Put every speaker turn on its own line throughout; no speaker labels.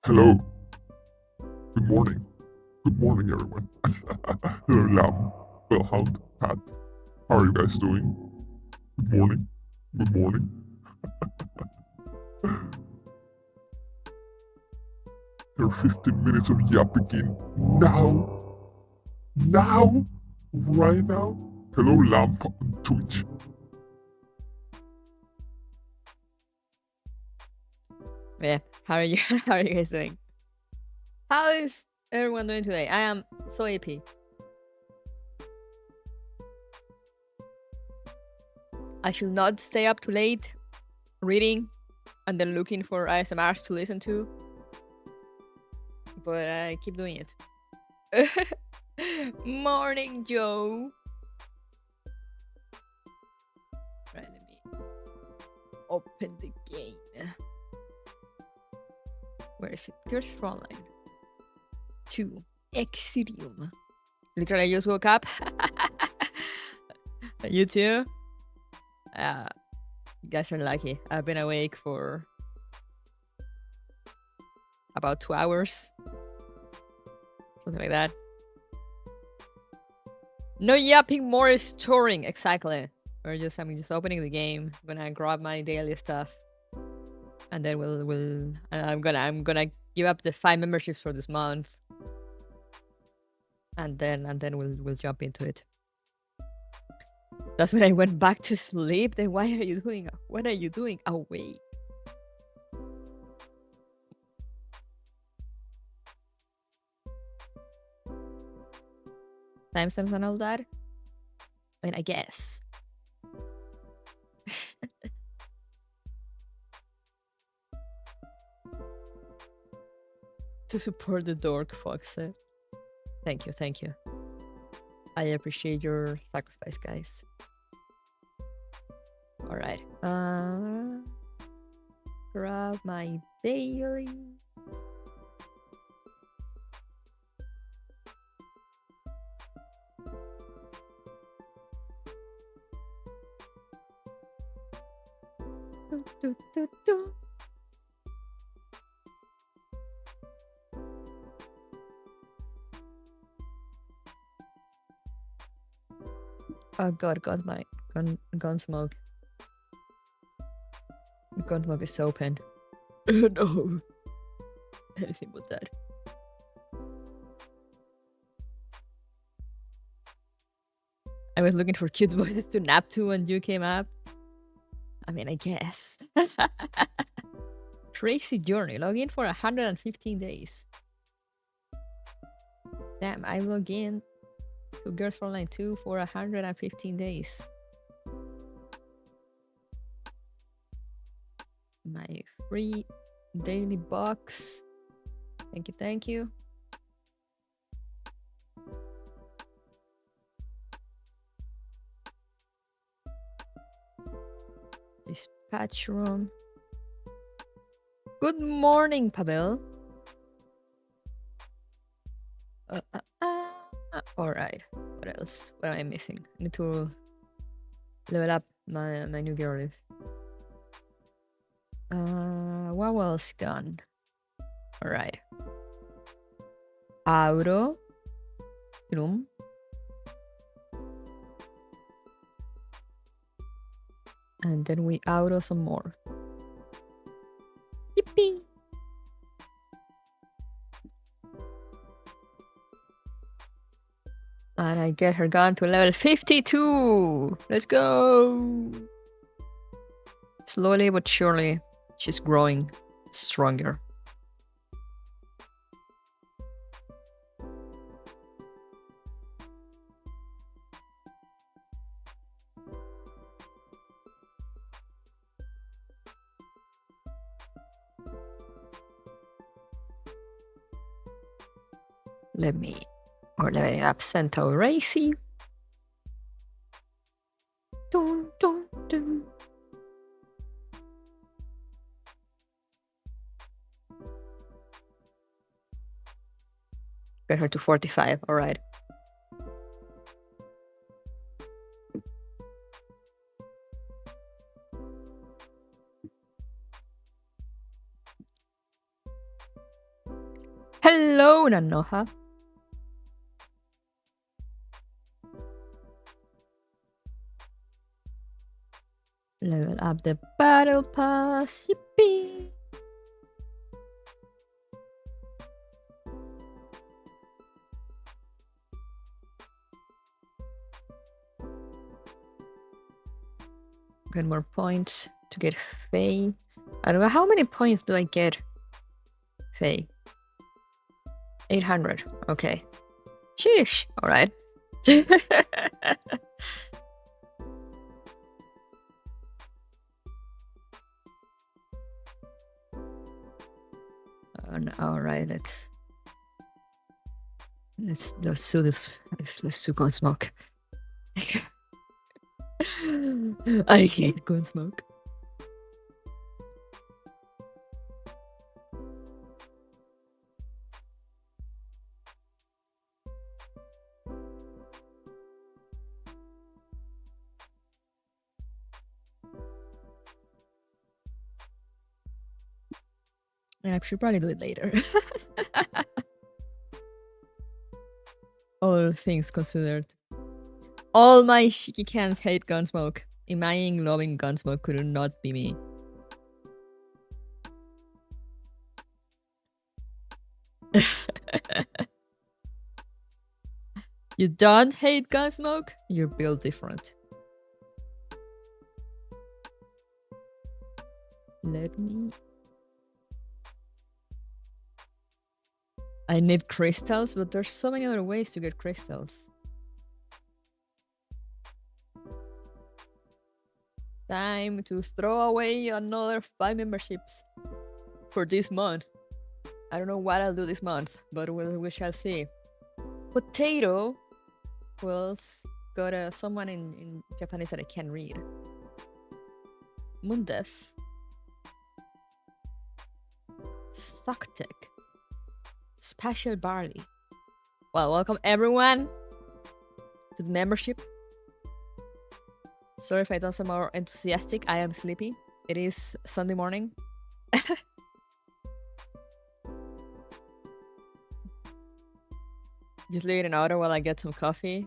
Hello. Good morning. Good morning, everyone. Hello, Lam. Bellhound, Pat. How are you guys doing? Good morning. Good morning. Your 15 minutes of yap begin now. Now. Right now. Hello, Lam on Twitch.
Yeah, how are you? How are you guys doing? How is everyone doing today? I am so AP. I should not stay up too late reading and then looking for ASMRs to listen to, but I keep doing it. Morning, Joe. Right, let me open the game. Where is it? Here's Frontline 2. Exilium. Literally, I just woke up. You too? You guys are lucky. I've been awake for about 2 hours. Something like that. No yapping, more storing. Exactly. I'm just opening the game. I'm gonna grab my daily stuff. And then I'm gonna give up the 5 memberships for this month. And then we'll jump into it. That's when I went back to sleep. Then what are you doing awake? Timestamps and all that? I mean, I guess. To support the dork, Fox. Thank you. I appreciate your sacrifice, guys. Alright. Grab my daily. Oh god, my Gunsmoke. Gunsmoke is open. No. Anything but that. I was looking for cute voices to nap to when you came up. I mean, I guess. Crazy journey. Log in for 115 days. Damn, I log in to Girls Frontline 2 for 115 days. My free daily box. Thank you. Dispatch room. Good morning, Pavel. Alright. What else? What am I missing? I need to level up my new girl. What else gone? Alright. Auro. Room. And then we auro some more. Yippee! And I get her gun to level 52! Let's go! Slowly but surely, she's growing stronger. Let me up Centaur Racy. Dun, dun, dun. Get her to 45, alright. Hello, Nanoha. Level up the battle pass. Yippee! Get more points to get Faye. I don't know how many points do I get. Faye. 800. Okay. Sheesh. All right. All right. Let's do this. Let's do Gunsmoke. I hate Gunsmoke. And I should probably do it later. All things considered. All my Shikikans hate Gunsmoke. Imagining loving Gunsmoke could not be me. You don't hate Gunsmoke? You're built different. Let me... I need crystals, but there's so many other ways to get crystals. Time to throw away another 5 memberships for this month. I don't know what I'll do this month, but we shall see. Potato. Who else? Got someone in Japanese that I can't read. Mundef. Sucktech. Special Barley. Well, welcome everyone to the membership. Sorry if I don't sound more enthusiastic. I am sleepy. It is Sunday morning. Just leave it in order while I get some coffee.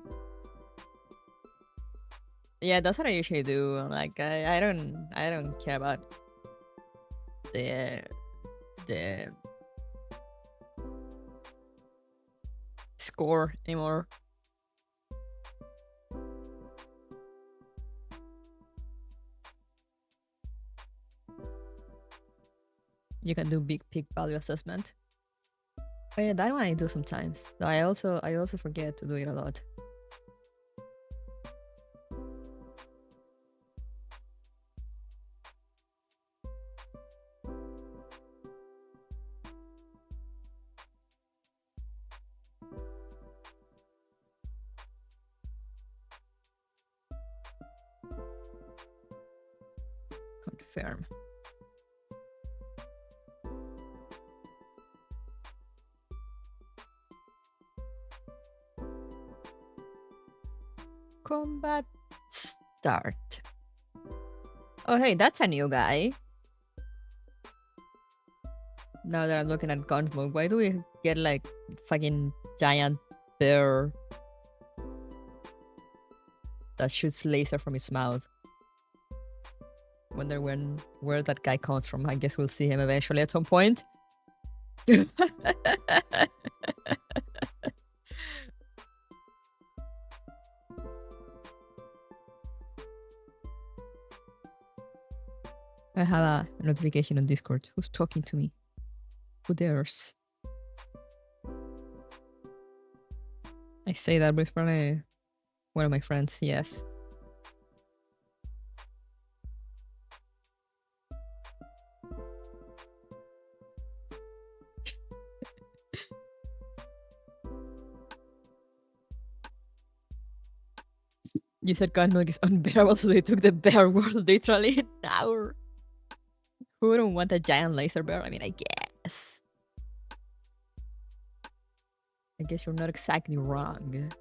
Yeah, that's what I usually do. Like I don't care about the score anymore. You can do big peak value assessment. Oh yeah, that one I do sometimes. I also forget to do it a lot. Confirm. Combat start. Oh hey, that's a new guy. Now that I'm looking at Gunsmoke, why do we get like fucking giant bear that shoots laser from his mouth? Wonder where that guy comes from. I guess we'll see him eventually at some point. I have a notification on Discord. Who's talking to me? Who dares? I say that, but it's probably one of my friends, yes. You said Gunsmoke is unbearable, so they took the bear world literally an hour. Who wouldn't want a giant laser bear? I mean, I guess. I guess you're not exactly wrong.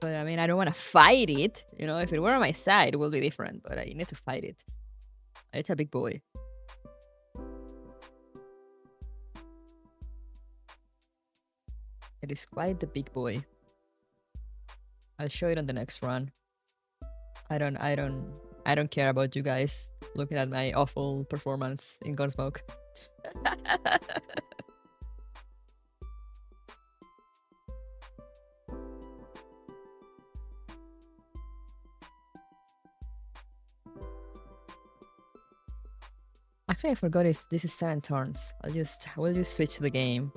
But I mean, I don't want to fight it. You know, if it were on my side, it would be different. But I need to fight it. It's a big boy. It is quite the big boy. I'll show it on the next run. I don't care about you guys looking at my awful performance in Gunsmoke. Actually, I forgot this is 7 turns. We'll just switch to the game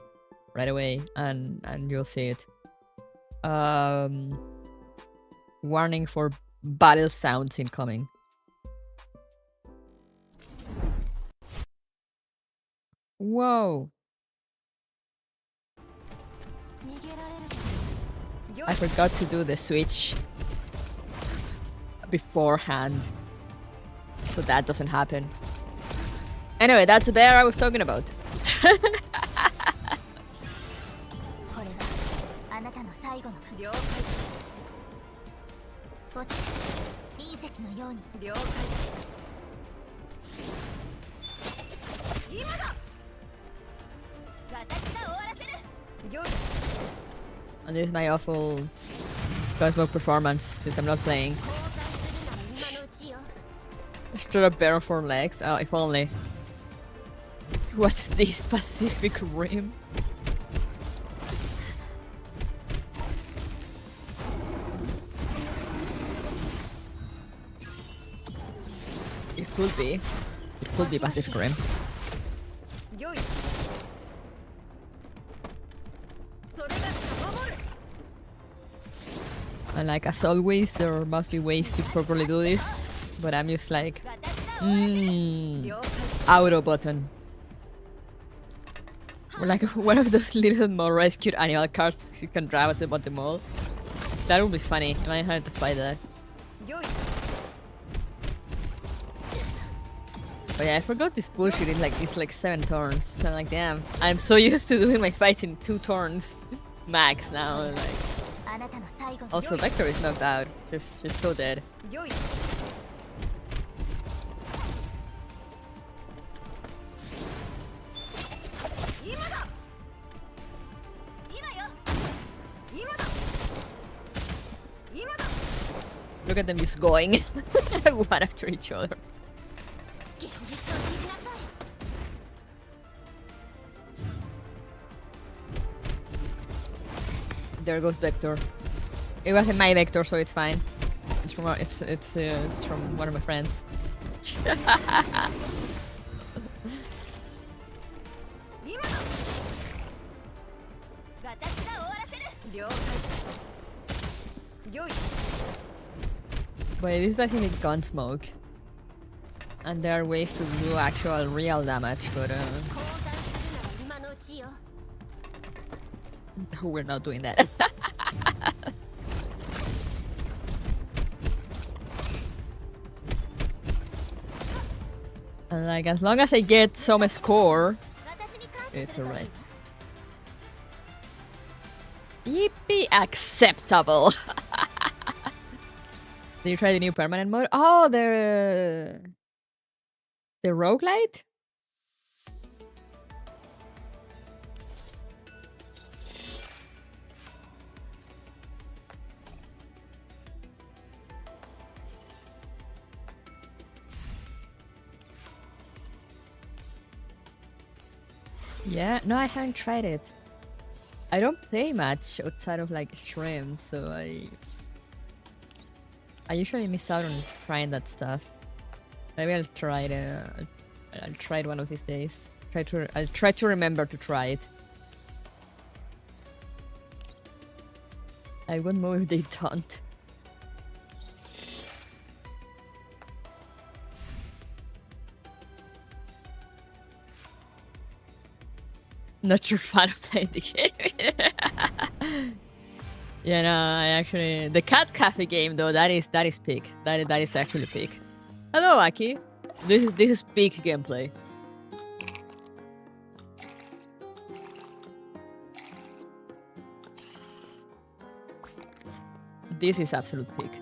right away and you'll see it. Warning for battle sounds incoming. Whoa! I forgot to do the switch beforehand, so that doesn't happen. Anyway, that's the bear I was talking about. And this is my awful Gunsmoke performance since I'm not playing. Stood up bear on 4 legs. Oh, if only. What's this Pacific Rim? It could be. It could be Pacific Rim. And like as always, there must be ways to properly do this, but I'm just like, auto button. Or like one of those little more rescued animal cars you can drive at the mall. That would be funny. I might have to fight that. But yeah, I forgot this bullshit. It's like 7 turns. So I'm like, damn. I'm so used to doing my fights in 2 turns max now. Like. Also, Vector is knocked out. Just so dead. Look at them just going one after each other. There goes Vector. It wasn't my Vector, so it's fine. It's from one of my friends. Wait, this is basically Gunsmoke. And there are ways to do actual real damage, but we're not doing that. And like, as long as I get some score, it's alright. Yippee, acceptable. Did you try the new permanent mode? Oh, the roguelite? Yeah, no, I haven't tried it. I don't play much outside of like stream, so I usually miss out on trying that stuff. Maybe I'll try it. I'll try it one of these days. I'll try to remember to try it. I won't know if they don't. Not your fan of playing the game. Yeah, no, I actually the cat cafe game though, that is peak. That is actually peak. Hello, Aki. This is peak gameplay. This is absolute peak.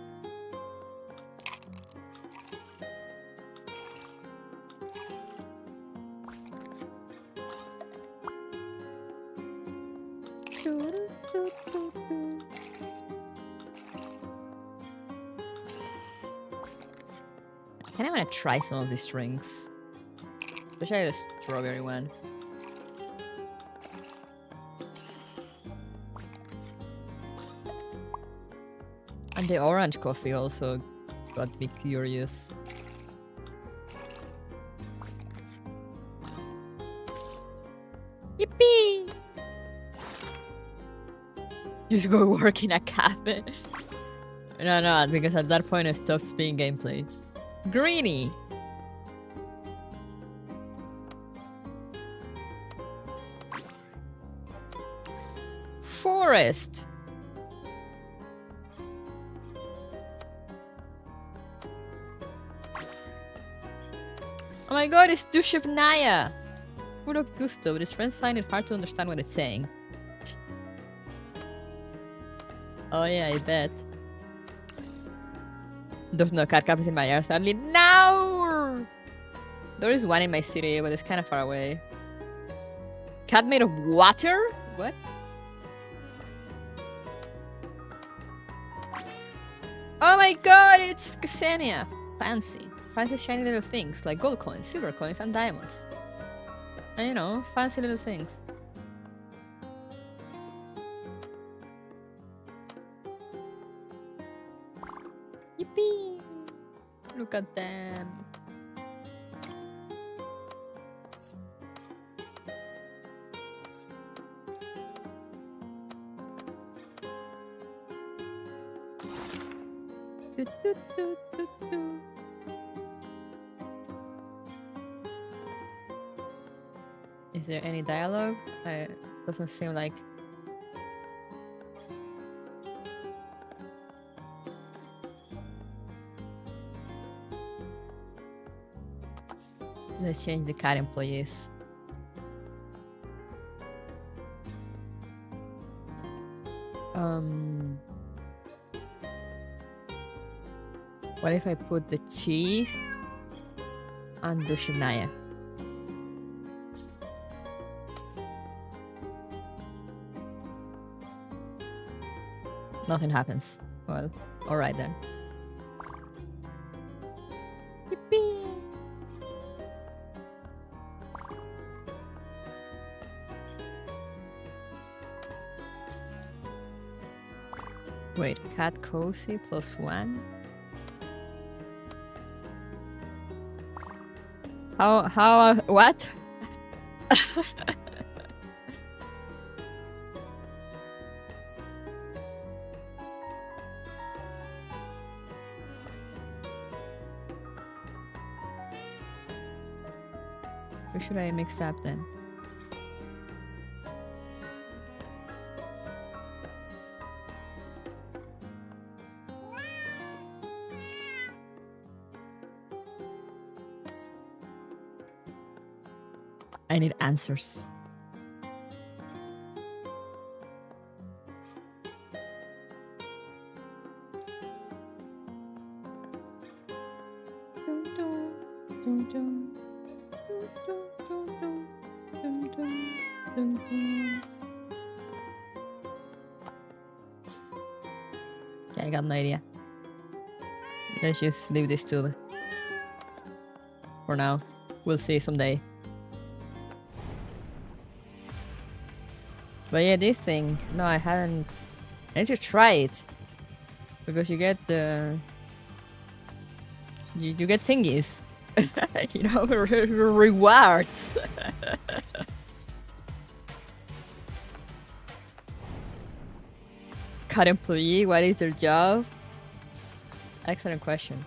kind of want to try some of these drinks. Especially the strawberry one. And the orange coffee also got me curious. Yippee! Just go work in a cafe. No, because at that point it stops being gameplay. Greeny! Forest! Oh my god, it's Dushevnaya! Full of gusto, but his friends find it hard to understand what it's saying. Oh yeah, I bet. There's no cat cafes in my yard, sadly. No! There is one in my city, but it's kind of far away. Cat made of water? What? Oh my god, it's Ksenia. Fancy. Fancy shiny little things like gold coins, silver coins, and diamonds. And you know, fancy little things. Yippee! Look at them. Do, do, do, do, do. Is there any dialogue? Doesn't seem like. Let's change the cat employees. What if I put the chief and Dushevnaya? Nothing happens. Well, alright then. Yippee! Wait, cat cozy +1? What? Who should I mix up then? I need answers. Okay, I got no idea. Let's just leave this to the... for now. We'll see someday. But yeah, this thing, no, I haven't. I need to try it because you get the you get thingies, you know, rewards. Cut employee, what is their job? Excellent question.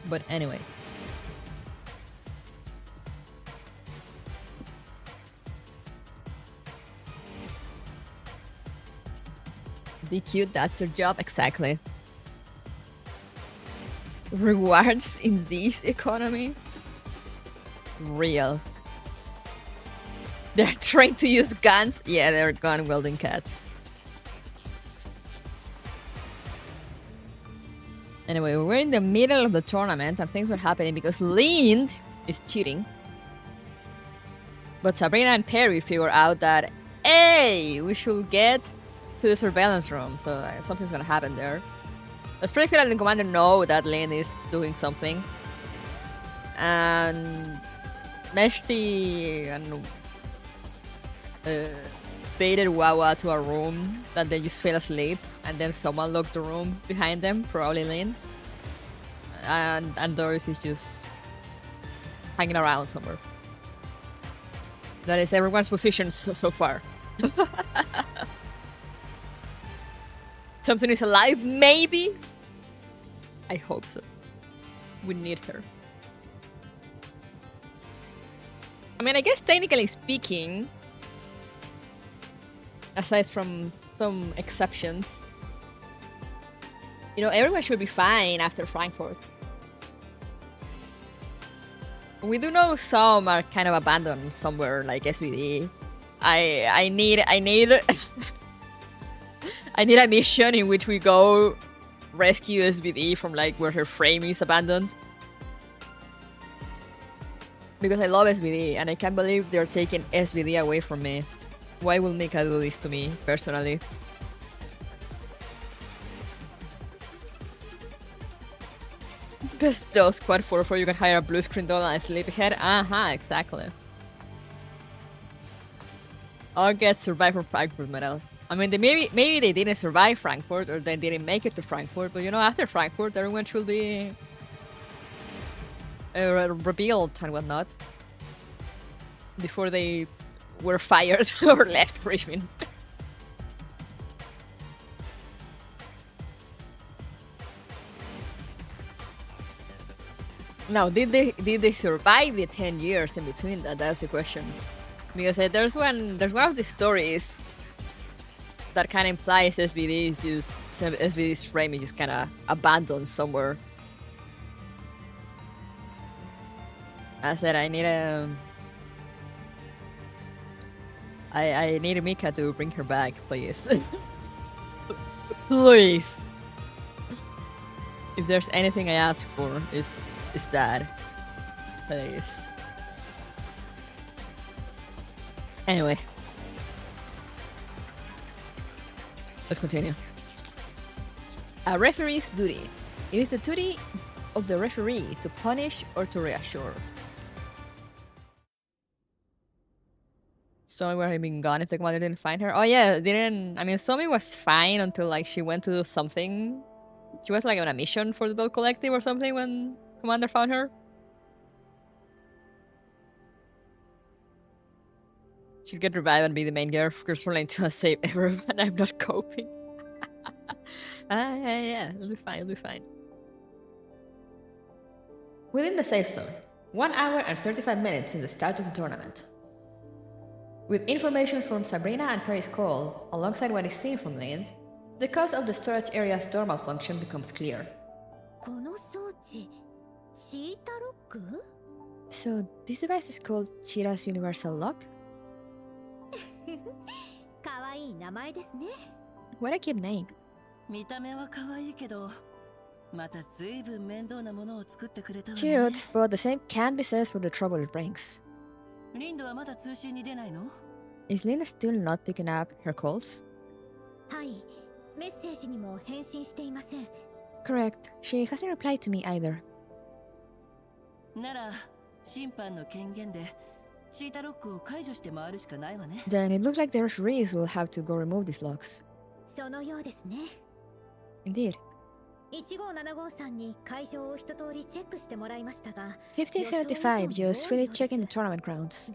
But anyway. Be cute, that's their job, exactly. Rewards in this economy? Real. They're trained to use guns? Yeah, they're gun wielding cats. Anyway, we're in the middle of the tournament and things were happening because Lind is cheating. But Sabrina and Perry figure out that, hey, we should get to the surveillance room, so something's gonna happen there. It's pretty clear that the commander know that Lynn is doing something. And Meshti, I don't know, baited Wawa to a room that they just fell asleep, and then someone locked the room behind them, probably Lynn. And Doris is just hanging around somewhere. That is everyone's position so far. Something is alive, maybe? I hope so. We need her. I mean, I guess technically speaking, aside from some exceptions, you know, everyone should be fine after Frankfurt. We do know some are kind of abandoned somewhere, like SVD. I need I need a mission in which we go rescue SVD from like where her frame is abandoned. Because I love SVD and I can't believe they're taking SVD away from me. Why will Mika do this to me, personally? Best does squad 4 you can hire a blue screen doll and a sleepyhead. Exactly. I'll get survive from Frankfurt medal. I mean, maybe they didn't survive Frankfurt or they didn't make it to Frankfurt, but you know, after Frankfurt, everyone should be revealed and whatnot before they were fired or left grieving. Now, did they survive the 10 years in between that? That's the question. Because there's one of the stories that kind of implies SVD's frame is just kind of abandoned somewhere. I said I need I need Mika to bring her back, please. Please. If there's anything I ask for, is that, please. Anyway, let's continue. A referee's duty. It is the duty of the referee to punish or to reassure. Somi would have been gone if the commander didn't find her. Oh yeah, didn't. I mean, Somi was fine until like she went to do something. She was like on a mission for the Dog Collective or something when commander found her. She'll get revived and be the main girl. Girls Frontline to save everyone. I'm not coping. Yeah, it'll be fine. It'll be fine. Within the safe zone, 1 hour and 35 minutes since the start of the tournament. With information from Sabrina and Perry's call, alongside what is seen from Lind, the cause of the storage area's door malfunction becomes clear. So, this device is called Chira's Universal Lock? What a cute name. Cute, but the same can't be said for the trouble it brings. Is Lynn still not picking up her calls? Correct. She hasn't replied to me either. Then it looks like the referees will have to go remove these locks. Indeed. 1575 just finished checking the tournament grounds,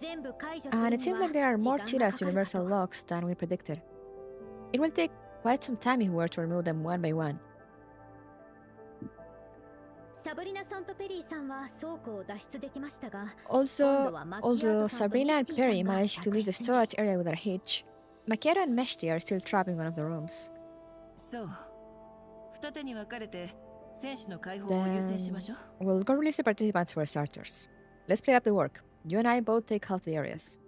and it seems like there are more Chira's universal locks than we predicted. It will take quite some time if we were to remove them one by one. Also, although Sabrina and Perry managed to leave the storage area without a hitch, Macchiato and Meshti are still trapped in one of the rooms. Then we'll go release the participants for starters. Let's play up the work. You and I both take half the areas.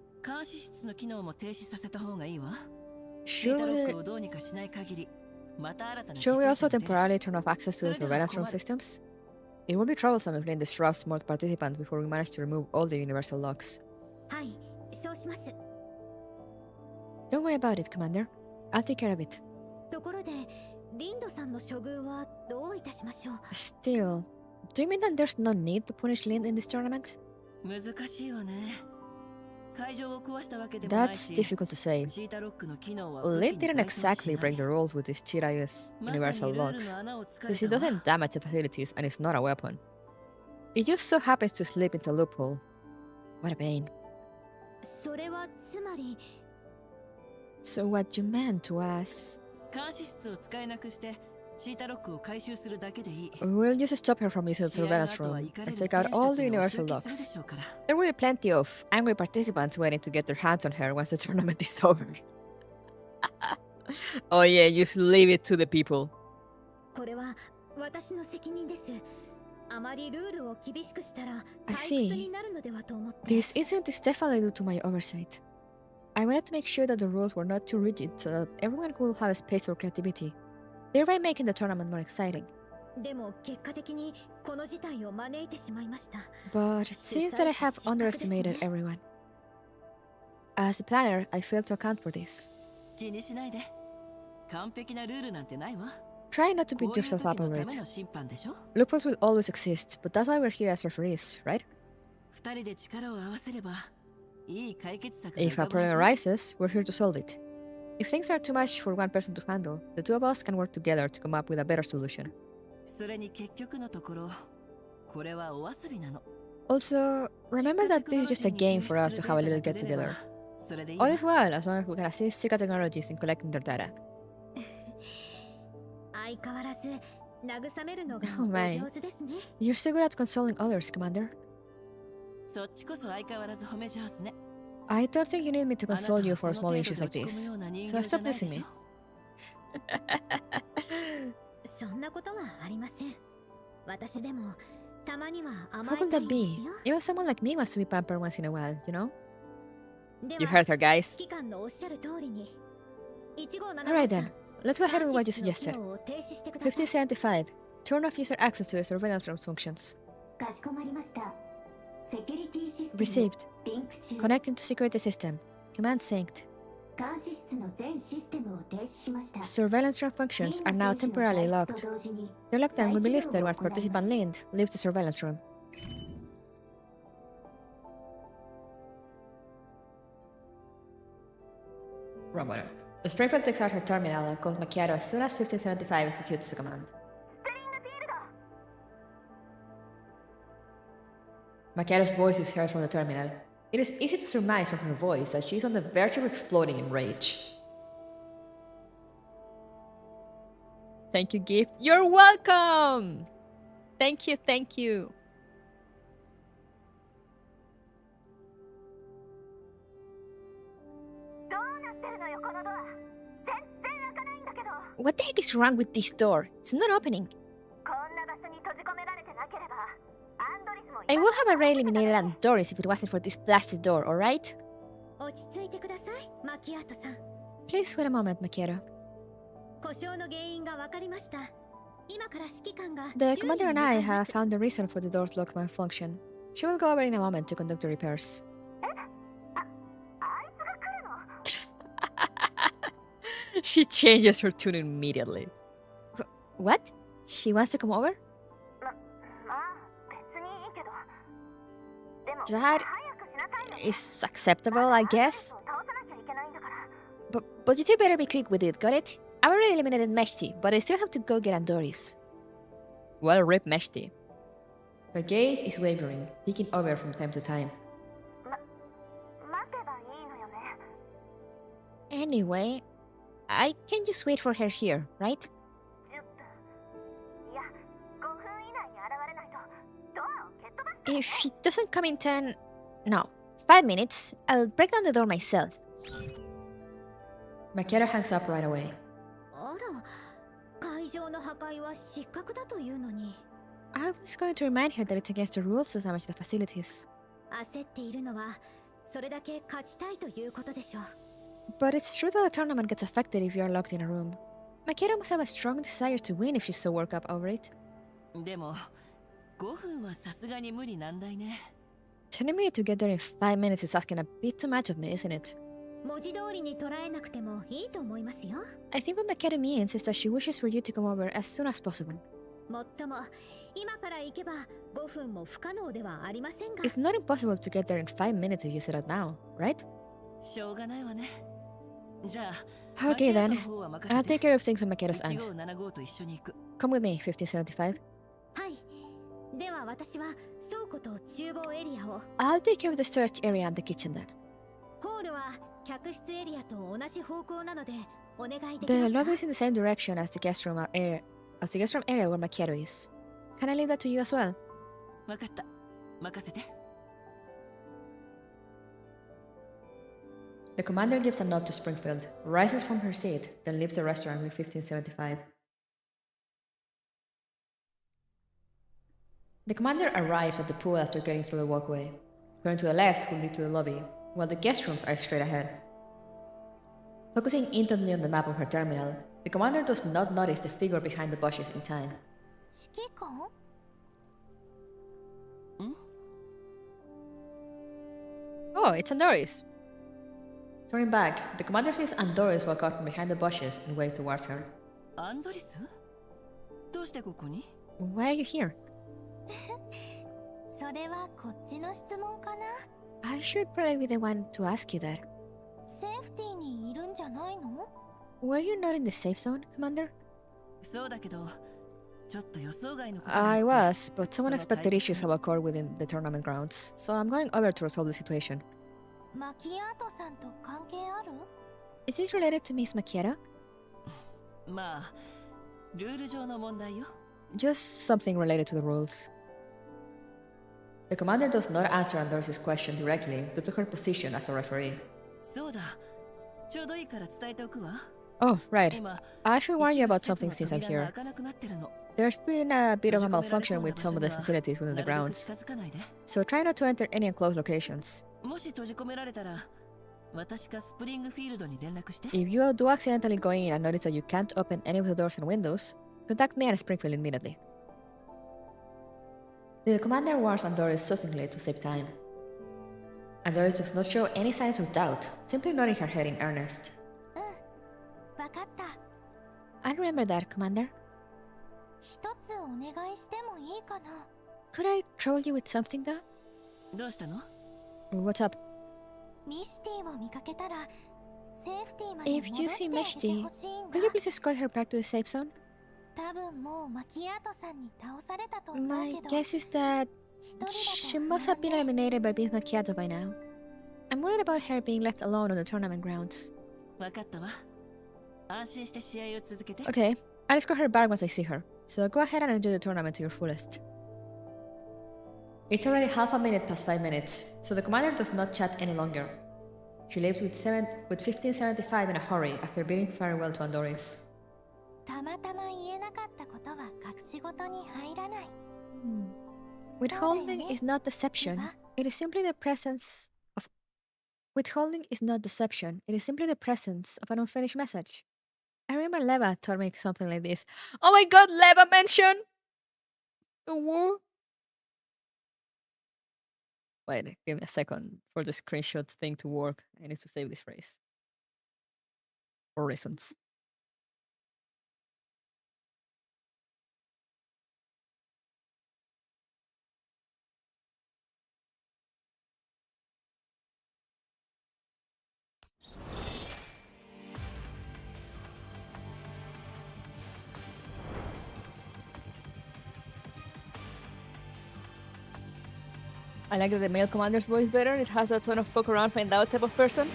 Should we also temporarily turn off access to the surveillance room systems? It will be troublesome if Lynn disrupts more participants before we manage to remove all the universal locks. Don't worry about it, Commander. I'll take care of it.
ところで、リンドさんの処遇はどういたしましょう。
Still, do you mean that there's no need to punish Lind in this tournament?
難しいわね。会場を壊したわけでもない
That's
し、
difficult to say.
シータロックの機能は
Lind didn't exactly break the rules with his Chira's universal locks, because he doesn't damage the facilities and is not a weapon. It just so happens to slip into a loophole. What a pain.
それはつまり、
So what you meant was...
監視室を使えなくしてシータロックを回収するだけでいい。
We'll just stop her from using the
試合の
surveillance
後は
room
行か
and
れる
take
選
out
手
all
た
the
ちの押し
universal
受けする
locks.
でしょうから。
There will be plenty of angry participants waiting to get their hands on her once the tournament is over. Oh yeah, just leave it to the people.
これは私の責任です。あまりルールを厳しくしたら
I
退
see.
屈になるのではと思って。
This incident is definitely due to my oversight. I wanted to make sure that the rules were not too rigid so that everyone could have space for creativity, thereby making the tournament more exciting.
でも結果的にこの事態を招いてしまいました。
But it seems that I have underestimated everyone. As a planner, I failed to account for this.
気にしないで。完璧なルールなんてないわ。
Try not to
こ
beat
ういう
yourself
時
up
の
over
ため
it.
の審判でしょ。
Loopholes will always exist, but that's why we're here as referees, right?
二人で力を合わせればいい解決策が
If
浮
a
かぶは
problem
ず。
arises, we're here to solve it. If things are too much for one person to handle, the two of us can work together to come up with a better solution.
それに結局のところ、これはお遊びなの。
Also, remember that this is just a game for us to have a little get together.
それでいい
All
わ。
is well as long as we can assist Sika technologies in collecting their data.
相変わらず慰めるのが
Oh
お
my.
上手ですね。
You're so good at consoling others, Commander.
そっちこそ相変わらず褒め上手ね。
I don't think you need me to
あなた
console
は
you
こ
for
の
small
程
issues
度
like
で落ち込む
this.
ような人
So
間
stop
じゃないで
dissing
し
me.
ょ。
そんなことはありません。私でもたまには
How
甘え
could
たい
that
んです
be?
よ。
Even someone like me wants to be pampered once in a while, you know?
で
You
は
heard her, guys.
指揮官のおっしゃる通りに
Alright then, let's go ahead with what you
監視室
suggested.
の機能を停止してください。
1575. Turn off user access to the surveillance room functions.
かしこまりました。セキュリティシステム
Received.
リンク中。
Connecting to security system. Command synced.
監視室の全システムを停止しました。
Surveillance room functions are now temporarily locked.
と同時に
The lockdown will be lifted once participant Lind leaves the surveillance room. Robot. Springfield takes out her terminal and calls Macchiato as soon as 1575 executes the command. Macchiato's voice is heard from the terminal. It is easy to surmise from her voice that she is on the verge of exploding in rage. Thank you, Gift. You're welcome! Thank you, thank you. What the heck is wrong with this door? It's not opening. I would have already eliminated Andoris if it wasn't for this blasted door, alright?
落ち着いてください、マキアートさん。
Please wait a moment, Macchiato.
故障の原因が分かりました。今から指揮官が
The
修理に
commander and
向か
I
いま
have
す。
found the reason for the door's lock malfunction. She will go over in a moment to conduct the repairs. She changes her tune immediately. What? She wants to come over? That is acceptable, I guess. But you two better be quick with it, got it? I already eliminated Meshti, but I still have to go get Andoris. Well, rip Meshti. Her gaze is wavering, peeking over from time to time. Anyway, I can just wait for her here, right? If she doesn't come in 10... No, 5 minutes, I'll break down the door myself. Macchiato hangs up right away.
あら、会場の破壊は失格だというのに。
I was going to remind her that it's against the rules to damage the facilities.
焦っているのはそれだけ勝ちたいということでしょう。
But it's true that the tournament gets affected if you are locked in a room. Macchiato must have a strong desire to win if she's so worked up over it.
でも5分はさすがに無理難題ね。
Telling me to get there in 5 minutes is asking a bit too much of me, isn't it?
文字通りに捉えなくてもいいと思いますよ。
I think what Makeda means is that she wishes for you to come over as soon as possible.
もっとも今から行けば5分も不可能ではありませんが。
It's not impossible to get there in 5 minutes if you set out now, right?
しょうがないわね。じゃあ
Okay
マ
then.
キアートの方は任せ
I'll
て
take care of things on Makeda's end.
1575と一緒に行く。
Come with me, 1575.
はい。では私は倉庫と厨房エリアを。
I'll take care of the storage area and the kitchen then.
ホールは客室エリアと同じ方向なのでお願いでき
The
ますか
lobby is in the same direction as the guest room area, where Makeda is. Can I leave that to you as well?
わかった。任せて。
The commander gives a nod to Springfield, rises from her seat, then leaves the restaurant with 1575. The commander arrives at the pool after getting through the walkway. Turn to the left will lead to the lobby, while the guest rooms are straight ahead. Focusing intently on the map of her terminal, the commander does not notice the figure behind the bushes in time.
指揮官
Oh, it's Andoris! Turning back, the commander sees Andoris walk out from behind the bushes and wave towards her.
アンドリス？どうしてここに？
Why are you here?
それはこっちの質問かな。
I should probably be the one to ask you that.
セーフティーにいるんじゃないの？
Were you not in the safe zone, Commander?
そうだけど、ちょっと予想外のことがあって
I was, but someone
So
expected
I-
issues have occurred within the tournament grounds, so I'm going over to resolve the situation.
マキアートさんと関係ある？
Is this related to Miss Makiera?
まあ、ルール上の問題よ。
Just something related to the rules. The commander does not answer Andoris' question directly due to her position as a referee.
そうだ。ちょうどいいから伝えておくわ。
Oh, right.
今、
I should warn you
一部
about
施設
something
の
since I'm
扉が
here.
開かなくなってるの。
There's been a bit of a
閉じ込められ
malfunction
そうな
with
場
some
所
of
に
the
は
facilities within
な
the
るべく
grounds,
近づかないで。
so try not to enter any enclosed locations.
もし閉じ込められたら、私かスプリングフィールドに連絡して。
If you do accidentally go in and notice that you can't open any of the doors and windows, contact me at Springfield immediately. The commander warns Andoris succinctly to save time. Andoris does not show any signs of doubt, simply nodding her head in earnest.
わかった。
I remember that, Commander.
一つお願いしてもいいかな。
Could I trouble you with something, though?
どうしたの？
What's up?
ミシティを見かけたら、セーフティーまで
If
戻
you
して
see
あげて
Meshti,
ほしいんだ
could。you please escort her back to the safe zone?
多分もうマキアートさんに倒されたと思う
My
けど、
guess is that
一人だと
she must have been
不安ね。
eliminated by Miss Macchiato by now. I'm worried about her being left alone on the tournament grounds.
わかったわ。安心して試合を続けて。
Okay, I'll escort her back once I see her, so go ahead and enjoy the tournament to your fullest. It's already half a minute past 5 minutes, so the commander does not chat any longer. She leaves with 1575 in a hurry after bidding farewell to Andoris.
たまたま言えなかったことは隠し事に入らない。
Withholding is not deception, it is simply the presence of... Withholding is not deception, it is simply the presence of an unfinished message. I remember Leva told me something like this. Oh my god, Leva mentioned! Woo! Wait, give me a second for the screenshot thing to work. I need to save this phrase. For reasons. I like that the male commander's voice better. It has a ton of fuck around, find out type of person.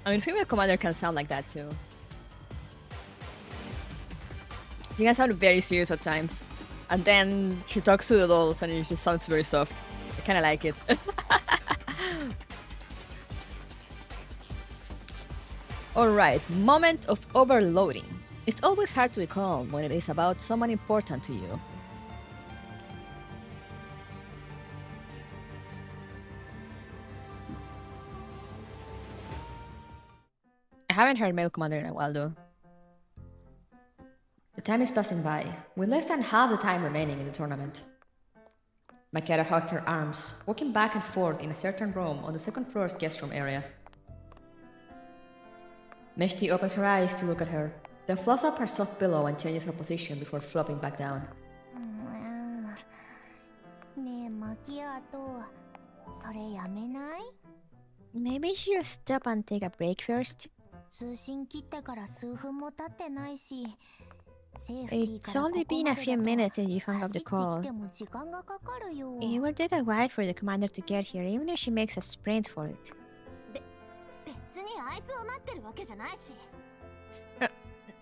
I mean, female commander can sound like that too. She can sound very serious at times. And then she talks to the dolls and it just sounds very soft. I kinda like it. Alright, moment of overloading. It's always hard to be calm when it is about someone important to you. I haven't heard male commander in a while though. The time is passing by, with less than half the time remaining in the tournament. Makeda hugged her arms, walking back and forth in a certain room on the second floor's guest room area. Meshti opens her eyes to look at her, then fluffs up her soft pillow and changes her position before flopping back down.
ねえマキアートそれやめない？
Maybe she'll stop and take a break first.
通信切ってから数分も経ってないし
It's only been a few minutes since you hung up the call. It will take a while for the commander to get here, even if she makes a sprint for it.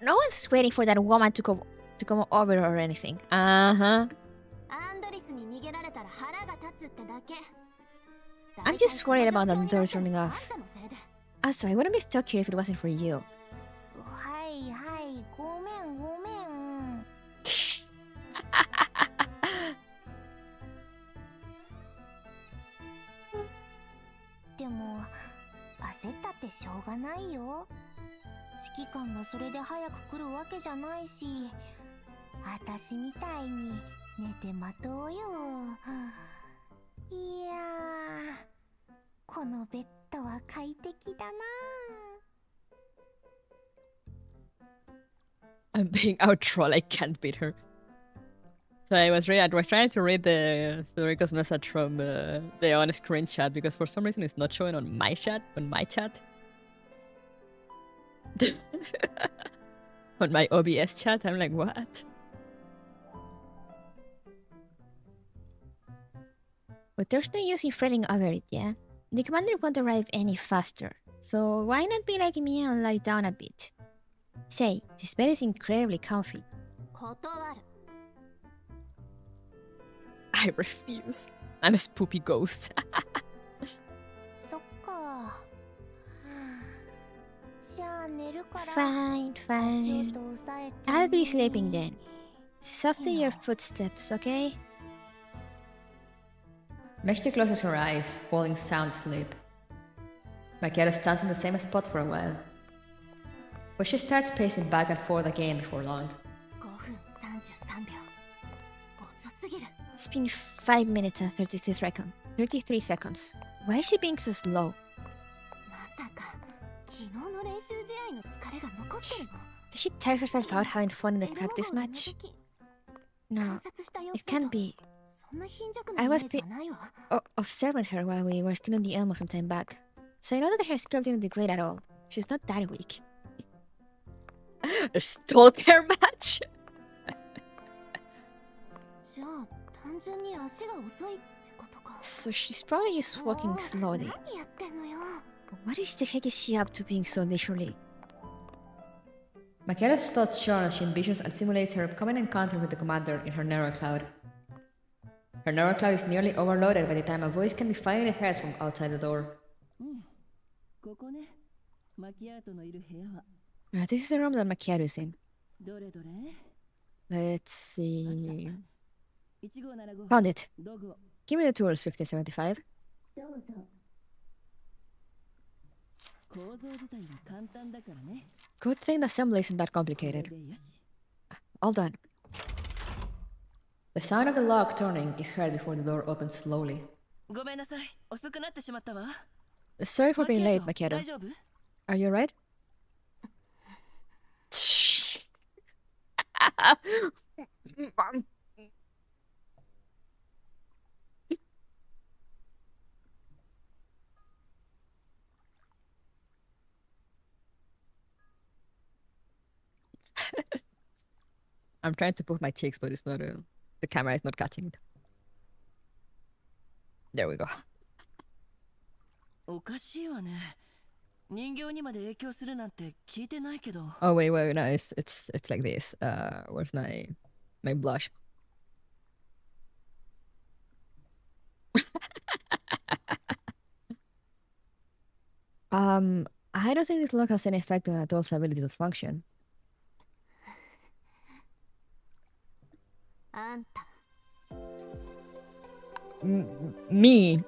No one's waiting for that woman to come over or anything.
Uh-huh.
I'm just worried about the doors running off. Also, I wouldn't be stuck here if it wasn't for you.
I'm being out troll, I can't beat her. So I was trying to read the Federico's message from the on-screen chat because for some reason it's not showing on my chat. On my OBS chat, I'm like, what?
But there's no use in fretting over it, yeah? The commander won't arrive any faster, so why not be like me and lie down a bit? Say, this bed is incredibly comfy.
I refuse. I'm a spoopy ghost.
Fine. I'll be sleeping then. Soften your footsteps, okay?
Meshti closes her eyes, falling sound asleep. Makeda stands in the same spot for a while, but she starts pacing back and forth again before long.
It's been 5 minutes and 33 seconds. Why is she being so slow? Does she tire herself out having fun in the practice match? No, it can't be. I was observing her while we were still in the Elmo some time back, so I know that her skill didn't degrade at all. She's not that weak.
A stalker match?
So she's probably just walking slowly. What the heck is she up to being so leisurely?
Makeda's thoughts shone as she envisions and simulates her upcoming encounter with the commander in her narrow cloud. Her narrow cloud is nearly overloaded by the time a voice can be firing ahead from outside the door.
This is the room that Macchiato is in. Let's see... Found it. Give me the tools, 5075. Good thing the assembly isn't that complicated. All done. The sound of the lock turning is heard before the door opens slowly. Sorry for being late, Makedo. Are you alright? I'm trying to put my cheeks, but it's not the camera is not catching it. There we go. Oh wait, no, it's like this. Where's my blush? I don't think this look has any effect on adult's ability to function. Me.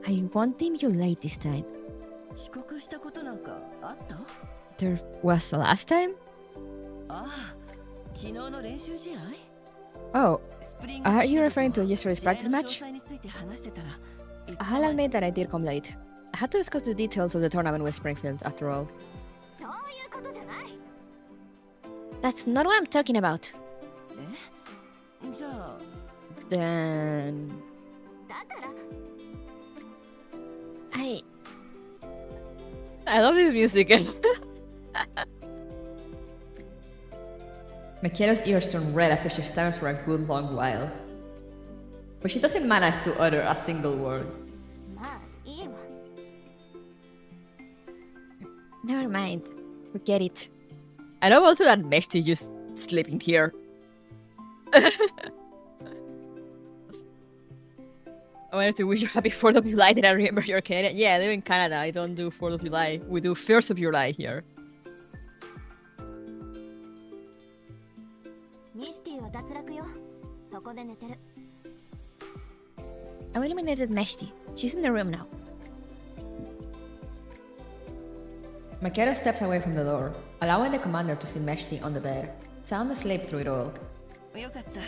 I won't deem you late this time.
遅刻したことなんかあった？
There was the last time?
ああ、昨日の練習試合？
Oh,
スプリング
are you
フィール
referring
ド
to
と
yesterday's
試合
practice
の詳
match?
細について話してたら、いつ
I'll
の間に
admit that I did come late. I had to discuss the details of the tournament with Springfield, after all.
そういうことじゃない。
That's not what I'm talking about.
え？じゃあ、
Then...
だから、
I love this music. Makia's ears turn red after she stares for a good long while. But she doesn't manage to utter a single word.
まあいいわ。
Never mind. Forget it.
I love also that Meshti just sleeping here. I wanted to wish you happy 4th of July. Did I remember you're Canadian? Yeah, I live in Canada. I don't do 4th of July. We do 1st of July here.
ミシティは脱落よ。そこで寝てる。
I eliminated Meshti. She's in the room now.
Makeda steps away from the door, allowing the commander to see Meshti on the bed, sound asleep through it all.
よかった。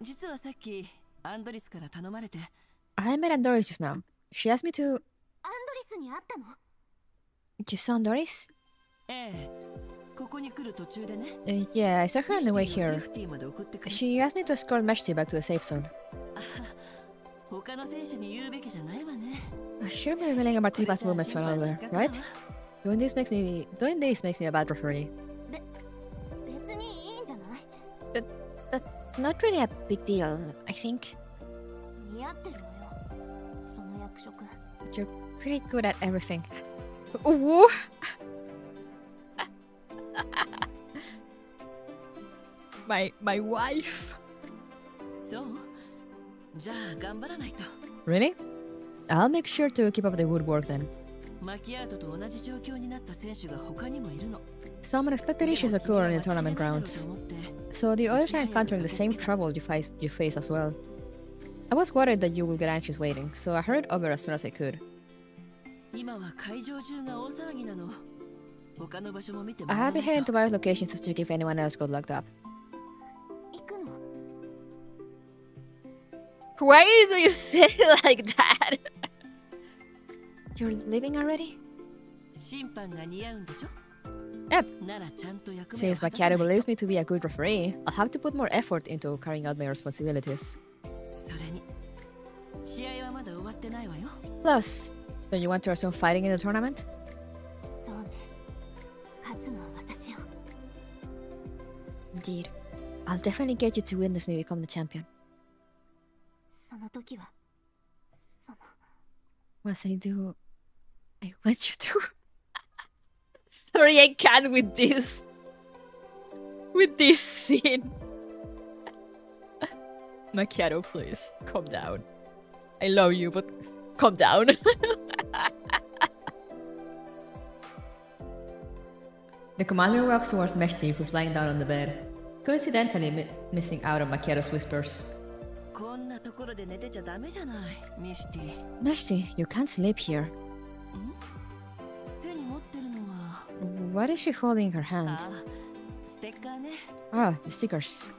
実はさっきアンドリスから頼まれて。
I met Andoris just now. She asked me to...
アンドリスに会ったの？
You saw Andoris?
ええ、ここに来る途中でね。
Yeah, I saw her on the way
ミシティをセー
here.
フティーまで送ってくれ。
She asked me to escort Meshti back to the safe zone.
他の選手に言うべきじゃないわね。
Shouldn't be revealing a participant's movements to another, right? Doing this makes me a bad referee.
別にいいんじゃない？
That's not really a big deal, I think.
似合ってるわよ。その役職。
You're pretty good at everything.
Ooh. my wife.
そう。じゃあ頑張らないと。
Really? I'll make sure to keep up the good work then.
マキアートと同じ状況になった選手が他にもいるの。
Some unexpected issues occur in the tournament grounds, so the others are encountering the same trouble you face as well. I was worried that you would get anxious waiting, so I hurried over as soon as I could.
今は会場中が大騒ぎなの。他の場所も見ても
I
らわ
have
な
been
い
heading
と
to various locations to check if anyone else got locked up.
行くの？
Why do you say it like that?
You're leaving already?
審判が似合うんでしょ？
Yep.
ならちゃんと役目を
Since
果たさない
Macchiato
と。
believes me to be a good referee, I'll have to put more effort into carrying out my responsibilities.
それに試合はまだ終わってないわよ。
Plus, don't you want to resume fighting in the tournament?
そうね。勝つのは私よ。
Indeed. I'll definitely get you to witness me become the champion.
その時は、その。
Once I do, I want you to.
Sorry, I can't with this. With this scene. Macchiato, please, calm down. I love you, but calm down. The commander walks towards Meshti, who's lying down on the bed, coincidentally missing out on Macchiato's whispers.
こんなところで寝てちゃダメじゃない、ミシティ。
Meshti, you can't sleep here.
手に持ってるのは。
What is she holding in her hand?
あ、ステッカーね。
Ah, the stickers.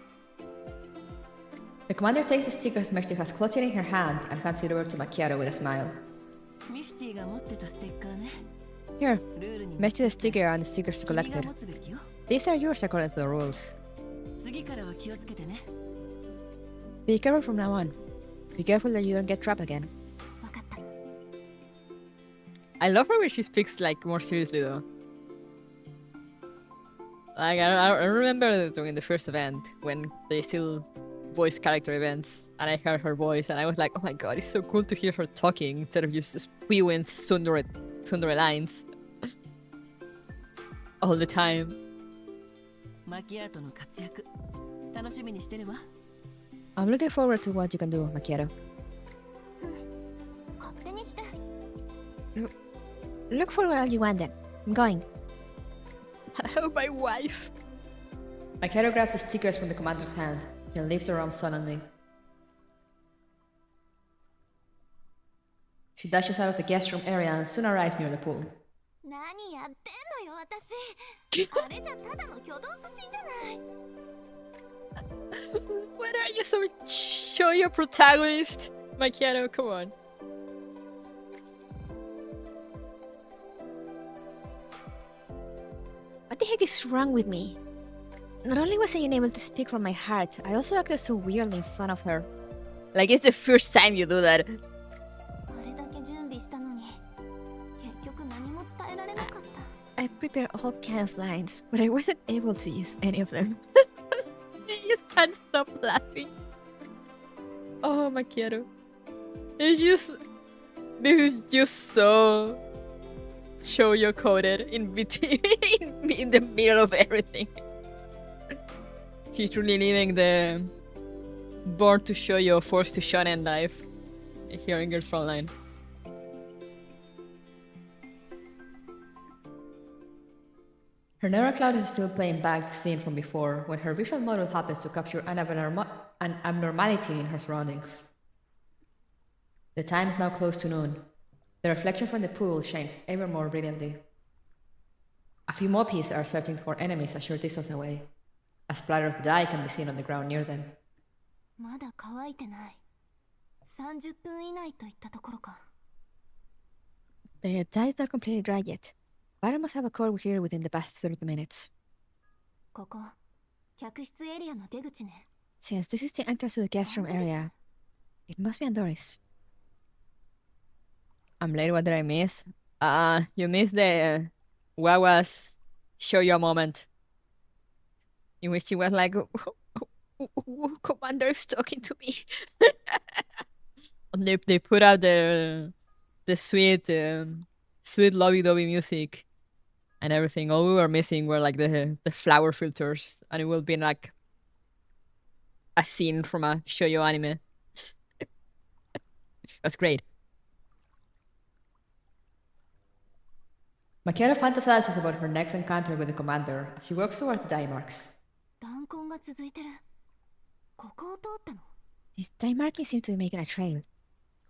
The commander takes the stickers Meshti has clutched in her hand and hands it over to Macchiato with a smile.
ミシティが持ってたステッカーね。
Here,
ルールに
Meshti the sticker and the stickers
君が
collected.
持つべきよ。
These are yours according to the rules.
次からは気をつけてね。
Be careful from now on. Be careful that you don't get trapped again.
わかった。
I love her when she speaks like more seriously though. Like I remember during the first event when they still voice character events and I heard her voice and I was like, oh my god, it's so cool to hear her talking instead of just spewing tsundere lines all the time.
マキアートの活躍楽しみにしてるわ。
I'm looking forward to what you can do, Macchiato.
勝手にして。
look for what all you want then. I'm going.
Oh, my wife. Macchiato grabs the stickers from the commander's hand and leaves the room sullenly. She dashes out of the guest room area and soon arrives near the pool.
何やってんのよ私あれじゃただの挙動不審じゃない
When are you so show your protagonist? Macchiato, come on.
What the heck is wrong with me? Not only was I unable to speak from my heart, I also acted so weirdly in front of her.
Like, it's the first time you do that.
あれだけ準備したのに結局何も伝えられなかった
I prepared all kind of lines, but I wasn't able to use any of them.
I just can't stop laughing. Oh, Macchiato. It's just... This is just so... Shoujo coded in between, in the middle of everything. She's truly living the born to shoujo, forced to shonen life here in Girls Frontline. Her neural cloud is still playing back the scene from before when her visual model happens to capture an abnormality in her surroundings. The time is now close to noon. The reflection from the pool shines ever more brilliantly. A few Moppies are searching for enemies a short distance away. A splatter of dye can be seen on the ground near them.
まだ乾いてない30分以内といったところか
The dye is not completely dry yet. Battle must have occurred here within the past 30 minutes.
ここ客室エリアの出口ね
Since this is the entrance to the guest room area, it must be Andoris.
I'm late, what did I miss? You missed the Wawa's shoujo moment. In which she was like, Commander is talking to me. they put out the sweet lovey-dovey music and everything. All we were missing were like the flower filters, and it will be like a scene from a shoujo anime. That's great. Macchiato fantasizes about her next encounter with the commander as she walks towards the dye marks.
弾痕が続いてるここを通ったの
These dye markings seem to be making a trail.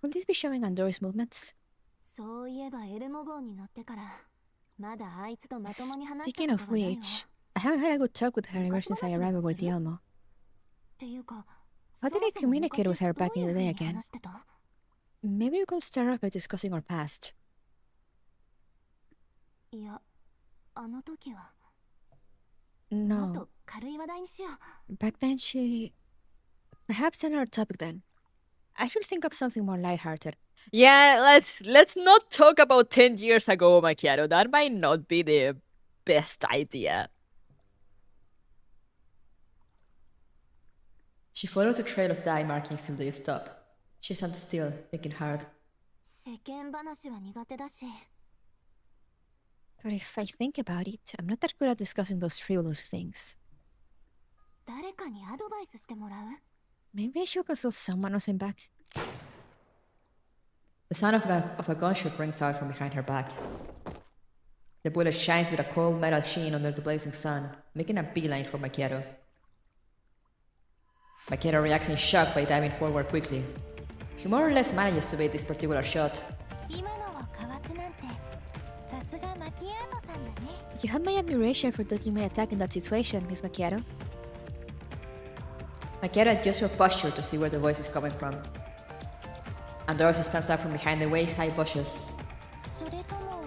Could this be showing Andoris movements?
そういえばエルモ号に乗ってからまだあいつとまともに話した
Speaking
こ
of
とがないわ
which, I haven't had a good talk with her ever since I arrived with the Elmo.
っていうか
How did I
そもそも
communicate with her
昔
back in the
どうい
day
う風に
again?
話してた
Maybe we could start off by discussing our past.
いやあの時は
No,
もっと軽い話題にしよう
back then she... Perhaps another topic then. I should think of something more lighthearted.
Yeah, let's not talk about 10 years ago, Macchiato. That might not be the best idea. She followed the trail of dye markings till they stop. She sat still, thinking hard.
世間話は苦手だし
But if I think about it, I'm not that good at discussing those frivolous things.
誰かにアドバイスしてもらう
Maybe I should consult someone else in back.
The sound of a gunshot rings out from behind her back. The bullet shines with a cold metal sheen under the blazing sun, making a beeline for Macchiato. Macchiato reacts in shock by diving forward quickly. She more or less manages to bait this particular shot.
今のをかわすなんてさすがマキアートさんだね
You have my admiration for dodging my attack in that situation, Miss Macchiato.
Macchiato adjusts her posture to see where the voice is coming from. Andoris stands up from behind the waist-high bushes.
それとも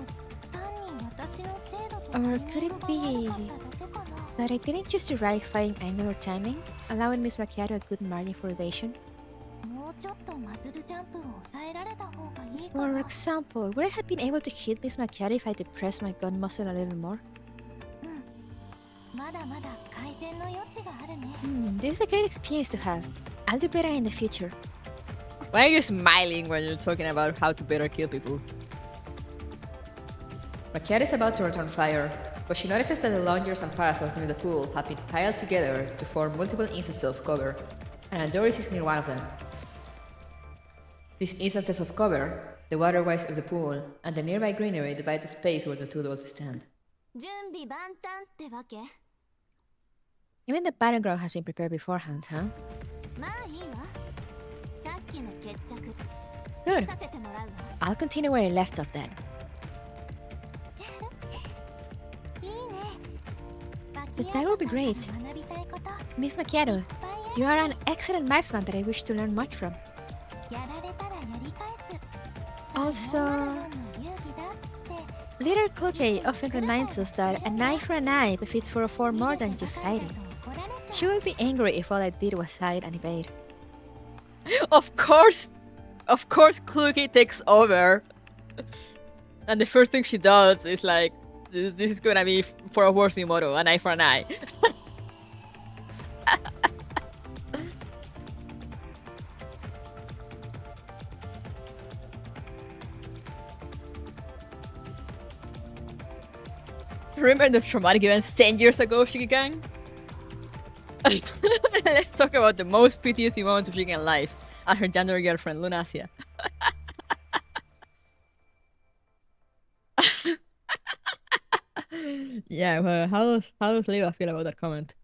単に私の精度と
Or could it
タイミングが
be
悪かっただけかな
that I didn't choose the right firing angle or timing, allowing Miss Macchiato a good margin for evasion?
もうちょっとマズルジャンプを抑えられた方がいいか
For
な
example, would I have been able to hit Miss Macchiato if I depressed my gun muscle a little more?
まだまだ改善の余地があるね
This is a great experience to have. I'll do better in the future.
Why are you smiling when you're talking about how to better kill people? Macchiato is about to return fire, but she notices that the lanyards and parasols near the pool have been piled together to form multiple instances of cover, and Andoris is near one of them. These instances of cover, the waterways of the pool, and the nearby greenery divide the space where the two dolls stand.
準備万端ってわけ
Even the battleground has been prepared beforehand, huh?
まあいいわさっきの決着
Good. I'll continue where I left off then. That would be great. Miss Macchiato, you are an excellent marksman that I wish to learn much from. Also, Little Cookie often reminds us that an eye for an eye befits 404 more than just hiding. She will be angry if all I did was hide and evade.
Of course, Cookie takes over. And the first thing she does is like, this is gonna be for a worse new motto, an eye for an eye. Remember the traumatic events 10 years ago, Shikikan? Let's talk about the most PTSD moments of Shikikan's life and her gender girlfriend, Lunasia. Yeah, well, how does Leva feel about that comment?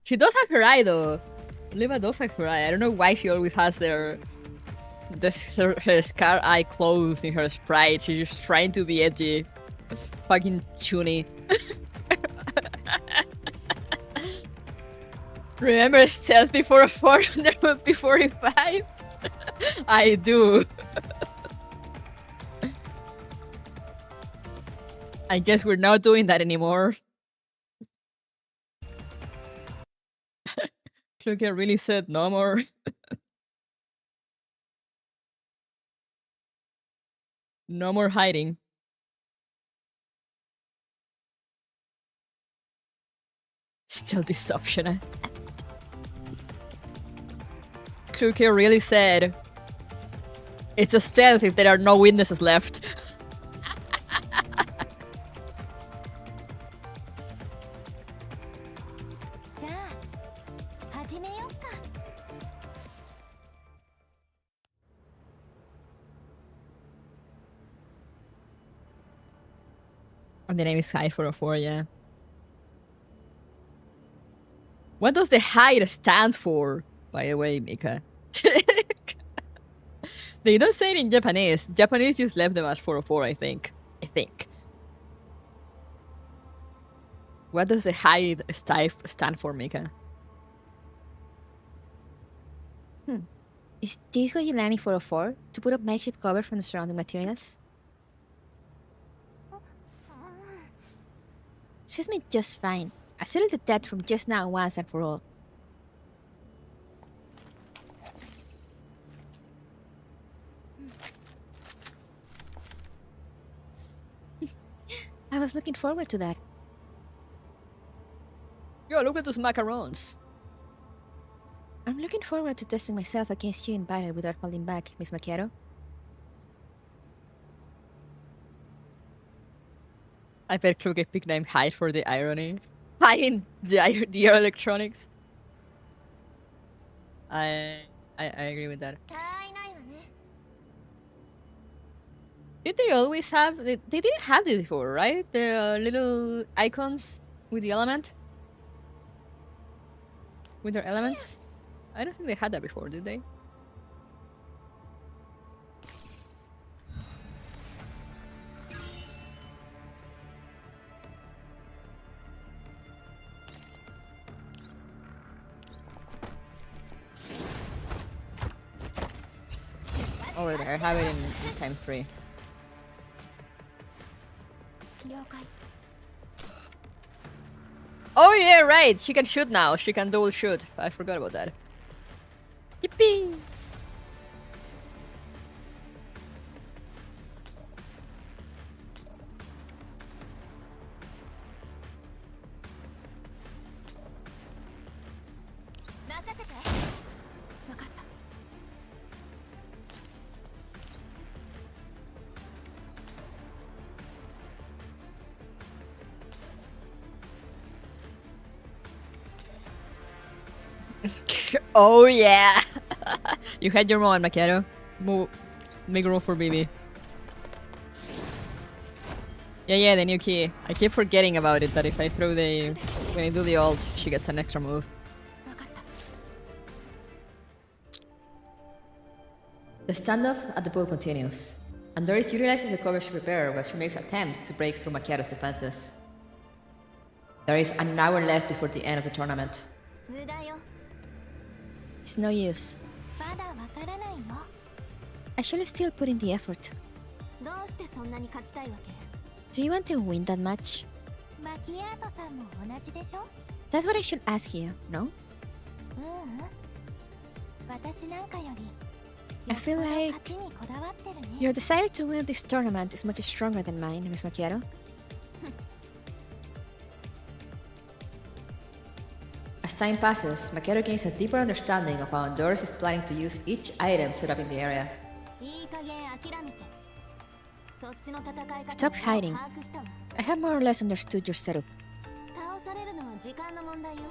She does have her eye though. Leva does have her eye. I don't know why she always has her scar eye closed in her sprite. She's just trying to be edgy. Fucking chuny. Remember Stealthy 404 on the P45? I do. I guess we're not doing that anymore. Kluger really said no more. No more hiding. Still this optional. Kluger really said it's a stealth if there are no witnesses left. And the name is Hide404, yeah. What does the hide stand for, by the way, Mika? They don't say it in Japanese. Japanese just left them as 404, I think. What does the hide stand for, Mika?
Is this what you learned in 404? To put up makeshift cover from the surrounding materials? Suits me just fine. I settled the debt from just now once and for all. I was looking forward to that.
Yo, look at those macarons.
I'm looking forward to testing myself against you in battle without holding back, Miss Macchiato.
I bet Kluge picked name Hide for the irony. Hide the electronics. I agree with that. Did they always have... They didn't have this before, right? The little icons with the element? With their elements? I don't think they had that before, did they? Over there, I have it in time 3. Oh yeah, right! She can shoot now. She can dual shoot. I forgot about that. Yippee! Oh yeah! You had your moment, Macchiato. Make room for BB. Yeah, the new key. I keep forgetting about it, that if I throw the... When I do the ult, she gets an extra move. The standoff at the pool continues, and Doris utilizes the cover she prepared while she makes attempts to break through Makiato's defenses. There is an hour left before the end of the tournament.
無駄よ。
It's no use.
まだわからないよ。
I should still put in the effort.
どうしてそんなに勝ちたいわけ？
Do you want to win that match?
マキアートさんも同じでしょ？
That's what I should ask you, no?
ううん。私なんかより
I feel like
勝ちにこだわってるね。
your desire to win this tournament is much stronger than mine, Miss Macchiato.
As time passes, Makiato gains a deeper understanding of how Doris is planning to use each item set up in the area.
いい加減諦めて。そっちの戦い方
Stop hiding.
把握したわ。
I have more or less understood your setup.
倒されるのは時間の問題よ。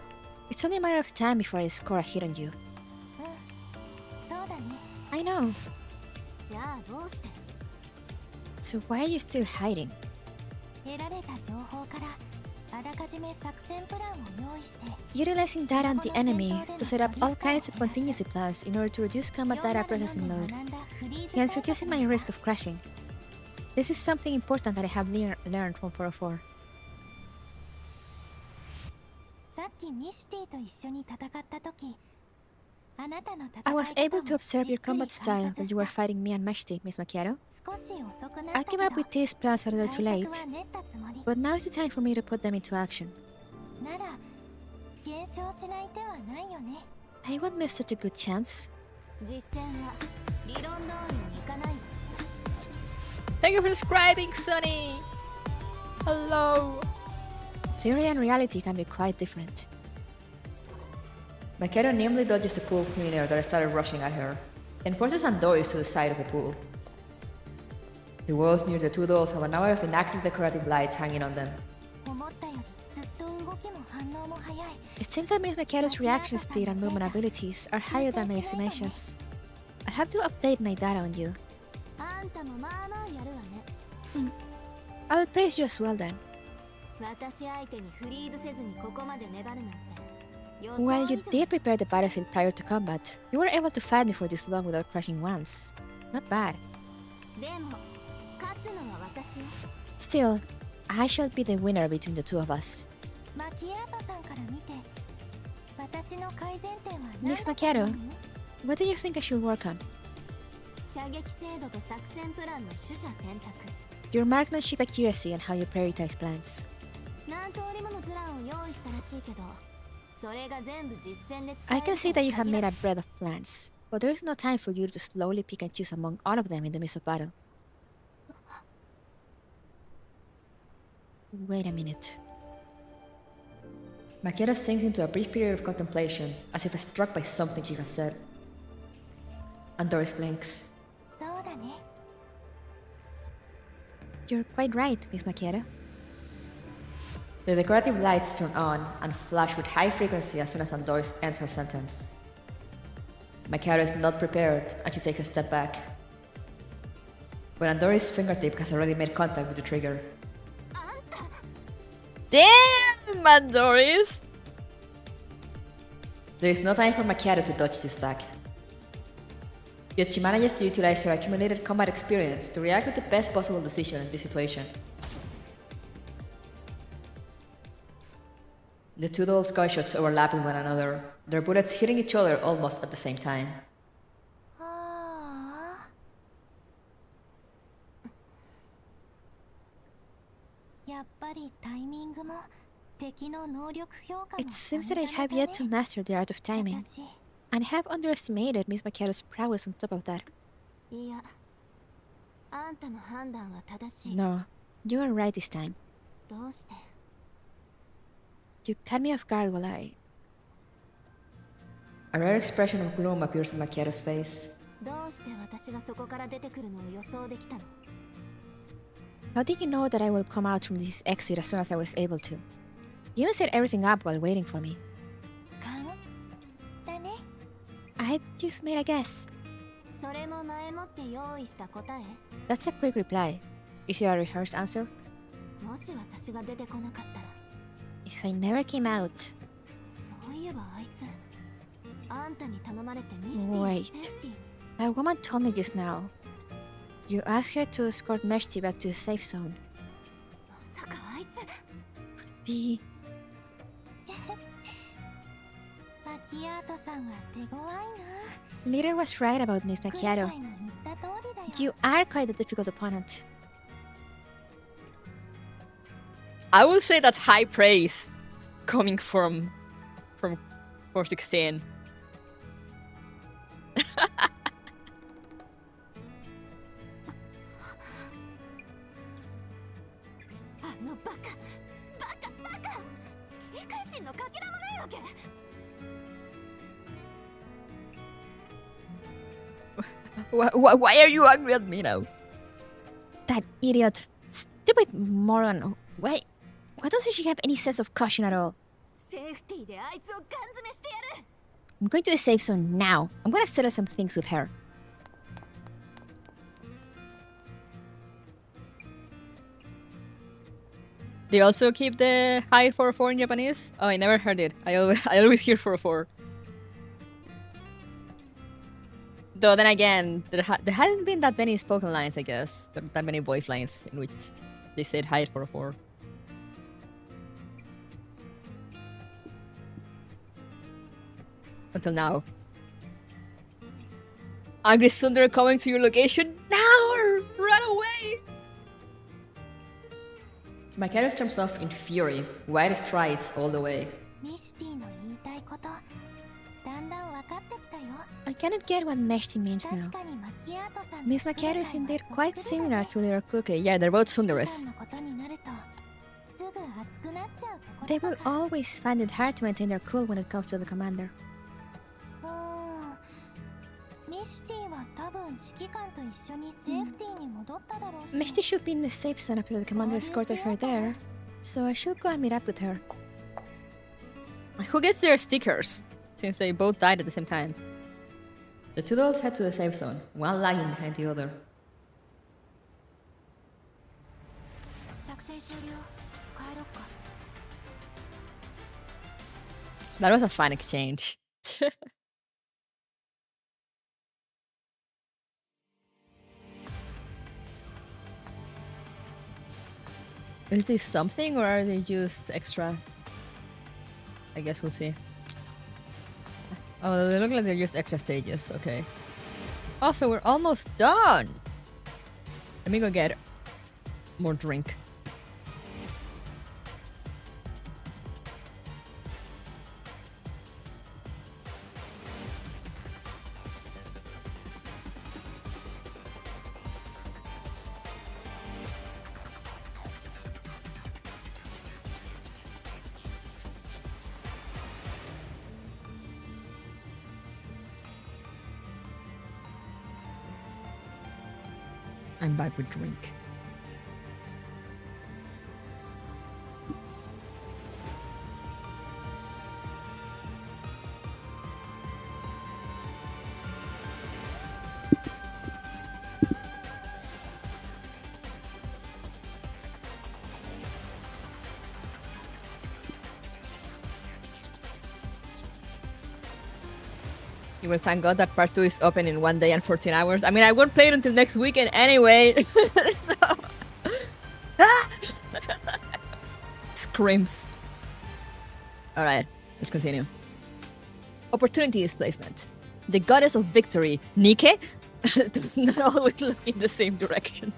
It's only a matter of time before I score a hit on you.
うん。そうだね。
I know.
じゃあどうして？
So why are you still hiding?
得られた情報からあらかじめ作戦プランを用意して
Utilizing data on the enemy to set up all kinds of contingency plans in order to reduce combat data processing load, hence reducing my risk of crashing. This is something important that I have learned from 404.
さっきミシュティと一緒に戦った時あなたの戦い
I was able to
方
observe
をじ
your
っくり
combat
観
style
察
while
し
you were
た
fighting me and Mashti, Miss Macchiato.
少し遅くなっ
I
たけ
came
ど
up with these plans a little
対
too
策
late,
は練ったつもり
but now is the time for me to put them into action.
なら検証しない手はないよね
I won't miss such a good chance.
実戦は理論通りにいかない
Thank you for subscribing, Sonny! Hello!
Theory and reality can be quite different.
Makiato nimbly dodges the pool cleaner that started rushing at her, and forces Doris to the side of the pool. The walls near the two dolls have an hour of inactive decorative lights hanging on them.
思ったよりずっと動きも反応も早い
It seems that Miss Makiato's reaction speed and movement abilities are higher than my estimations. I'll have to update my data on you.
あんたもまあまあやるわね
I'll praise you as well then.
私相手にフリーズせずにここまで粘るなんて予想
While
以
you
上
did prepare the battlefield prior to combat, you were able to fight me for this long without crashing once. Not bad.
でも勝つのは私よ
Still, I shall be the winner between the two of us.
マキアートさんから見て私の改善点は何
Miss
だと思う
Macchiato, what do you think I should work on?
射撃精度と作戦プランの取捨選択
Your marksmanship accuracy and how you prioritize plans.
何通りものプランを用意したらしいけどそれが全部実戦で使
I
え
can
る
see
と
that you
は
have
限
made
ら
a breadth of plans, but there is no time for you to slowly pick and choose among all of them in the midst of battle. Wait a minute.
Makiato sinks into a brief period of contemplation, as if struck by something she has said. And Doris blinks.
そうだね
You're quite right, Miss Macchiato.
The decorative lights turn on and flash with high frequency as soon as Doris ends her sentence. Makiato is not prepared, and she takes a step back. But Doris' fingertip has already made contact with the trigger. Damn, Doris! There is no time for Makiato to dodge this attack. Yet she manages to utilize her accumulated combat experience to react with the best possible decision in this situation. The two dolls' gunshots overlapping one another, their bullets hitting each other almost at the same time.
ああやっぱりタイミングも敵の能力評価も
It seems that I have yet to master the art of timing,
私
and have underestimated Miss Macchiato's prowess on top of that.
いやあんたの判断は正しい
No, you are right this time.
どうして
You caught me off guard while I...
A rare expression of gloom appears on Makiato's face.
どうして私がそこから出てくるのを予想できたの
How did you know that I will come out from this exit as soon as I was able to? You even set everything up while waiting for me.
勘だね
I just made a guess.
それも前もって用意した答え
That's a quick reply. Is it a rehearsed answer?
もし私が出てこなかったら
If I never came out...
そういえばあいつあんたに頼まれてミシティの
Wait.
セーフティ
A woman told me just now. You asked her to escort Meshti back to the safe zone.
まさかあいつ
Be
マキアートさんは手強いな
Leader was right about Miss
今
Macchiato.
回の言った通りだよ
You are quite a difficult opponent.
I will say that's high praise coming from 416.
あのバカ警戒心のかけらもないわけ
Why are you angry at me now?
That idiot. Stupid moron. Why doesn't she have any sense of caution at all?
セーフティーであいつをガン詰めしてやる
I'm going to the safe zone now. I'm gonna settle some things with her.
They also keep the hide 404 in Japanese? Oh, I never heard it. I always hear 404. Though then again, there hadn't been that many spoken lines, I guess. That many voice lines in which they said hide 404. Until now. Angry Sundar coming to your location now! Run away! Macaro storms off in fury, wide strides all the way.
ミシティの言いたいことだんだん分かってきたよ
I cannot get what Meshti means
確
now.
かにマキアートさん
Miss Macchiato is indeed quite similar to their
Okay, yeah, they're both Sundaras.
のことになるとすぐ熱くなっちゃうところ
They will always find it hard to maintain their cool when it comes to the commander.
ミシティは多分指揮官と一緒にセーフティーに戻っただろうし
Meshti should be in the safe zone after the commander escorted her there, so I should go and meet up with her.
Who gets their stickers? Since they both died at the same time. The two dolls head to the safe zone, one lagging behind the other.
作戦終了帰ろっか
That was a fun exchange. Is this something or are they just extra? I guess we'll see. Oh, they look like they're just extra stages. Okay. Also, we're almost done. Let me go get more drink. I'm back with drink. You will thank God that part 2 is open in 1 day and 14 hours. I mean, I won't play it until next weekend anyway. Screams. Alright, let's continue. Opportunity displacement. The goddess of victory, Nike, does not always look in the same direction.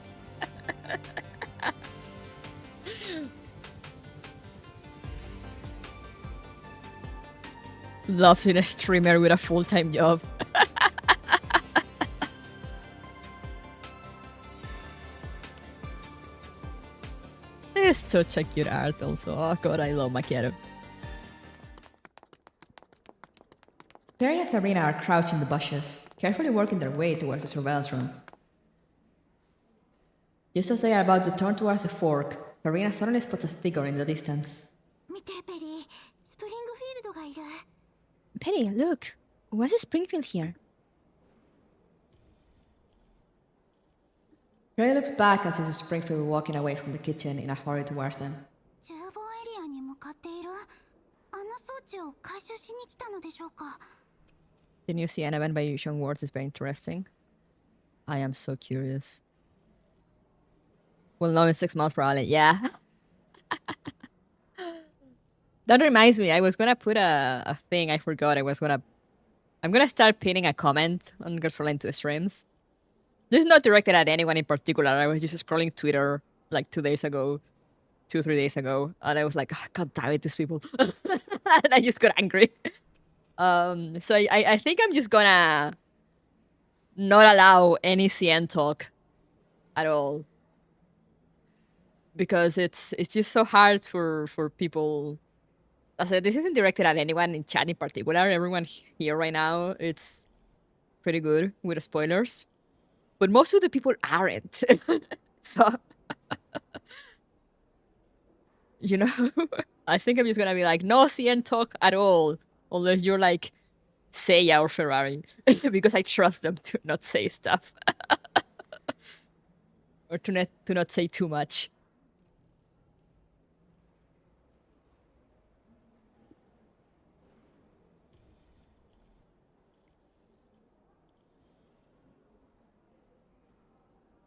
Loves in a streamer with a full-time job. It's such a cute art also. Oh god, I love Macchiato. Perry and Sabrina are crouched in the bushes, carefully working their way towards the surveillance room. Just as they are about to turn towards the fork, Sabrina suddenly spots a figure in the distance.
見てペリースプリングフィールドがいる
Penny, look. What's Springfield here?
Perry looks back and sees Springfield walking away from the kitchen in a hurry towards them.
厨房エリアに向かっているあの装置を回収しに来たのでしょうか
They The new CN event by Usual Words is very interesting. I am so curious. We'll know in 6 months probably. Yeah. That reminds me, I was gonna put a thing, I forgot. I'm gonna start pinning a comment on Frontline 2 streams. This is not directed at anyone in particular. I was just scrolling Twitter like 2 days ago, 2-3 days ago, and I was like, oh, God damn it, these people. And I just got angry. So I think I'm just gonna not allow any CN talk at all. Because it's just so hard for people. I said this isn't directed at anyone in chat in particular. Everyone here right now, it's pretty good with spoilers. But most of the people aren't. So, you know, I think I'm just gonna be like, no CN talk at all. Unless you're like Seiya or Ferrari. Because I trust them to not say stuff. Or to not say too much.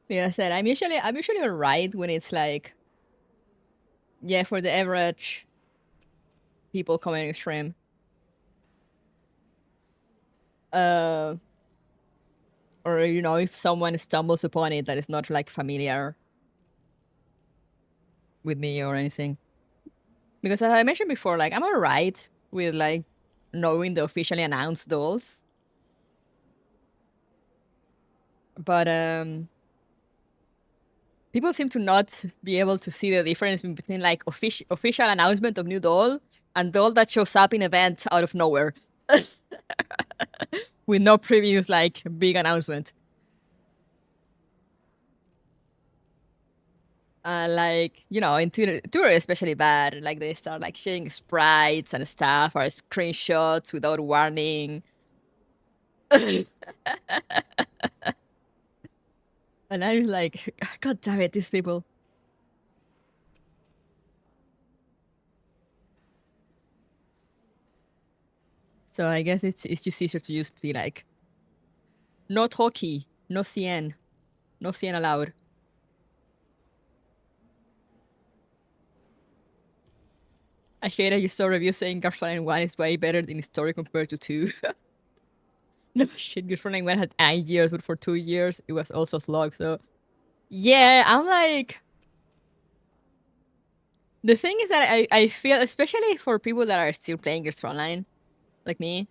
Yeah, I said I'm usually alright when it's like, yeah, for the average people commenting stream. Or you know, if someone stumbles upon it that is not like familiar with me or anything. Because as I mentioned before, like I'm alright with like knowing the officially announced dolls. But people seem to not be able to see the difference between like official announcement of new doll and doll that shows up in event out of nowhere. With no previous like big announcement. Like, you know, in Twitter especially bad. Like they start like sharing sprites and stuff or screenshots without warning. And I'm like, God damn it, these people. So I guess it's just easier to just be like, no talkie, no CN, no CN allowed. I hate that you saw reviews saying Gunsmoke 1 is way better in story compared to 2. No shit, Gunsmoke 1 had 9 years, but for 2 years it was also slog, so... Yeah, I'm like... The thing is that I feel, especially for people that are still playing Frontline, like me,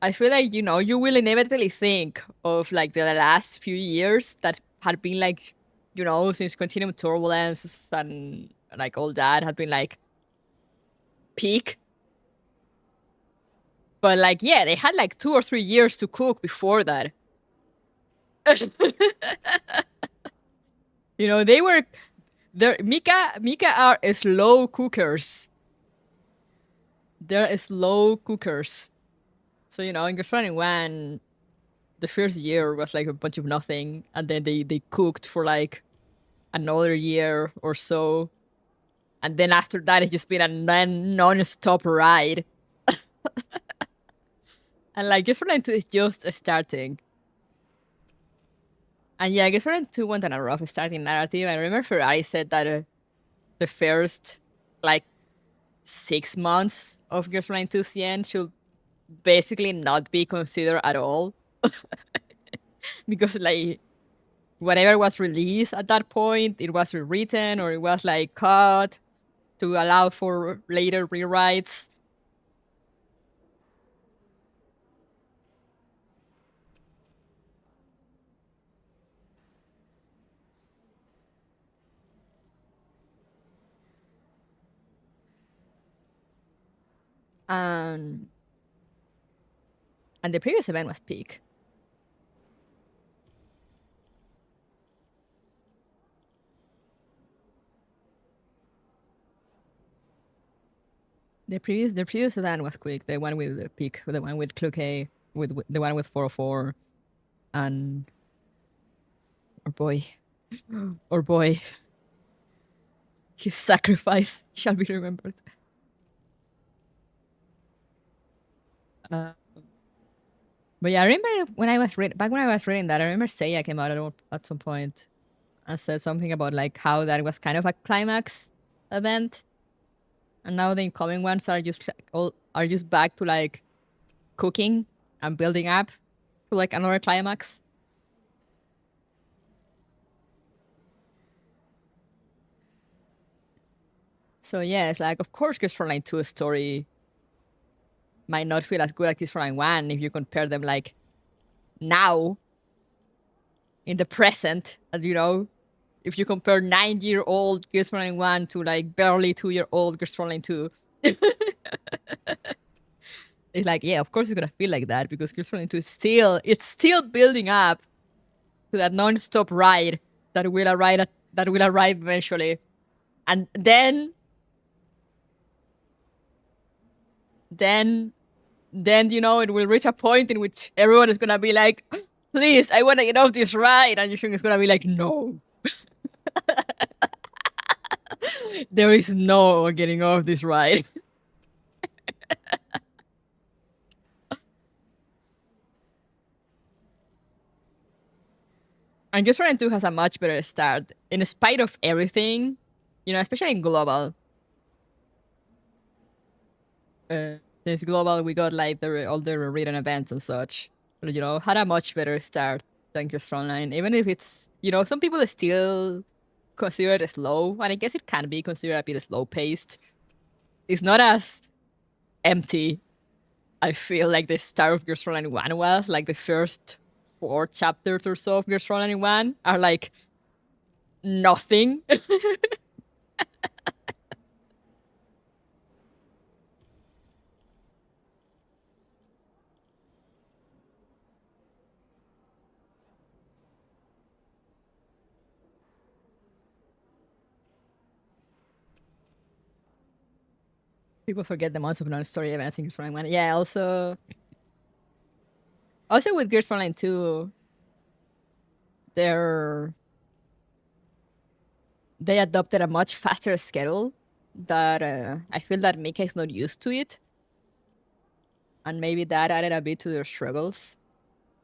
I feel like, you know, you will inevitably think of like the last few years that had been like, you know, since Continuum Turbulence and like all that had been like peak. But like, yeah, they had like 2 or 3 years to cook before that. You know, they were... Mika are slow cookers. They're slow cookers. So, you know, in Frontline 1, the first year was like a bunch of nothing, and then they cooked for like another year or so. And then after that, it's just been a non-stop ride. And like Frontline 2 is just starting. And yeah, I guess Frontline 2 went on a rough starting narrative. I remember Ferrari said that the first like 6 months of Frontline 2 CN should basically not be considered at all. Because like whatever was released at that point, it was rewritten or it was like cut to allow for later rewrites. And the previous event was peak. The previous event was quick. The one with the peak, the one with Cluke, with the one with 404, and or boy, his sacrifice shall be remembered. Uh, but yeah, I remember when I was back when I was reading that, I remember Seiya came out at some point and said something about like how that was kind of a climax event, and now the incoming ones are just like, are just back to like cooking and building up to like another climax. So yeah, it's like, of course, Gears Frontline 2 story might not feel as good as Gears Frontline 1 if you compare them like now in the present, and you know, if you compare 9-year-old Gears Frontline 1 to like barely 2-year-old Gears Frontline 2. It's like, yeah, of course it's gonna feel like that because Gears Frontline 2 is still building up to that non-stop ride that will arrive eventually. And then you know, it will reach a point in which everyone is gonna be like, please, I wanna get off this ride, and Yushun is gonna be like, no. There is no getting off this ride. And Gears Frontline 2 has a much better start, in spite of everything, you know, especially in global. Since global, we got like all the rewritten events and such. But, you know, had a much better start than Gears Frontline, even if it's, you know, some people still consider it slow, and I guess it can be considered a bit slow paced. It's not as empty. I feel like the start of Gears Frontline 1 was, like the first 4 chapters or so of Gears Frontline 1 are like nothing. People forget the amounts of non-story events in Gears Frontline 1. Yeah, also with Gears Frontline 2, they adopted a much faster schedule that I feel that Mika is not used to it. And maybe that added a bit to their struggles.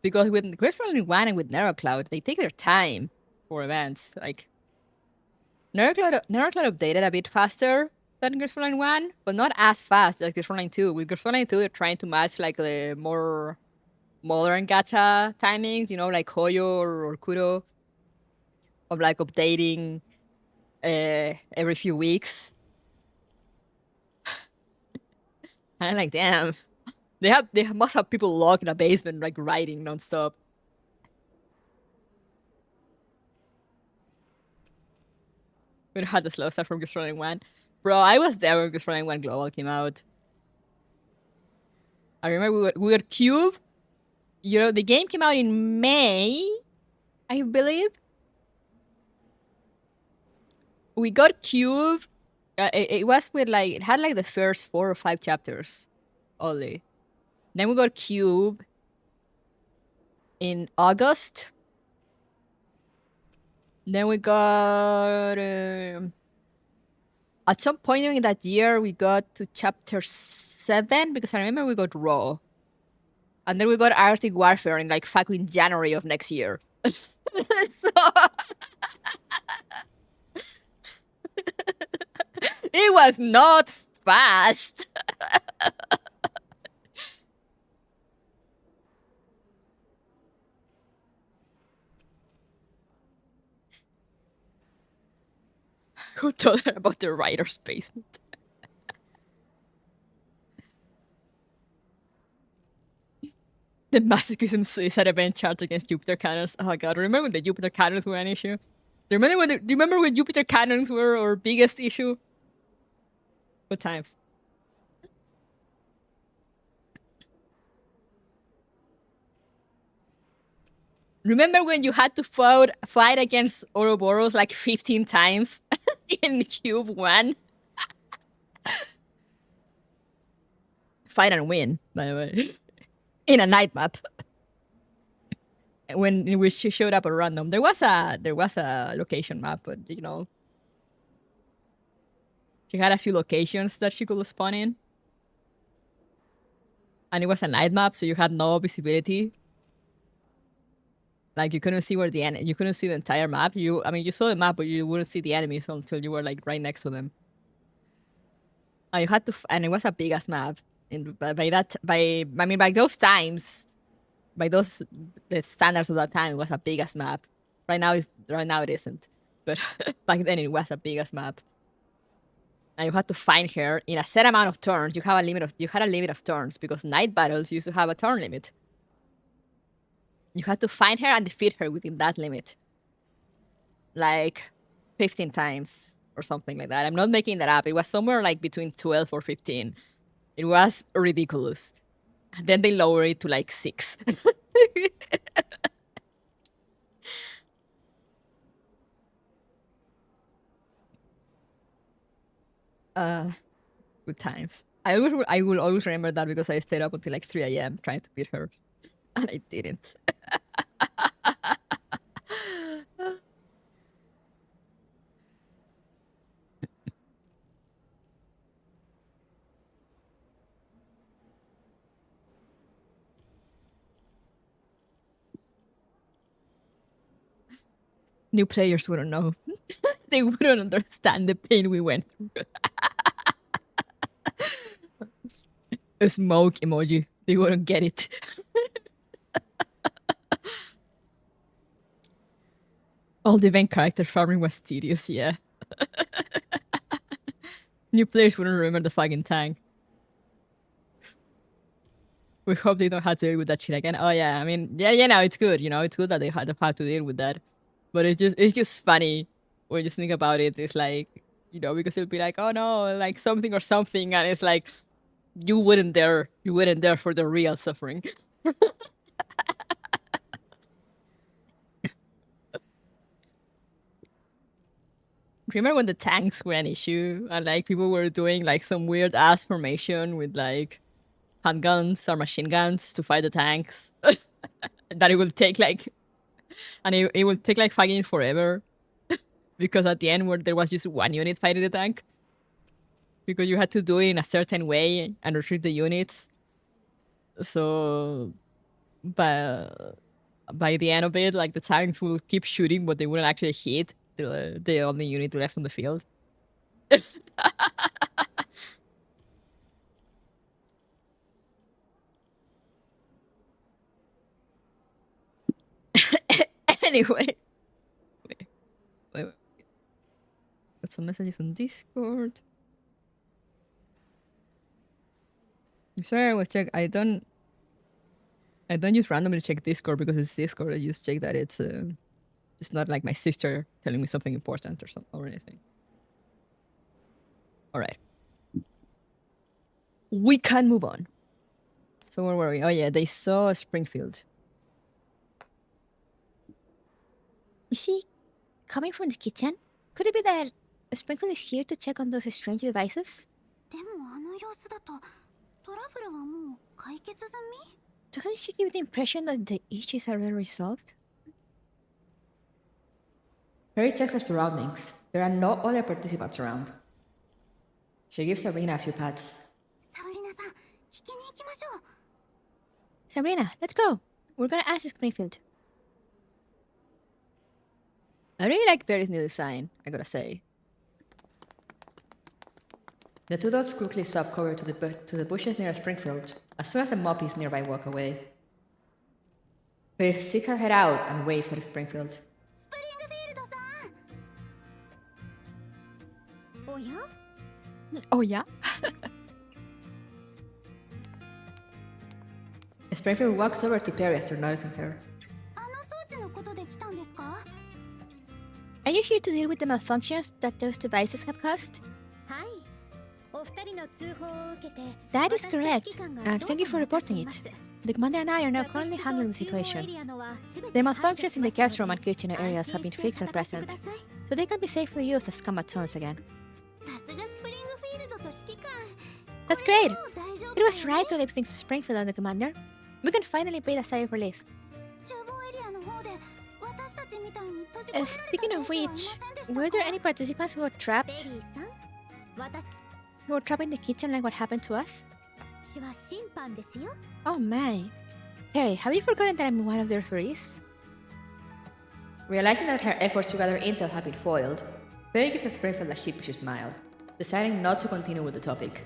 Because with Gears Frontline 1 and with Neurocloud, they take their time for events. Like, Neurocloud updated a bit faster than Gears Frontline 1, but not as fast as Gears Frontline 2. With Gears Frontline 2, they're trying to match like the more modern gacha timings, you know, like Hoyo or Kuro, of like updating every few weeks. And I'm like, damn, they must have people locked in a basement like writing nonstop. We had the slow start from Gears Frontline 1. Bro, I was there when Gears Frontline 1 Global came out. I remember we were Cube. You know, the game came out in May, I believe. We got Cube. It was with like, it had like the first 4 or 5 chapters only. Then we got Cube in August. Then we got at some point during that year we got to chapter 7 because I remember we got Raw. And then we got Arctic Warfare in like fucking January of next year. It was not fast. Who told her about the writer's basement? The masochism suicide event charge against Jupiter cannons. Oh god, remember when the Jupiter cannons were an issue? Do you remember when Jupiter cannons were our biggest issue? Good times. Remember when you had to fight against Ouroboros like 15 times in Cube 1? Fight and win, by the way. In a night map. In which she showed up at random. There was a location map, but you know. She had a few locations that she could spawn in. And it was a night map, so you had no visibility. Like you couldn't see where you couldn't see the entire map. You saw the map, but you wouldn't see the enemies until you were like right next to them. And you had to, and it was a big ass map. And by those times, by the standards of that time, it was a big ass map. Right now it isn't, but back then it was a big ass map. And you had to find her in a set amount of turns. You had a limit of turns because night battles used to have a turn limit. You had to find her and defeat her within that limit. Like 15 times or something like that. I'm not making that up. It was somewhere like between 12 or 15. It was ridiculous. And then they lowered it to like 6. Good times. I will always remember that because I stayed up until like 3 a.m. trying to beat her. And I didn't. New players wouldn't know. They wouldn't understand the pain we went through. A smoke emoji. They wouldn't get it. All the event character farming was tedious, yeah. New players wouldn't remember the fucking tank. We hope they don't have to deal with that shit again. Oh yeah, I mean, yeah, no, it's good, it's good that they have to deal with that. But it's just funny when you think about it. It's like, because it'll be like, oh no, like something or something, and it's like, you weren't there for the real suffering. Remember when the tanks were an issue and like people were doing like some weird ass formation with like handguns or machine guns to fight the tanks? That it will take like, and it will take like fighting forever because at the end where there was just one unit fighting the tank because you had to do it in a certain way and retreat the units. So by the end of it, like the tanks will keep shooting but they wouldn't actually hit the only unit left on the field. Anyway. Wait. Got some messages on Discord. I'm sorry, I was check. I don't just randomly check Discord because it's Discord. I just check that it's not like my sister telling me something important or something or anything. All right. We can move on. So where were we? Oh yeah, they saw Springfield.
Is she coming from the kitchen? Could it be that Springfield is here to check on those strange devices? Doesn't she give the impression that the issues are already resolved?
Perry checks her surroundings. There are no other participants around. She gives Sabrina a few pats.
Sabrina, let's go. We're gonna ask Springfield.
I really like Perry's new design, I gotta say. The two dogs quickly swap cover to the bushes near Springfield, as soon as the Moppies nearby walk away. Perry sticks her head out and waves at Springfield. Oh yeah? Springfield walks over to Perry after noticing her.
Are you here to deal with the malfunctions that those devices have caused? That is correct, and thank you for reporting it. The commander and I are now currently handling the situation. The malfunctions in the guest room and kitchen areas have been fixed at present, so they can be safely used as combat zones again. That's great! It was right to leave things to Springfield and the commander. We can finally breathe a sigh of relief. Speaking of which, were there any participants who were trapped? Who were trapped in the kitchen like what happened to us?
私は審判ですよ。
Oh my. Perry, have you forgotten that I'm one of the referees?
Realizing that her efforts to gather intel have been foiled, Perry gives Springfield a sheepish smile, deciding not to continue with the topic.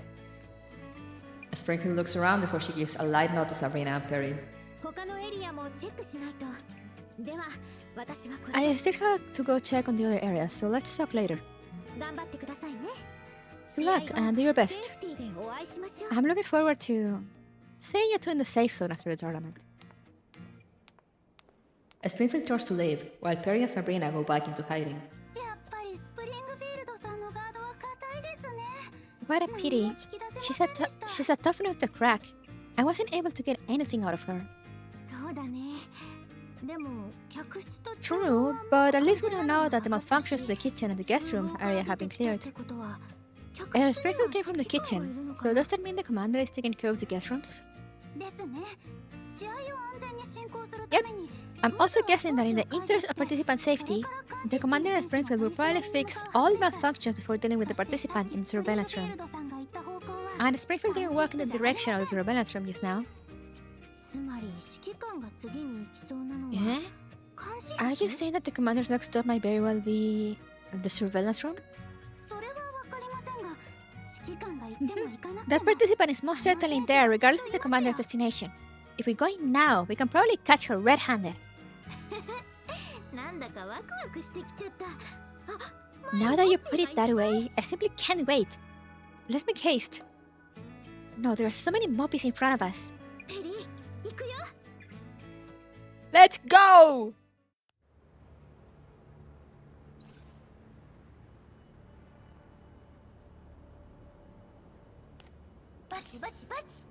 Springfield looks around before she gives a light nod to Sabrina and Perry.
他のエリアもチェックしないと。では、私はこれ
I still have to go check on the other areas, so let's talk later.
頑張ってくださいね。
Good luck and do your
セ
best.
ーフティーでお会いしましょう。
I'm looking forward to seeing you two in the safe zone after the tournament.
Springfield turns to leave, while Perry and Sabrina go back into hiding.
やっぱりスプリングフィールドさんのガードは硬いですね。
What a pity. She's a tough nut to crack. I wasn't able to get anything out of her.
そうだね。でも、客室と
True, but at least we now know that the malfunctions in the kitchen and the guest room area have been cleared. Springfield came from the kitchen, so does that mean the commander is taking care of the guest rooms?
ですね。試合を安全に進行する
Yep.
ために
I'm also guessing that in the interest of participant safety, the commander at Springfield will probably fix all malfunctions before dealing with the participant in the surveillance room.
さんが言った方向は
And Springfield didn't walk in the direction of the surveillance room just now.
つまり指揮官が次に行きそうなの
Eh?
監視
Are you saying that the commander's next stop might very well be the surveillance room?
それはわかりませんが指揮官が行っても行かなく
That
ても
participant is most certainly there, regardless of the commander's destination. If we go in now, we can probably catch her red-handed.
なんだかワクワクしてきちゃった
Now that you put it that way, I simply can't wait. Let's make haste. No, there are so many Moppies in front of us.
ペリー行くよ
Let's go!
バチバチバチ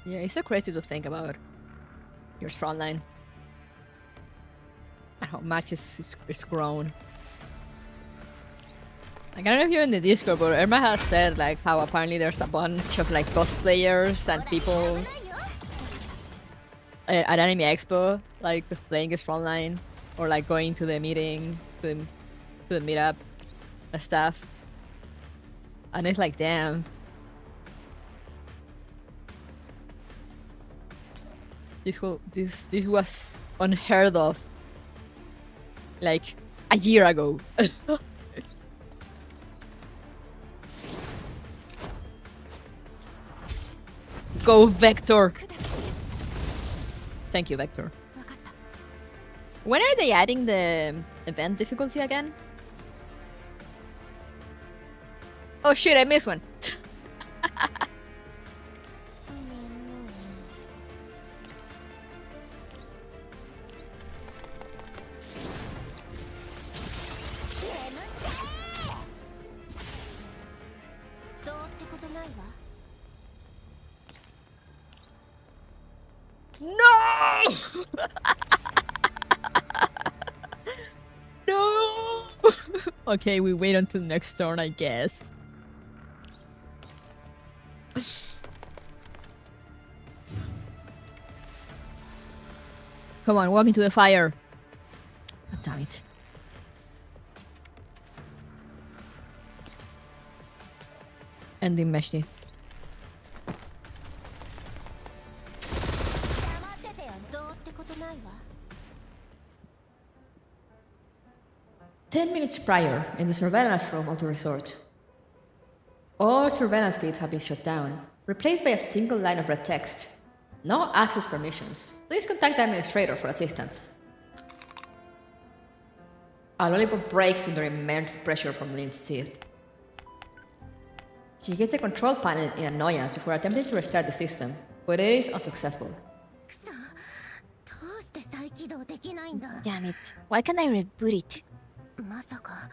Yeah, it's so crazy to think about. Here's Frontline. And how much it's grown. Like, I don't know if you're in the Discord, but Irma has said like how apparently there's a bunch of like cosplayers and people at Anime Expo, like playing as Frontline, or like going to the meeting, to the meetup, and stuff. And it's like, damn. This was unheard of like a year ago. Go Vector. Thank you, Vector. When are they adding the event difficulty again? Oh shit, I missed one. No! No! Okay, we wait until next turn, I guess. Come on, walk into the fire. God damn it. Ending Meshti. Ten minutes prior, in the surveillance room of the resort. All surveillance feeds have been shut down, replaced by a single line of red text. No access permissions. Please contact the administrator for assistance. A lollipop breaks under immense pressure from Lynn's teeth. She gets the control panel in annoyance before attempting to restart the system, but it is unsuccessful.
どうして再起動できないんだ
Damn it. Why can't I reboot it?
まさか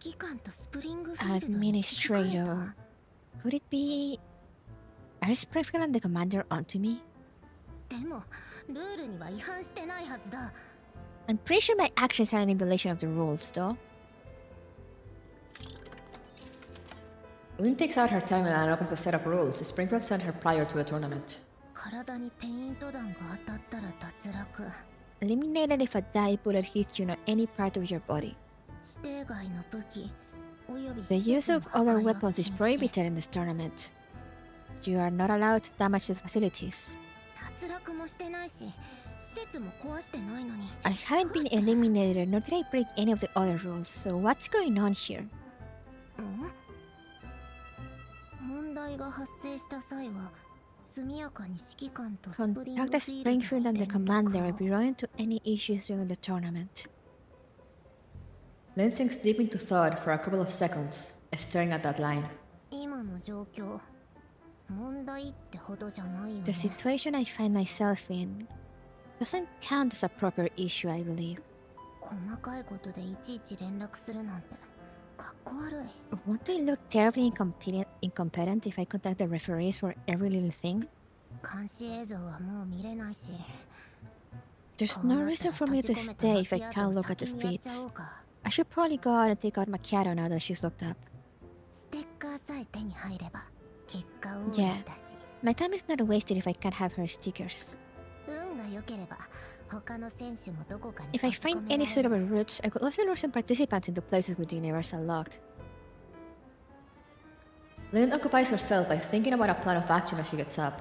指揮官とスプリングフィールドの
Administrator. Could it be... Are Springfield and the commander onto me?
でもルールには違反してないはずだ
I'm pretty sure my actions are an violation of the rules, though.
Lynn takes out her timeline and opens a set of rules Springfield sent her prior to the tournament.
体にペイント弾が当たったら脱落
eliminated if a die bullet hits you on any part of your body.
指定外の武器および
The
施
use
設の
of
破
other
壊は
weapons is
禁止
prohibited in this tournament. You are not allowed to damage the facilities.
脱落もしてないし施設も壊してないのに
I haven't been eliminated, nor did I break any of the other rules, so what's going on here?
問題が発生した際は速やかに指揮官とスプリング
Contact
フ
the
ィール
Springfield
ド
and
で
the
連
commander
絡
if you run into any issues during the tournament.
Lynn sinks deep into thought for a couple of seconds, staring at that line.
今の状況問題ってほどじゃないよ
The
ね
situation I find myself in doesn't count as a proper issue, I believe.
細かいことでいちいち連絡するなんてかっこ悪い
Won't I look terribly incompetent if I contact the referees for every little thing?
監視映像はもう見れないし
There's
こう
no
なった
reason
ら
for me
閉
to
じ込めた
stay
マ
if I
キアー
can't
トを
look at the
先にやっちゃ
feeds.
おうか
I should probably go out and take out Macchiato now that she's locked up.
ステッカーさえ手に入れば結果オーラ
Yeah.
イだし
My time is not wasted if I can't have her stickers.
運が良ければ他の選手もどこかに
If I
閉じ込
find
めら
any
れる
suitable routes, I could also lure some participants into places with the universal lock.
Lynn occupies herself by thinking about a plan of action as she gets up,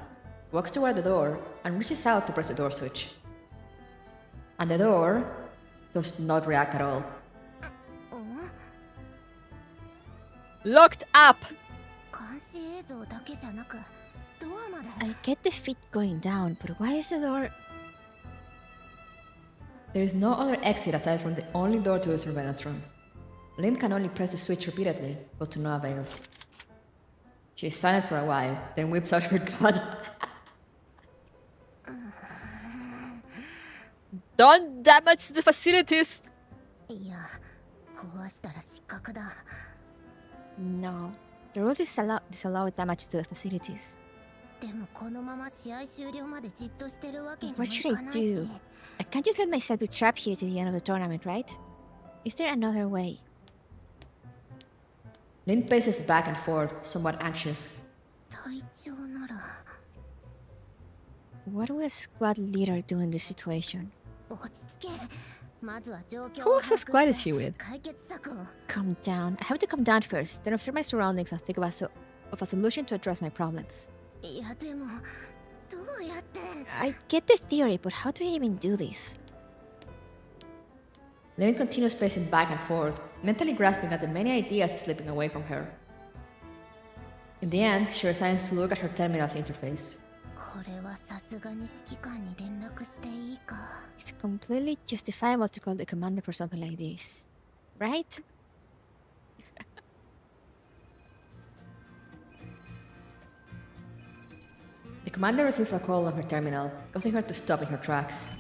walks toward the door, and reaches out to press the door switch. And the door does not react at all.
うん
Locked up!
監視映像だけじゃなくドアまで
I get the feet going down, but why is the door...
There is no other exit aside from the only door to the surveillance room. Lynn can only press the switch repeatedly, but to no avail. She is silent for a while, then whips out her gun. Don't damage the facilities!
いや壊したら失格だ
No. The rules disallow damage to the facilities.
でもこのまま試合終了までじっとしてるわけにも
What
い
should
か
I
ないし
do? I can't just let myself be trapped here to the end of the tournament, right? Is there another way?
Lynn paces back and forth, somewhat anxious.
隊長なら
What would a squad leader do in this situation?
落ち着けまずは状況
Who
を
was the
把握
squad
し
is she with?
て解決策を
Calm down. I have to calm down first, then observe my surroundings and think of a solution to address my problems.
いやでもどうやって
I get the theory, but how do I even do this?
Lynn continues pacing back and forth, mentally grasping at the many ideas slipping away from her. In the end, she resigns to look at her terminal's interface.
これはさすがに指揮官に連絡していいか
It's completely justifiable to call the commander for something like this. Right?
The commander receives a call on her terminal, causing her to stop in her tracks.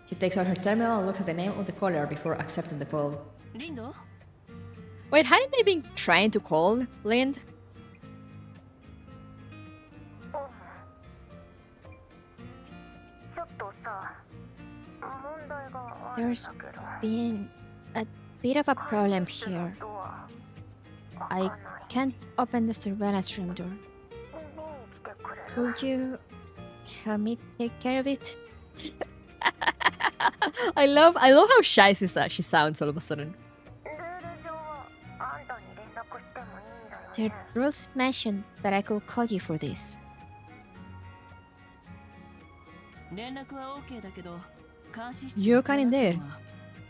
She takes out her terminal and looks at the name of the caller before accepting the call.
リンド
Wait, hadn't they been trying to call Lind?
ちょっとさ問題があ
There's been a bit of a problem here. I can't open the surveillance room door. Could you help me take care of it?
I love how shy she sounds all of a sudden.
ルール上はあんたに連絡してもいいんだよ
The
ね
rules mentioned that I could call you for this.
連絡は OK だけど監視室
You can indeed.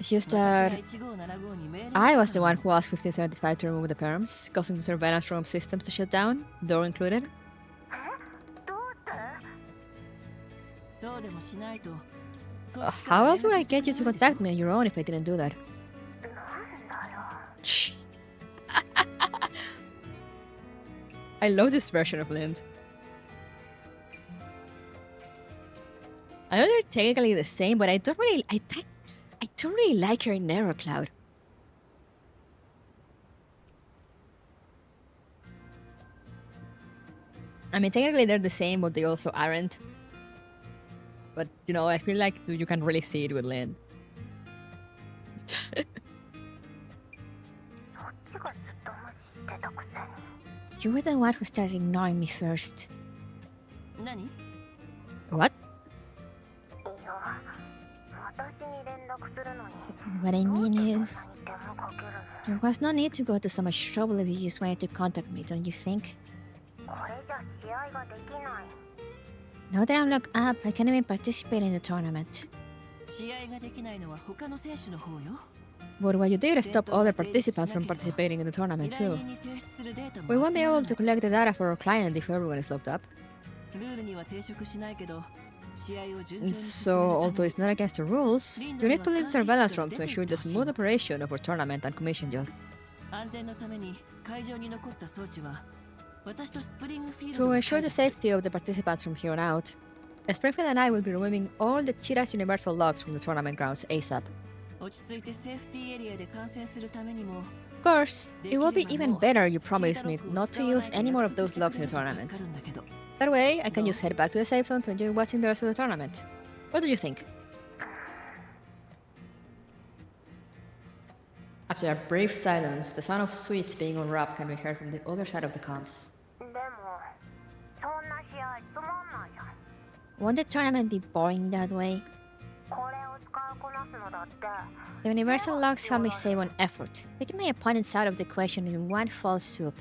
It's just that
私が1575に命令
I was the one who asked 1575 to remove the perms, causing the surveillance room systems to shut down, door included.
どうして
そうでもしないと
How else would I get you to contact me on your own if I didn't do that?
なんだよ
I love this version of Lind. I know they're technically the same, but I don't really like her in Narrow Cloud. I mean, technically they're the same, but they also aren't. But, you know, I feel like you can really see it with Lind.
そっちがずっと無視してたくせに
You were the one who started ignoring me first.
何
What?
いや
What I mean is, there was no need to go to so much trouble if you just wanted to contact me, don't you think? Now that I'm locked up, I can't even participate in the tournament.
試合ができないのは他の選手の方よ。
But what you did is stop other participants from participating in the tournament
依
too.
頼人に提出するデータも
We won't be
集ま
able
る
to collect the data for our client if everyone is locked up.
ルールには抵触しないけど、試合を順調に進める
So,
た
although
め
it's not against the rules, you need to lead surveillance room to ensure the smooth operation of our tournament and commission job.
安全のために会場に残った装置は私とスプリングフィール
To
ドが
ensure
解
the
除する
safety of the participants from here on out, Springfield and I will be removing all the Cheetah's universal logs from the tournament grounds ASAP.
落ち着いてセーフティーエリアで観戦するためにも
Of course, it will be even better you promise me not to use any more of those logs in the
助
tournament.
かるんだけど
That way, I can just head back to the safe zone to enjoy watching the rest of the tournament. What do you think? After a brief silence, the sound of sweets being unwrapped can be heard from the other side of the comms.
でもそんな試合つまんないじゃん。
Won't the tournament be boring that way?
これを使いこなすのだって
The universal logs help me save on effort, taking my opponents out of the question in one fell swoop.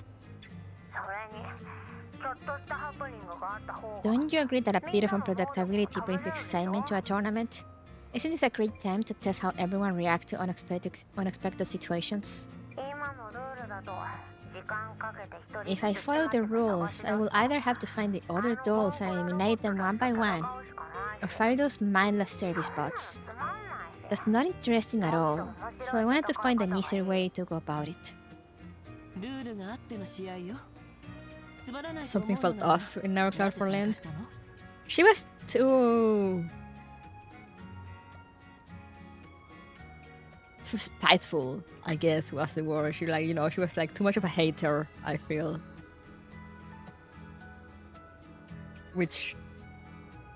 それにちょっとしたハプニングがあった方が
Don't you agree that a bit of unpredictability brings excitement to a tournament? Isn't this a great time to test how everyone reacts to unexpected situations?
今のルールだと時間かけて一人
If I follow the rules, I will either have to find the other dolls and eliminate them one by one, or find those mindless service bots.
つまんないし
That's not interesting at all, so I wanted to find an easier way to go about it.
ルールがあっての試合よつまらないと思
Something
う
felt
のなら
off in our
な
cloud
ぜ
for
参加
land.
したの
She was too spiteful, I guess was the word. She she was like too much of a hater, I feel. Which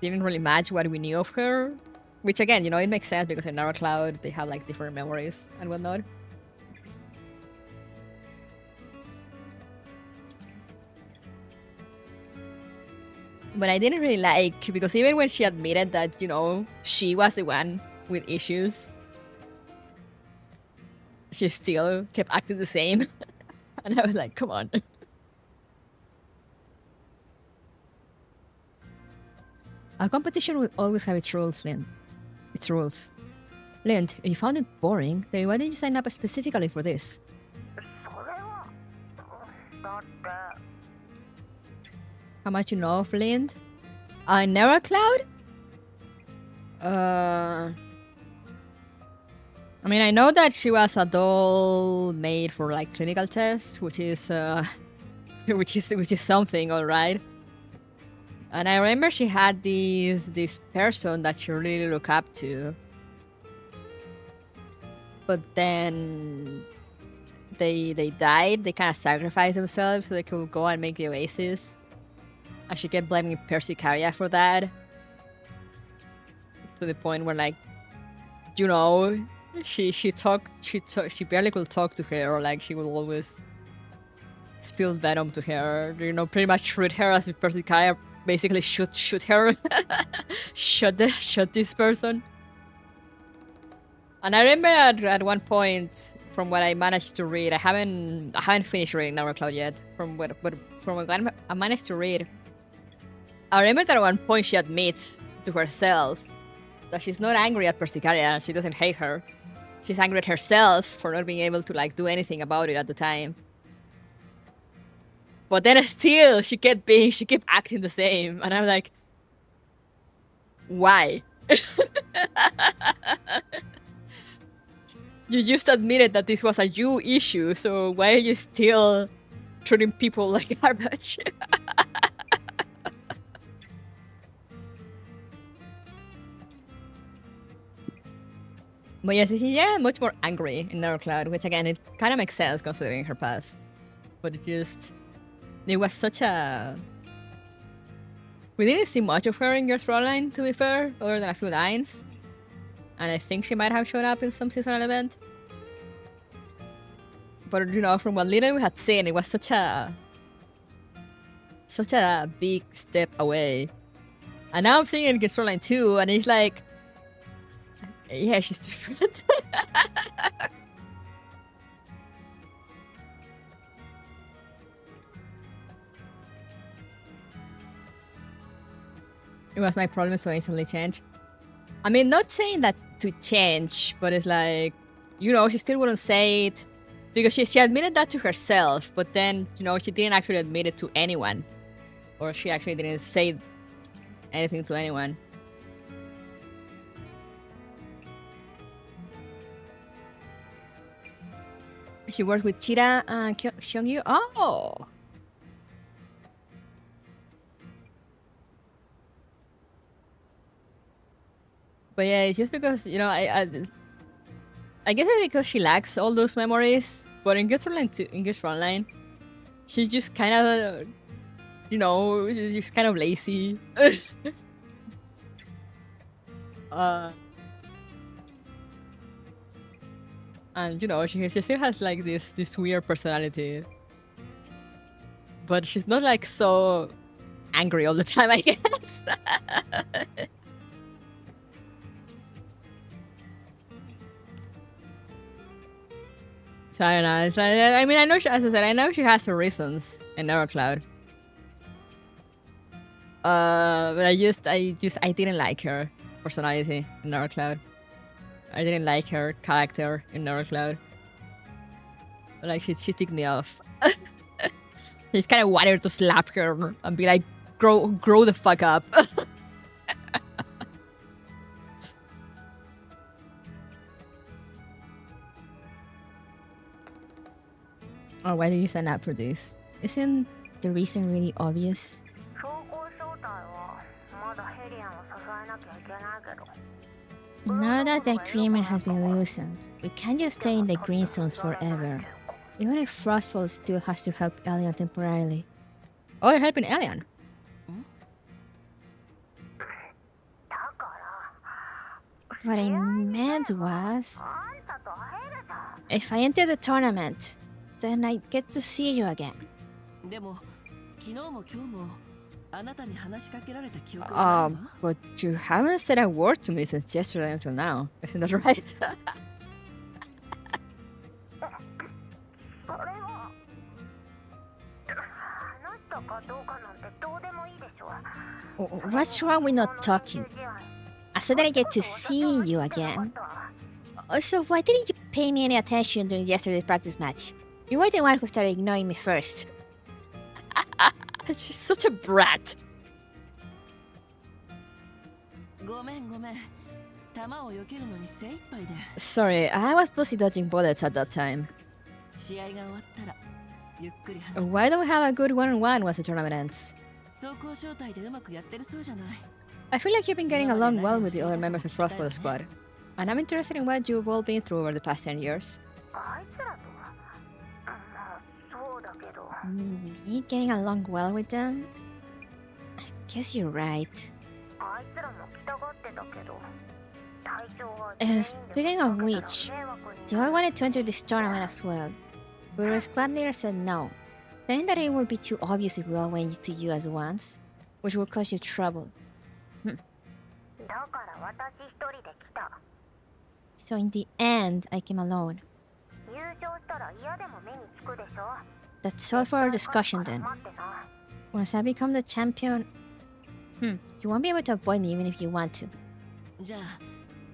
didn't really match what we knew of her. Which again, it makes sense because in our cloud they have like different memories and whatnot. But I didn't really like, because even when she admitted that, she was the one with issues, she still kept acting the same. And I was like, come on. A competition will always have its rules, Lind. Its rules. Lind, if you found it boring, then why did you sign up specifically for this?
それはだって
How much you know of Lind? Nera Cloud? I mean, I know that she was a doll made for like clinical tests, which is which is something, all right. And I remember she had this person that she really looked up to, but then they died. They kind of sacrificed themselves so they could go and make the Oasis. And she kept blaming Persicaria for that. To the point where, like, she barely could talk to her, or like she would always spill venom to her. Pretty much treat her as if Persicaria basically shoot her, shot this person. And I remember at one point, from what I managed to read, I haven't finished reading Cloud yet. From what I managed to read, I remember that at one point she admits to herself that she's not angry at Persicaria. She doesn't hate her. She's angry at herself for not being able to like do anything about it at the time. But then still, she kept acting the same, and I'm like, why? You just admitted that this was a you issue, so why are you still treating people like garbage? But yes, she's much more angry in Narrow Cloud, which again, it kind of makes sense considering her past. But it was such a... We didn't see much of her in your Frontline, to be fair, other than a few lines. And I think she might have shown up in some seasonal event. But, from what little we had seen, it was such a big step away. And now I'm seeing it in Frontline 2, and it's like, Yeah, she's different. It was my problem, so I instantly changed. I mean, not saying that to change, but it's like, you know, she still wouldn't say it because she admitted that to herself, but then, you know, she didn't actually admit it to anyone, or she actually didn't say anything to anyone. She works with Chira and Xiongyu. Oh! But yeah, it's just because, you know, I guess it's because she lacks all those memories. But in Frontline, she's just kind of, you know, she's just kind of lazy. And, you know, she still has like this weird personality. But she's not like so angry all the time, I guess. So I don't know. It's like, I mean, I know she, as I said, I know she has her reasons in Eurocloud. But I didn't like her personality in Eurocloud. I didn't like her character in Eurocloud. Like she ticked me off. I just kind of wanted to slap her and be like, grow the fuck up. Oh, why did you sign up for this? Isn't the reason really obvious?
走行招待はまだヘリアンを支えなきゃいけないけど
Now that the agreement has been loosened, we can't just stay in the green zones forever. Even if Frostfall still has to help Elion temporarily.
Oh, you're helping Elion.
だから
What I meant was,
あんたと会えるさ
if I enter the tournament, then I get to see you again.
でも昨日も今日もあなたに話しかけられた記憶がないわ。
But you haven't said a word to me since yesterday until now. Isn't that right?
それは話したかどうかなんてどうでもいいでしょ
What's wrong with not talking? I said that I get to see you again. So why didn't you pay me any attention during yesterday's practice match? You were the one who started ignoring me first.
She's such a brat.
ごめんごめん。球を避けるのに精一杯で。
Sorry, I was busy dodging bullets at that time.
試合が終わったらゆっくり話す。
Why don't we have a good one-on-one once the tournament ends?
走行招待でうまくやってるそうじゃない。
I feel like you've been getting along well with the other members of Frostfall squad. And I'm interested in what you've all been through over the past 10 years.
あいつらとはまあそうだけど
Me getting along well with them? I guess you're right.
あいつらも来たがってたけど隊長は
Speaking of which, Joy wanted to enter this tournament as well, but our squad leader said no, saying that it would be too obvious if we all went to you as once, which would cause you trouble.
だから私一人で来た
So in the end, I came alone.
優勝したら嫌でも目につくでしょ
That's all for our discussion then.
待ってな
Once I become the champion, you won't be able to avoid me even if you want to.
じゃあ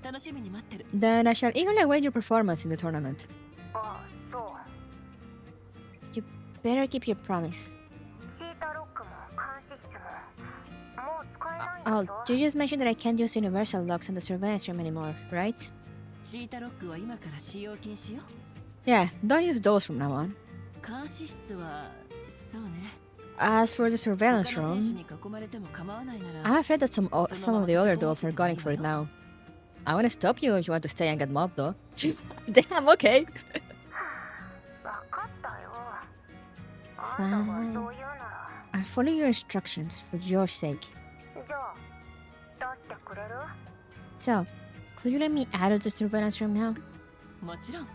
楽しみに待ってる。
Then I shall eagerly await your performance in the tournament.
ああそう
You better keep your promise.
シータロックも監視室ももう使えないん
Oh,
でしょ
you just mentioned that I can't use universal locks on the surveillance room anymore, right?
シータロックは今から使用禁止よ。
Yeah, don't use those from now on.
監視室はそうね。
As for the surveillance
他の選手
room,
に囲まれても構わないなら。
I'm afraid that some of the other dolls are gunning for it now. I want to stop you if you want to stay and get mobbed though. Damn, okay.
分かったよあんたがそう言うなら
I'll follow your instructions for your sake.
じゃあ出してくれる
So, could you let me out of the surveillance room now?
もちろん。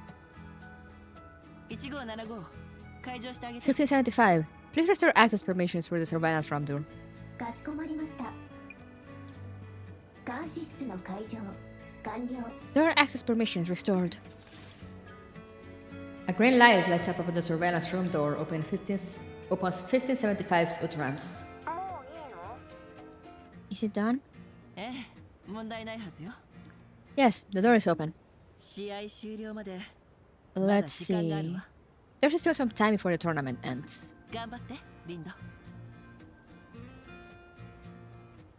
1575開場してあげて。
1575. Please restore access permissions for the surveillance room door.
かしこまりました監視室の会場
Door access permissions restored.
A green light lights up above the surveillance room door, opens 1575's utterance.
もういいの？
Is it done?
ええ、問題ないはずよ。
Yes, the door is open.
試合終了まで
Let's
時間がある
see.
わ。
There's still some time before the tournament ends.
頑張って、リンド。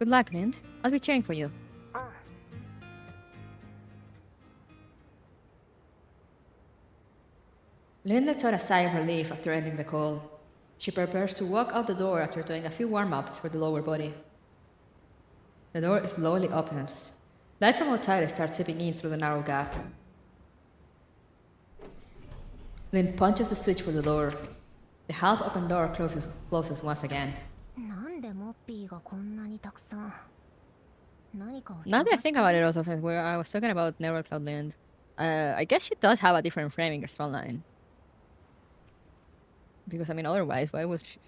Good luck, Lind. I'll be cheering for you.
Lynn lets out a sigh of relief after ending the call. She prepares to walk out the door after doing a few warm-ups for the lower body. The door slowly opens. Light from outside starts seeping in through the narrow gap. Lynn punches the switch for the door. The half-open door closes once again.
なんでモッピーがこんなにたくさん何かを
Now that I think about it also, since I was talking about Nevercloud Land, I guess she does have a different framing as Frontline. Because, I mean, otherwise, why would she,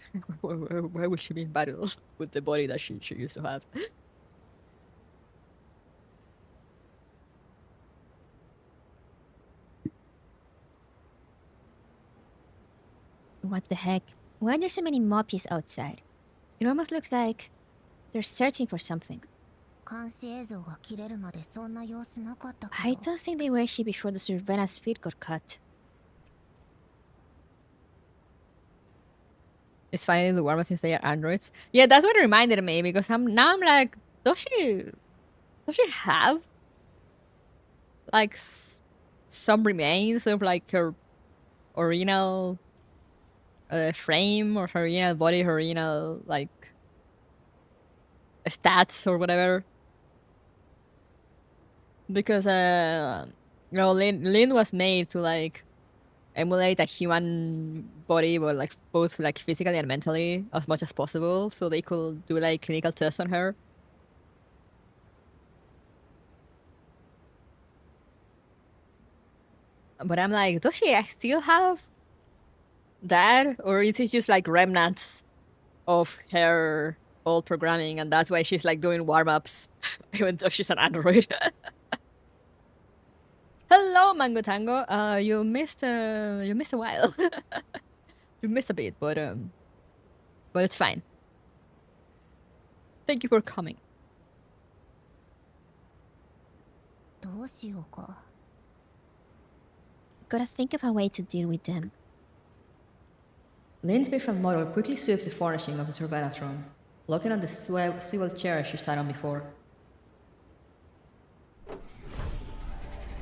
why would she be in battle with the body that she used to have?
What the heck? Why are there so many Moppies outside? It almost looks like they're searching for something.
監視映像が切れるまでそんな様子なかったけ
I
ど
don't think they were here before the surveillance feed got cut.
It's finally the warmer since they are androids. Yeah, that's what it reminded me, because I'm like, does she have like some remains of like her original frame or her original body, her original like stats or whatever? Because you know, Lynn was made to like emulate a human body, but like both like physically and mentally as much as possible, so they could do like clinical tests on her. But I'm like, does she still have that, or is it just like remnants of her old programming, and that's why she's like doing warm-ups even though she's an android? Hello, Mango Tango. You missed a while. You missed a bit, but it's fine. Thank you for coming.
どうしようか
Gotta think of a way to deal with them.
Lynn's big front model quickly sweeps the furnishing of the surveillance room, looking on the swivel chair she sat on before.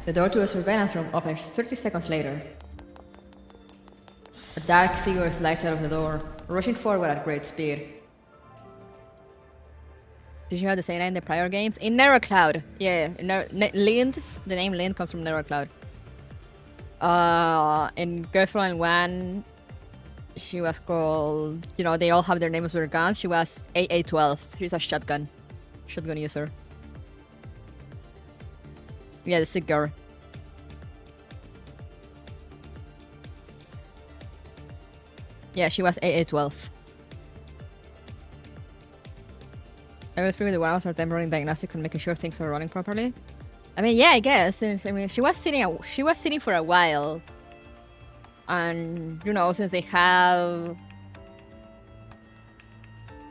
The door to the surveillance room opens 30 seconds later. A dark figure slides out of the door, rushing forward at great speed. Did you have the same name in the prior games? In Nevercloud, yeah. Lind, the name Lind comes from Nevercloud. In Girlfriend 1, she was called, you know, they all have their names with their guns. She was AA-12. She's a shotgun user. Yeah, the sick girl. Yeah, she was AA-12. I was figuring the warehouse are them running diagnostics and making sure things are running properly. I mean, yeah, I guess. I mean, she was sitting for a while, and you know, since they have,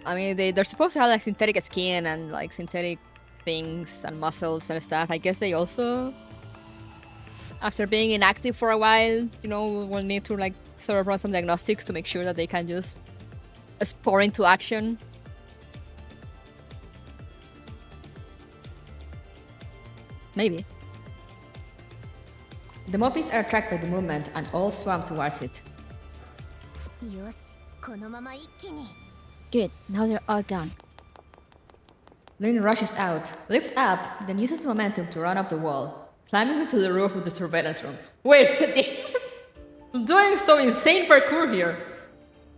I mean, they're supposed to have like synthetic skin and like synthetic things and muscles and stuff. I guess they also, after being inactive for a while, you know, will need to like sort of run some diagnostics to make sure that they can just spore into action. Maybe. The Moppies are attracted by the movement and all swam towards it.
よしこのまま一気に
Good, now they're all gone.
Lynn rushes out, leaps up, then uses the momentum to run up the wall, climbing into the roof of the surveillance room. Wait, doing some insane parkour here.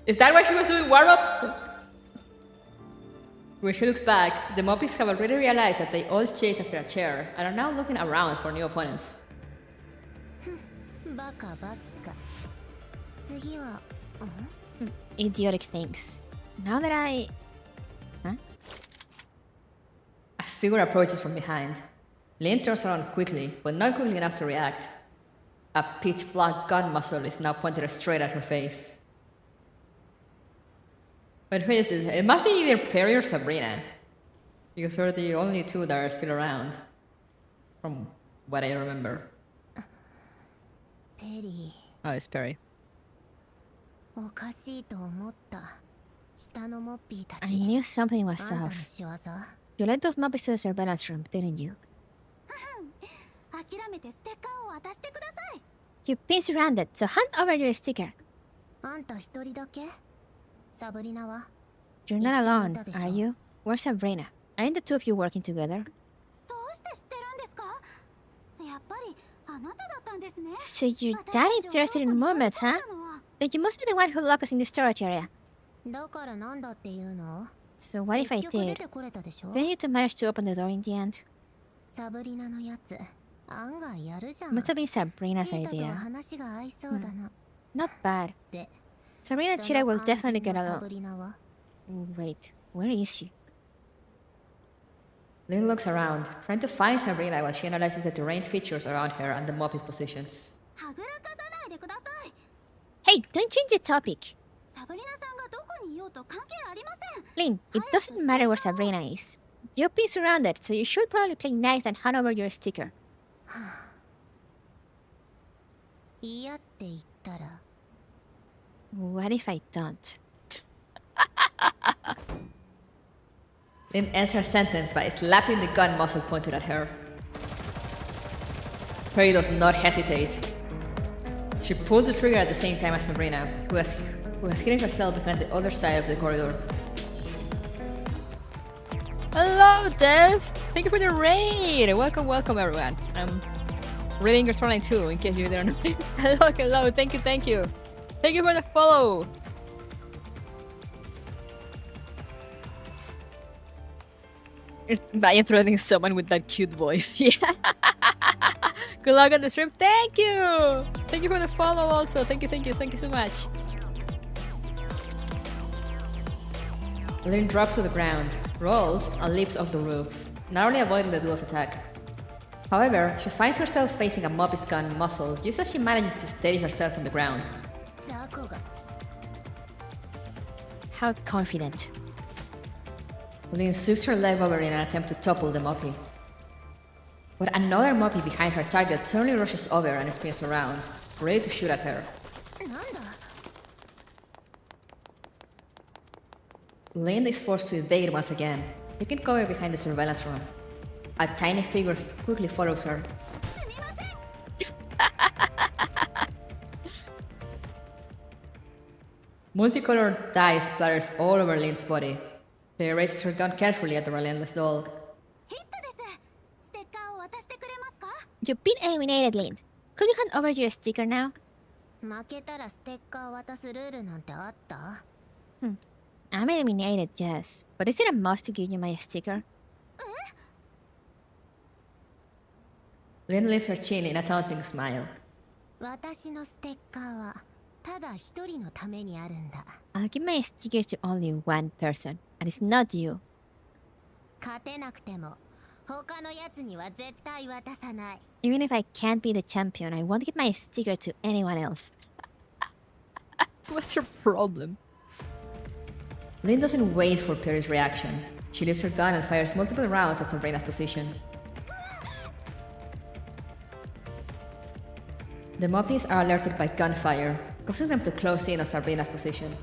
Is that why she was doing warm-ups? When she looks back, the Moppies have already realized that they all chased after a chair and are now looking around for new opponents.
バカばっか次は
Idiotic things. Now that Huh?
A figure approaches from behind. Lynn turns around quickly, but not quickly enough to react. A pitch black gun muzzle is now pointed straight at her face. But who is this? It must be either Perry or Sabrina, because they're the only two that are still around, from what I remember.
ペリ
Oh, it's Perry.
ー、おかしいと思った。下のモッピーた
I
ち。
knew something was
あんた
off.
の仕業。
You let those Moppies to the surveillance room, didn't you?
諦めてステッカーを渡してください。
You've been surrounded, so hand over your sticker.
あんた一人だけ？サブリナは？
You're not alone, are you? Where's Sabrina? Aren't the two of you working together?
どうして知ってるんですか？やっぱりあなただったんですね。
So you're that interested in mermaids, huh? Then you must be the one who locked us in the storage area.
だからなんだっていうの？
So what if I
結局出
did?
てこれたでしょ？
Didn't you two manage to open the door in the end?
サブリナのやつ、案外やるじゃん。
Must have been Sabrina's
チータと
idea.
話が合いそうだな。
Not bad.
で、
Sabrina and
そ
Cheetah
の
will
肝
definitely
心
get
のサ
along.
ブリナは？
Wait, where is she?
Lynn looks around, trying to find Sabrina while she analyzes the terrain features around her and the Moppies' positions.
はぐらかさないでください。
Hey, don't change the topic.
サブリナさんがどこにいようと関係ありません。
Lynn, it doesn't matter where Sabrina is. You've been surrounded, so you should probably play nice and hand over your sticker.
嫌って言ったら、
What if I don't?
Lynn ends her sentence by slapping the gun muzzle pointed at her. Perry does not hesitate. She pulls the trigger at the same time as Sabrina, who has hidden herself behind the other side of the corridor. Hello, Dev! Thank you for the raid! Welcome, welcome, everyone. I'm reading your Frontline too, in case you didn't know. Hello, hello, thank you, thank you. Thank you for the follow! I am threatening someone with that cute voice. Yeah. Good luck on the stream. Thank you! Thank you for the follow also. Thank you so much. Lynn drops to the ground, rolls, and leaps off the roof, narrowly avoiding the duo's attack. However, she finds herself facing a Moppie's gun muzzle just as she manages to steady herself on the ground.
ザコが
How confident.
Lynn sweeps her leg over in an attempt to topple the Moppie. But another Moppie behind her target suddenly rushes over and spins around, ready to shoot at her.
なんだ
Lynn is forced to evade once again, taking cover behind the surveillance room. A tiny figure quickly follows her. Multicolored dye splatters all over Lynn's body. She raises her gun carefully at the relentless doll.
ヒットです。ステッカーを渡してくれますか？
You've been eliminated, Lynn. Could you hand over your sticker now?
負けたらステッカー渡すルールなんてあった？
I'm eliminated, yes. But is it a must to give you my sticker?
Lynn lifts her chin in a taunting smile.
私のステッカーはただ一人のためにあるんだ。
I'll give my sticker to only one person, and it's not you.
勝てなくても他のやつには絶対渡さない。
Even if I can't be the champion, I won't give my sticker to anyone else.
What's your problem? Lynn doesn't wait for Perry's reaction. She lifts her gun and fires multiple rounds at Sabrina's position. The Moppies are alerted by gunfire, causing them to close in on Sabrina's position.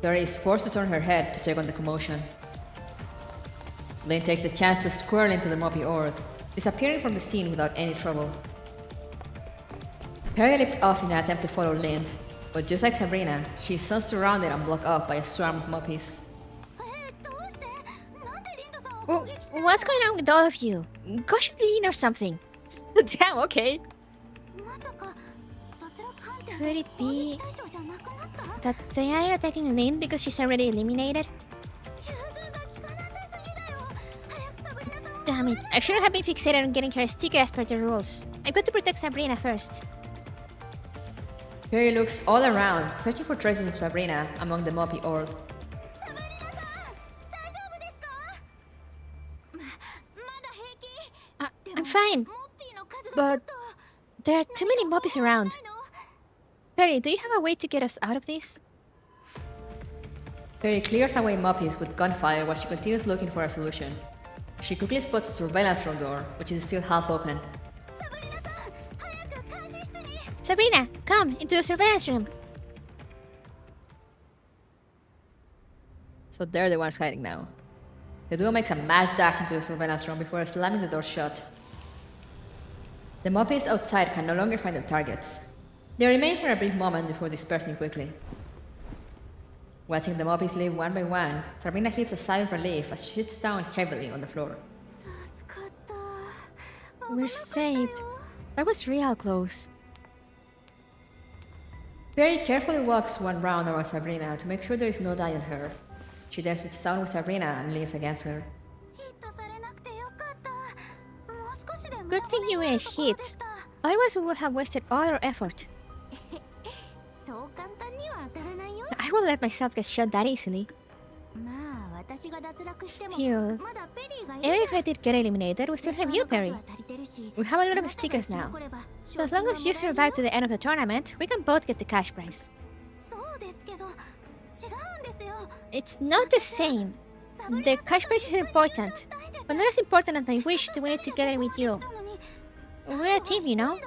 Perry is forced to turn her head to check on the commotion. Lynn takes the chance to squirrel into the Moppie Ord, disappearing from the scene without any trouble. Perry leaps off in an attempt to follow Lynn, but just like Sabrina, she is soon surrounded and blocked off by a swarm of Moppies.
どうして？なんでリンドさんを
Oh,
攻撃したの？
what's going on with all of you? Go shoot Lynn or something.
Damn, okay.
まさか脱落判定
Could it
で攻
be
撃対象じゃなくなった？
that they are attacking Lynn because she's already eliminated?
融通が利かなさすぎだよ。早くサブリナさんを。
Damn it, I shouldn't have been fixated on getting her sticker as per the rules. I've got to protect Sabrina first.
Perry looks all around, searching for traces of Sabrina among the Moppie Ord.
サブリナさん、大丈夫ですか？まだ平気。
I'm fine. But there are too many Moppies around. Perry, do you have a way to get us out of this?
Perry clears away Moppies with gunfire while she continues looking for a solution. She quickly spots the surveillance room door, which is still half open.
Sabrina, come into the surveillance room.
So they're the ones hiding now. The duo makes a mad dash into the surveillance room before slamming the door shut. The Moppies outside can no longer find the targets. They remain for a brief moment before dispersing quickly. Watching the Moppies leave one by one, Sabrina heaves a sigh of relief as she sits down heavily on the floor.
We're saved. That was real close.
Perry carefully walks one round around Sabrina to make sure there is no dye on her. She then sits down with Sabrina and leans against her.
Good thing you weren't hit. Otherwise we would have wasted all our effort. I won't let myself get shot that easily. Still, even if I did get eliminated, we still have you, Perry. We have a lot of stickers now. So as long as you survive to the end of the tournament, we can both get the cash prize. It's not the same. The cash prize is important, but not as important as I wish to win it together with you. We're a team, you know?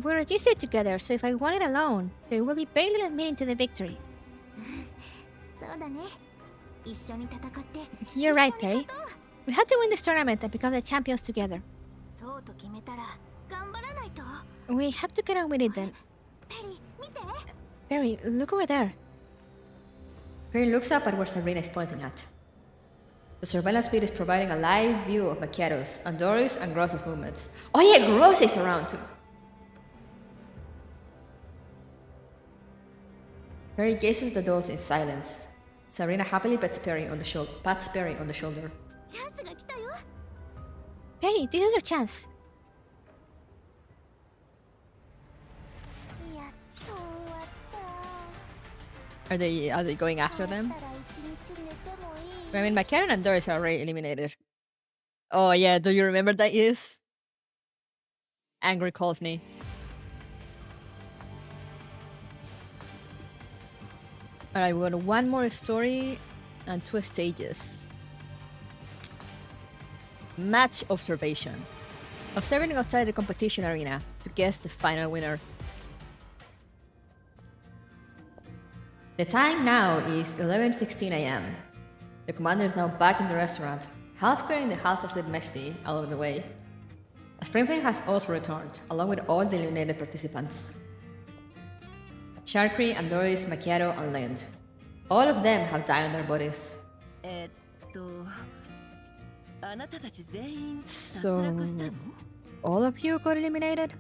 We're registered together, so if I won it alone, there will be very little meaning to the victory. You're right, Perry. We have to win this tournament and become the champions together. We have to get on with it then. Perry, look over there.
Perry looks up at where Sabrina is pointing at. The surveillance feed is providing a live view of Macchiato's, Andori's, and Gross's movements. Oh yeah, Gross is around too! Perry gazes at the dolls in silence. Sabrina happily pats Perry on the shoulder.
Perry, this is your chance.
Are they going after them? I mean, Macchiato and Doris are already eliminated. Oh yeah, do you remember that is? Angry Coldney. Alright, we got one more story and 2 stages. Match observation. Observing outside the competition arena to guess the final winner. The time now is 11:16 AM. The commander is now back in the restaurant, half carrying the half-asleep Meshti along the way. Springfield has also returned, along with all the eliminated participants. Sharkry, Andoris, Macchiato, and Lind. All of them have dye on their bodies. So, all of you got eliminated?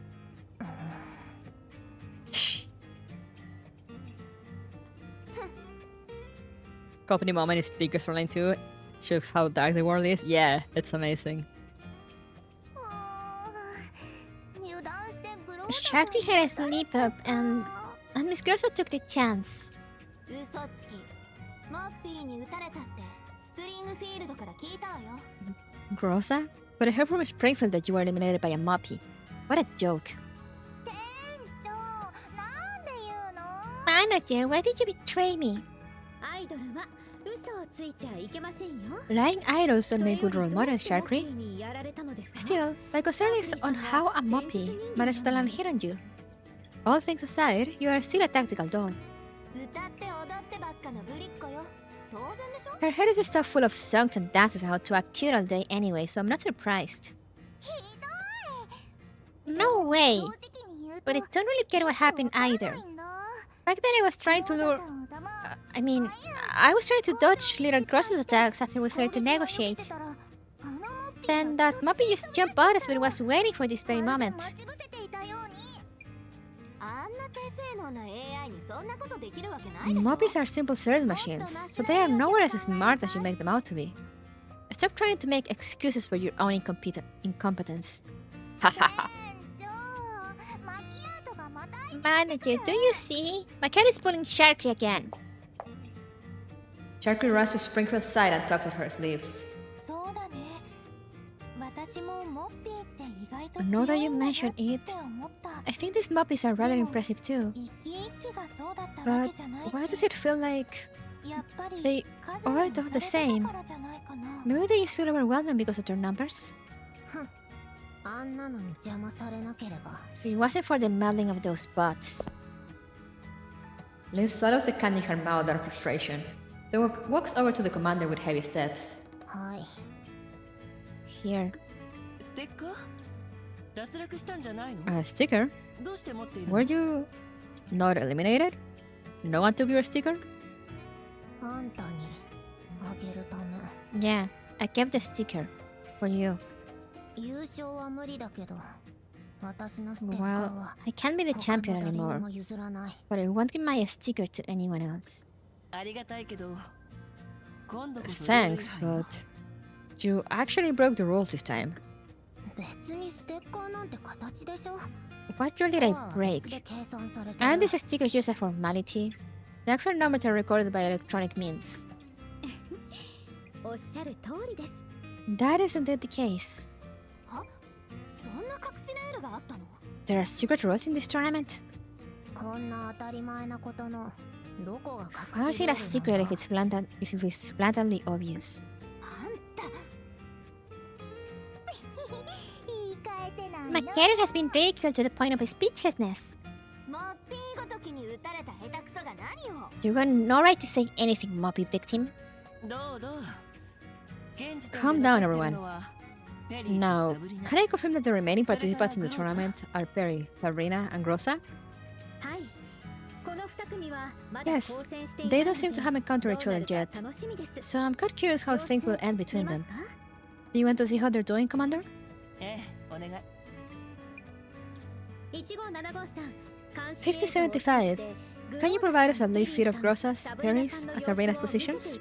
Company moment is biggest Frontline 2. Shows how dark the world is. Yeah, it's amazing.
Sharky had a sleep up and Miss Grosso took the chance. Grossa? But I heard from Springfield that you were eliminated by a Moppy. What a joke. Manager, why did you betray me? Lying idols don't make good role models, Sharkry. Still, my concern is on how a Moppy managed to land hit on you. All things aside, you are still a tactical doll. Her head is stuffed full of songs and dances how to act cute all day anyway, so I'm not surprised. No way! But I don't really get what happened either. Back then I was trying to lure... I was trying to dodge Little Gross's attacks after we failed to negotiate. Then that Moppy just jumped out as we was waiting for this very moment. Moppies are simple search machines, so they are nowhere as smart as you make them out to be. Stop trying to make excuses for your own incompetence. Hahaha. Manager, do you see? My cat is pulling Sharky again.
Sharky runs to Springfield's side and tugs at her sleeves.
Now that you mention it, I think these Moppies are rather impressive too. But why does it feel like they all do the same? Maybe they just feel overwhelmed because of their numbers? If it wasn't for the meddling of those bots.
Lynn swallows the candy in her mouth out of frustration, then walks over to the commander with heavy steps.
Here.
ステッカー脱落したんじゃないの
A sticker?
どうして持っている
Were you not eliminated? No one took your sticker?
Yeah, I kept the sticker for you. Well, I can't be the champion anymore, but I won't give my sticker to anyone else.
ありがたいけど今度こそ
Thanks, but you actually broke the rules this time.
What rule did I break? Aren't these stickers just a formality? The actual numbers are recorded by electronic means. That is indeed the case. There are secret rules in this tournament? How is it a secret if it's blatantly obvious? My character has been ridiculed to the point of speechlessness. You got no right to say anything, Moppy victim.
どうどう現時点で
Calm down,
残ってる
everyone.
のはペリーと
Now,
サブリナ
can I confirm that the remaining participants in the tournament are Perry, Sabrina, and Grossa? Yes, they don't seem to have encountered each other yet, so I'm quite curious how things will end between them. Do you want to see how they're doing, Commander?
ええお願い
5075. Can you provide us a live feed of Grossa's, Perry's, and Sabrina's positions?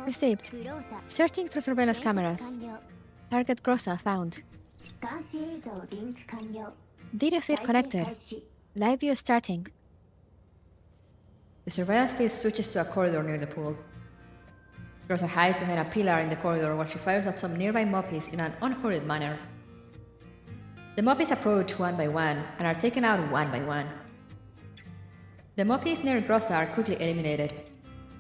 Received. Searching through surveillance cameras. Target Grossa found. Video feed connected. Live view starting. The surveillance feed switches to a corridor near the pool. Grossa hides behind a pillar in the corridor while she fires at some nearby Moppies in an unhurried manner. The Moppies approach one by one and are taken out one by one. The Moppies near Grossa are quickly eliminated.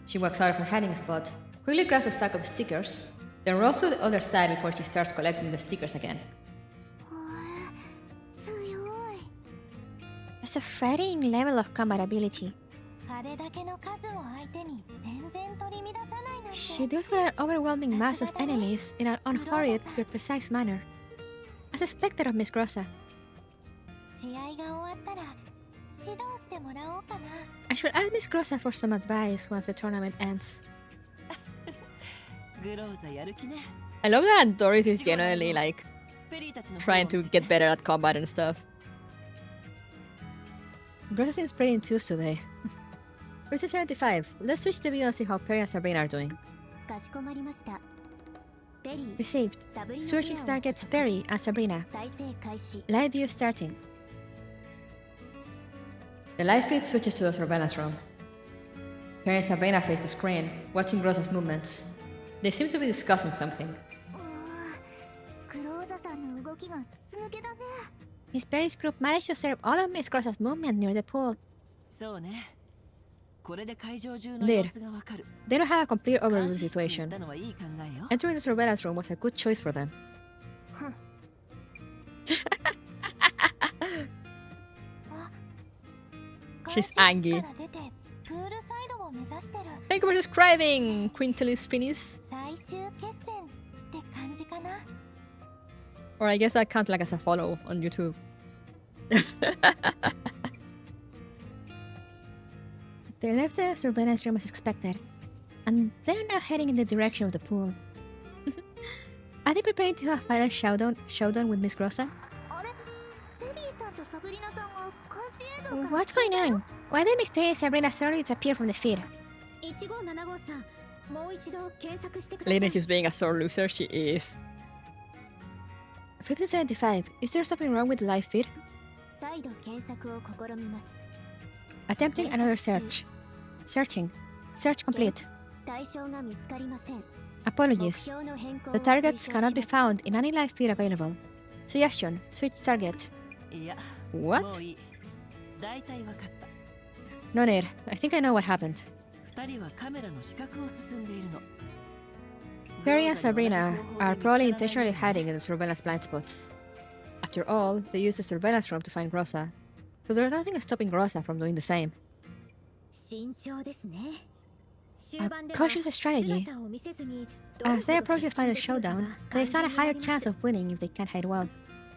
She walks out of her hiding spot, quickly grabs a stack of stickers, then rolls to the other side before she starts collecting the stickers again.
There's a frightening level of combat ability. She deals with an overwhelming mass of enemies in an unhurried yet precise manner. As expected of Miss Grossa. I should ask Miss Grossa for some advice once the tournament ends.
グローザやる気ね
I love that Doris is genuinely like
ペリーたちの
trying to get better at combat and stuff. Grossa seems pretty enthused today. 75. Let's switch the view and see how Perry and Sabrina are doing. Received. Switching to targets Perry and Sabrina. Live view starting. The live feed switches to the surveillance room. Perry and Sabrina face the screen, watching Grossa's movements. They seem to be discussing something.
Miss Perry's group managed to observe all of Miss Grossa's movement near the pool.
そうねこれで会場中の様子がわかる
They don't have a complete
監
overview
視室に行
situation.
ったのはいい考えよ
Entering the surveillance room was a good choice for them. She's angry. Thank you for describing, Quintilis Finis. Or I guess that counts like as a follow on YouTube.
They left the surveillance room as expected, and they're now heading in the direction of the pool. Are they preparing to have a final showdown with Miss Grossa? What's going on? Why did Miss Perry and Sabrina suddenly disappear from the feed?
Lena just being a sore loser, she is.
5075. Is there something wrong with the live feed? Attempting another search. Searching. Search complete. Apologies. The targets cannot be found in any live feed available. Suggestion, switch target.
いや
What?
もういい大体わかった
No need. I think I know what happened.
二人はカメラの死角を進んでいるの
Perry and Sabrina are probably intentionally hiding in the surveillance blind spots. After all, they used the surveillance room to find Rosa, so there's nothing stopping Rosa from doing the same.
慎重ですね。
A cautious strategy. As they approach the final showdown, they stand a higher chance of winning if they can hide well.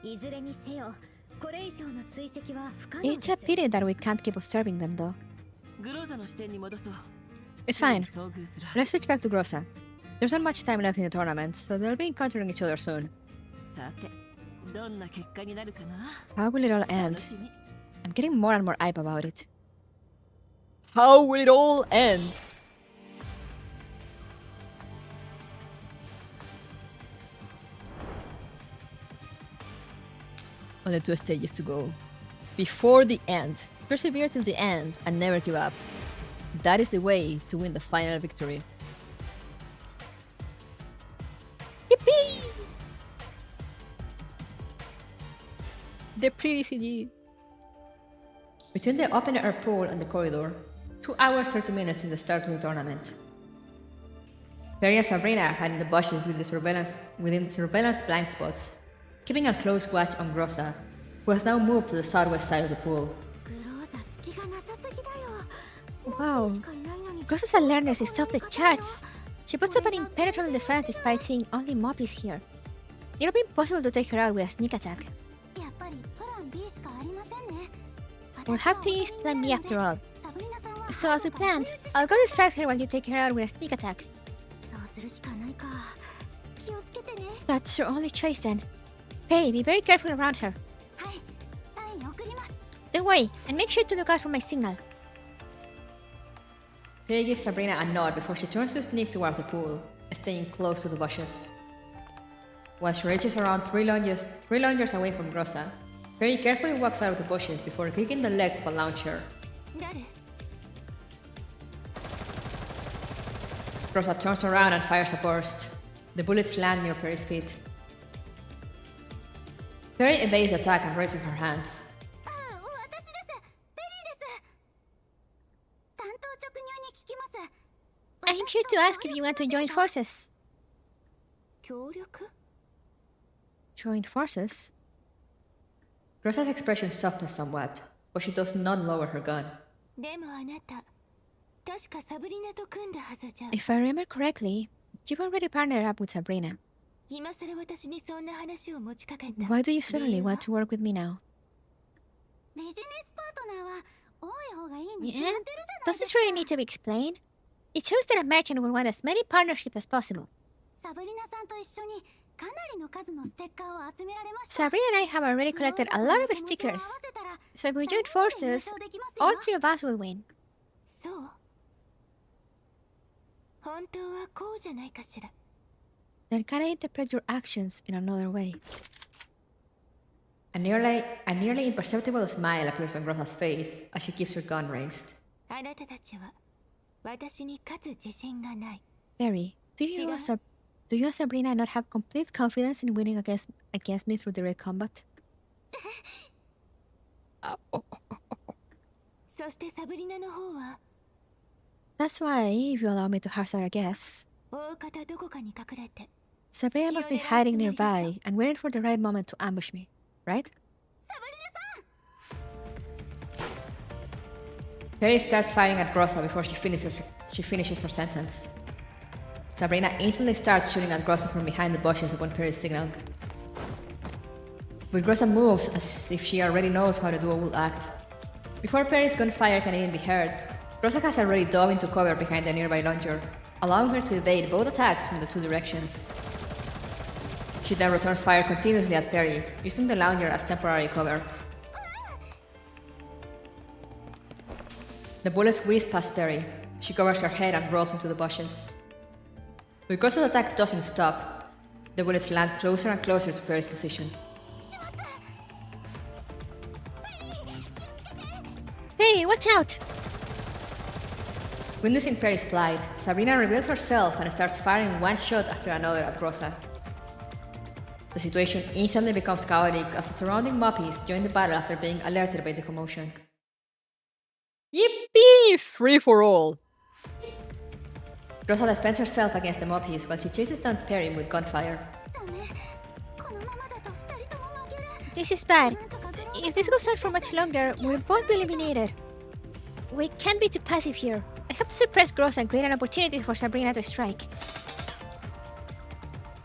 いずれにせよ、これ以上の追跡は不可能
It's a pity that we can't keep observing them though.
グローザの視点に戻そう
It's fine.
遭遇する
Let's switch back to Grossa. There's not much time left in the tournament, so they'll be encountering each other soon.
さてどんな結果になるかな
How will it all
楽
end?
しみ
I'm getting more and more hype about it.
How will it all end? Only 2 stages to go. Before the end. Persevere till the end and never give up. That is the way to win the final victory. Yippee! The pretty CG. Between the open air pool and the corridor, 2 hours 30 minutes since the start of the tournament. Perry and Sabrina hide in the bushes within surveillance blind spots, keeping a close watch on Grossa, who has now moved to the southwest side of the pool.
グローザ隙がなさすぎだよ。
Wow.
しかいないのに
Grossa's alertness is off the charts. She puts up an impenetrable defense despite seeing only Moppies here. It'll be impossible to take her out with a sneak attack.
やっぱりプラン B しかありませんね。
We'll have to use plan B after all.
サブリナさんは
So as we planned, I'll go distract her while you take her out with a sneak attack.
そうするしかないか。気をつけてね。
That's your only choice then. Perry, be very careful around her.
はい。サイン送ります。
Don't worry, and make sure to look out for my signal.
Perry gives Sabrina a nod before she turns to sneak towards the pool, staying close to the bushes. Once she reaches around three lounges away from Grossa, Perry carefully walks out of the bushes before kicking the legs of a launcher.
誰
Grossa turns around and fires a burst. The bullets land near Perry's feet. Perry evades the attack and raises her hands.
あ、私です。ベリーです。担当直入に聞きます。
I'm here to ask if you want to join forces.
協力
Join forces?
Grossa's expression softens somewhat, but she does not lower her gun.
でもあなた、確かサブリナと組んだはずじゃ。
If I remember correctly, you've already partnered up with Sabrina.
今さら私にそんな話を持ちかけた。
Why do you suddenly want to work with me now?
ビジネスパートナーは多い方がいいに決
Yeah?
まってるじゃない
Does this really need to be explained? It shows that a merchant will want as many partnerships as possible.
サブリナさんと一緒にかなりの数のステッカーを集められました。
Sabrina and I have already collected a lot of stickers. So if we join forces, all 3 of us will win.
そう。本当はこうじゃないかしら。
Then can I interpret your actions in another way?
A nearly imperceptible smile appears on Grossa's face as she keeps her gun raised.
あなたたちは私に勝つ自信がない。
Barry, do you and Sabrina not have complete confidence in winning against me through direct combat?
そしてサブリナの方は
That's why, if you allow me to hazard a guess,
大方どこかに隠れて。
Sabrina must be hiding nearby and waiting for the right moment to ambush me, right?
サブリナさん
Perry starts firing at Grossa before she finishes her sentence. Sabrina instantly starts shooting at Grossa from behind the bushes upon Perry's signal. But Grossa moves as if she already knows how the duo will act. Before Perry's gunfire can even be heard, Grossa has already dove into cover behind the nearby launcher, allowing her to evade both attacks from the 2 directions. She then returns fire continuously at Perry, using the launcher as temporary cover. The bullets whiz past Perry. She covers her head and rolls into the bushes. But Grossa's attack doesn't stop. The bullets land closer and closer to Perry's position.
Hey, watch out!
Witnessing Perry's plight, Sabrina reveals herself and starts firing one shot after another at Rosa. The situation instantly becomes chaotic as the surrounding Moppies join the battle after being alerted by the commotion. Yippee! Free for all! Rosa defends herself against the Moppies while she chases down Perry with gunfire.
This is bad. If this goes on for much longer, we'll both be eliminated. We can't be too passive here. I have to suppress Gross and create an opportunity for Sabrina to strike.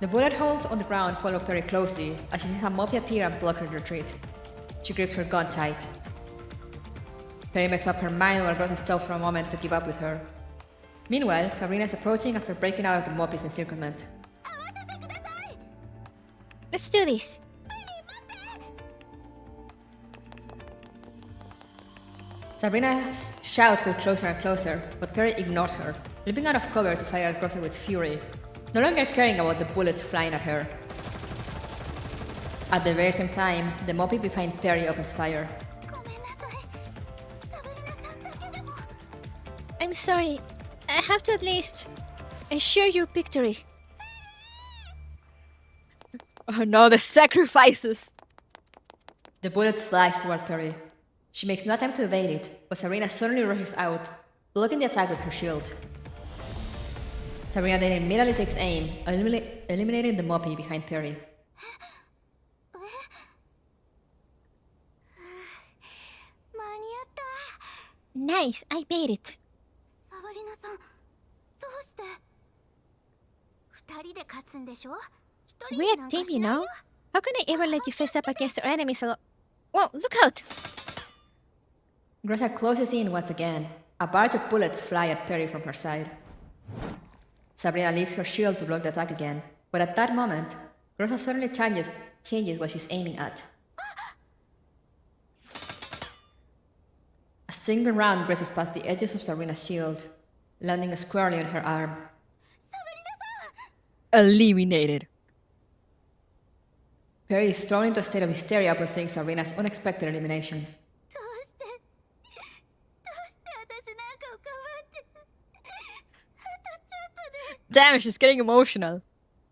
The bullet holes on the ground follow Perry closely as she sees a Moppy appear and block her retreat. She grips her gun tight. Perry makes up her mind while Rosa stops for a moment to give up with her. Meanwhile, Sabrina is approaching after breaking out of the Moppy's encirclement.
Let's do this.
Sabrina shouts get closer and closer, but Perry ignores her, leaping out of cover to fire at Rosa with fury, no longer caring about the bullets flying at her. At the very same time, the Moppy behind Perry opens fire.
I'm sorry. I have to at least ensure your victory.
Oh no, the sacrifices! The bullet flies toward Perry. She makes no attempt to evade it, but Sabrina suddenly rushes out, blocking the attack with her shield. Sabrina then immediately takes aim, eliminating the Moppy behind Perry.
Nice, I made it. We're a team, you know? How can I ever let you face up against our enemies alone? Whoa, look out!
Grossa closes in once again. A barrage of bullets fly at Perry from her side. Sabrina leaves her shield to block the attack again, but at that moment, Grossa suddenly changes what she's aiming at. A single round grazes past the edges of Sabrina's shield, landing squarely on her arm. Eliminated. Perry is thrown into a state of hysteria upon seeing Sabrina's unexpected elimination. Damn, she's getting emotional.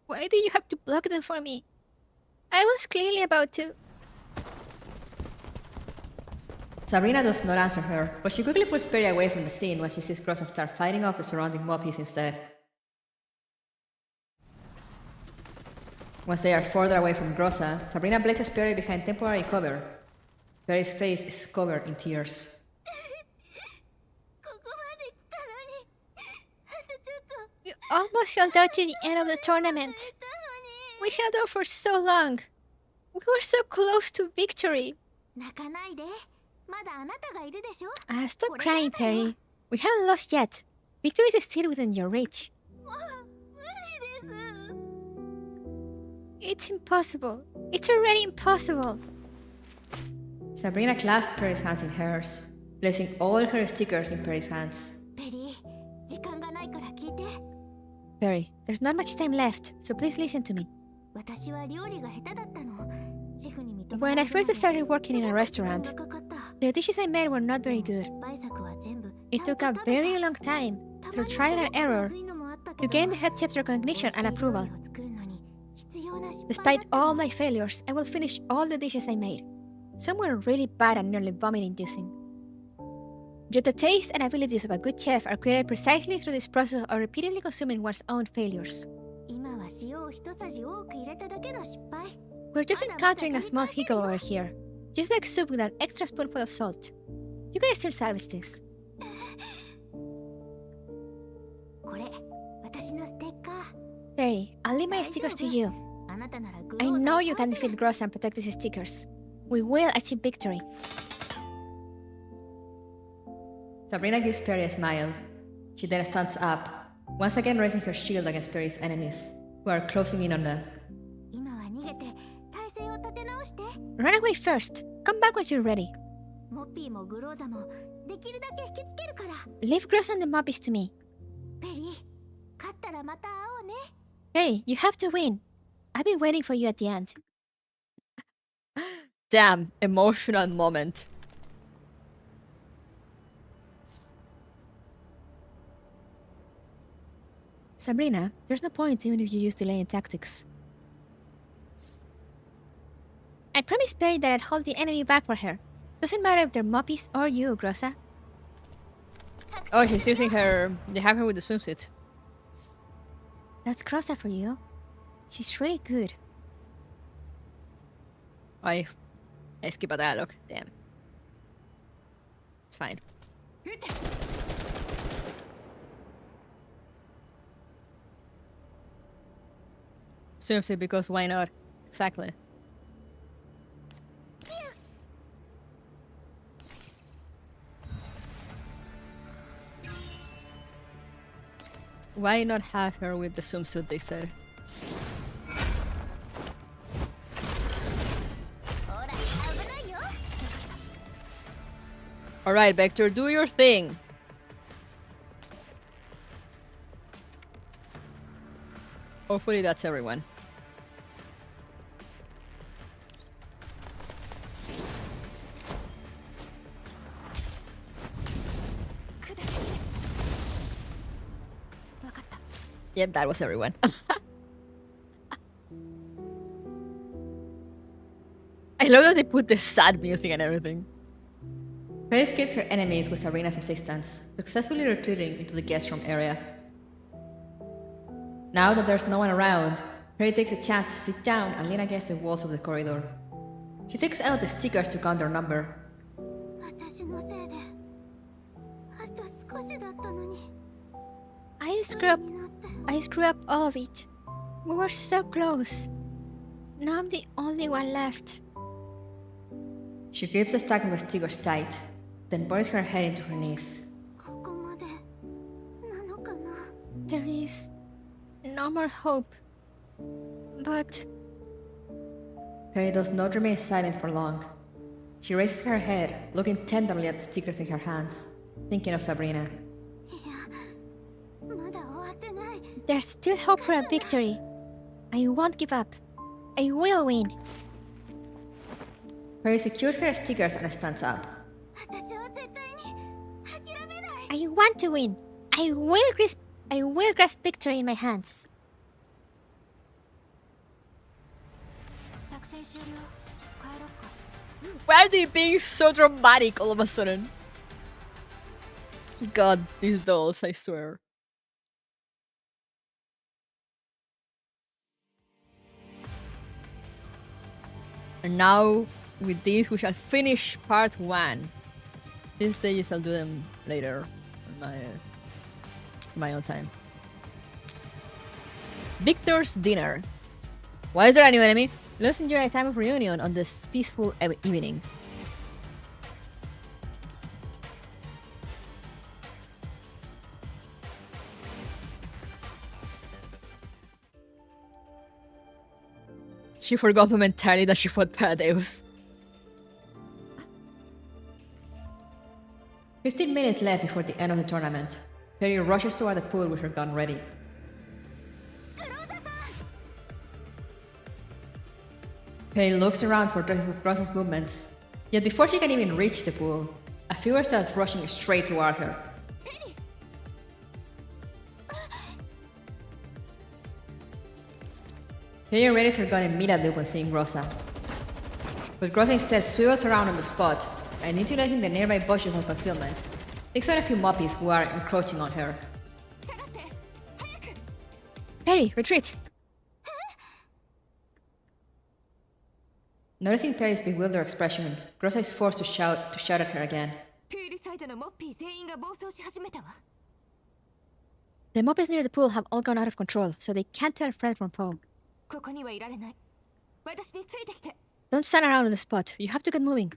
Why did you have to block them for me? I was clearly about to.
Sabrina does not answer her, but she quickly pulls Perry away from the scene when she sees Grossa start fighting off the surrounding Moppies instead. Once they are further away from Grossa, Sabrina places Perry behind temporary cover. Perry's face is covered in tears.
You almost held out to the end of the tournament. We held out for so long. We were so close to victory. Stop crying, Perry. We haven't lost yet. Victory is still within your reach. It's impossible. It's already impossible.
Sabrina clasps Perry's hands in hers, placing all her stickers in Perry's hands.
Perry, there's not much time left, so please listen to me. When I first started working in a restaurant, the dishes I made were not very good. It took a very long time, through trial and error, to gain the head chef's recognition and approval. Despite all my failures, I will finish all the dishes I made. Some were really bad and nearly vomit-inducing. Yet the taste and abilities of a good chef are created precisely through this process of repeatedly consuming one's own failures. We're just encountering a small hiccup over here, just like soup with an extra spoonful of salt. You can still salvage this. Perry, I'll leave my stickers to you. I know you can defeat Gross and protect these stickers. We will achieve victory.
Sabrina gives Perry a smile. She then stands up, once again raising her shield against Perry's enemies, who are closing in on them.
Run away first. Come back when you're ready. Leave Gross and the Moppies to me. Perry, you have to win. I'll be waiting for you at the end.
Damn, emotional moment.
Sabrina, there's no point even if you use delaying tactics. I promised Perry that I'd hold the enemy back for her. Doesn't matter if they're Moppies or you, Grossa.
Oh, she's using her. They have her with the swimsuit.
That's Grossa for you. She's really good.
I skip a dialogue. Damn. It's fine. Swimsuit because why not? Exactly. Why not have her with the swimsuit, they said. Alright, Vector, do your thing. Hopefully that's everyone. Yep, that was everyone. I love that they put the sad music and everything. Perry escapes her enemy with Sabrina's assistance, successfully retreating into the guest room area. Now that there's no one around, Perry takes a chance to sit down and lean against the walls of the corridor. She takes out the stickers to count their number.
I screw up all of it. We were so close. Now I'm the only one left.
She grips the stack of stickers tight, then buries her head into her knees.
There is no more hope. But
Perry does not remain silent for long. She raises her head, looking tenderly at the stickers in her hands, thinking of Sabrina.
there's still hope for a victory. I won't give up. I will win.
Perry secures her stickers and stands up.
I want to win. I will grasp victory in my hands.
Why are they being so dramatic all of a sudden? God, these dolls, I swear. And now, with this, we shall finish part 1. These stages, I'll do them later on my own time. Victor's dinner. Why is there a new enemy? Let's enjoy a time of reunion on this peaceful evening. She forgot momentarily that she fought Paradeus. 15 minutes left before the end of the tournament. Perry rushes toward the pool with her gun ready. Perry looks around for Rosa's movements, yet before she can even reach the pool, a figure starts rushing straight toward her. Perry raises her gun immediately upon seeing Rosa, but Rosa instead swivels around on the spot and, utilizing the nearby bushes of concealment, takes out a few Moppies who are encroaching on her.
Perry, retreat!
Noticing Perry's bewildered expression, Rosa is forced to shout at her again.
The Moppies near the pool have all gone out of control, so they can't tell friend from foe. Don't stand around on the spot. You have to get moving.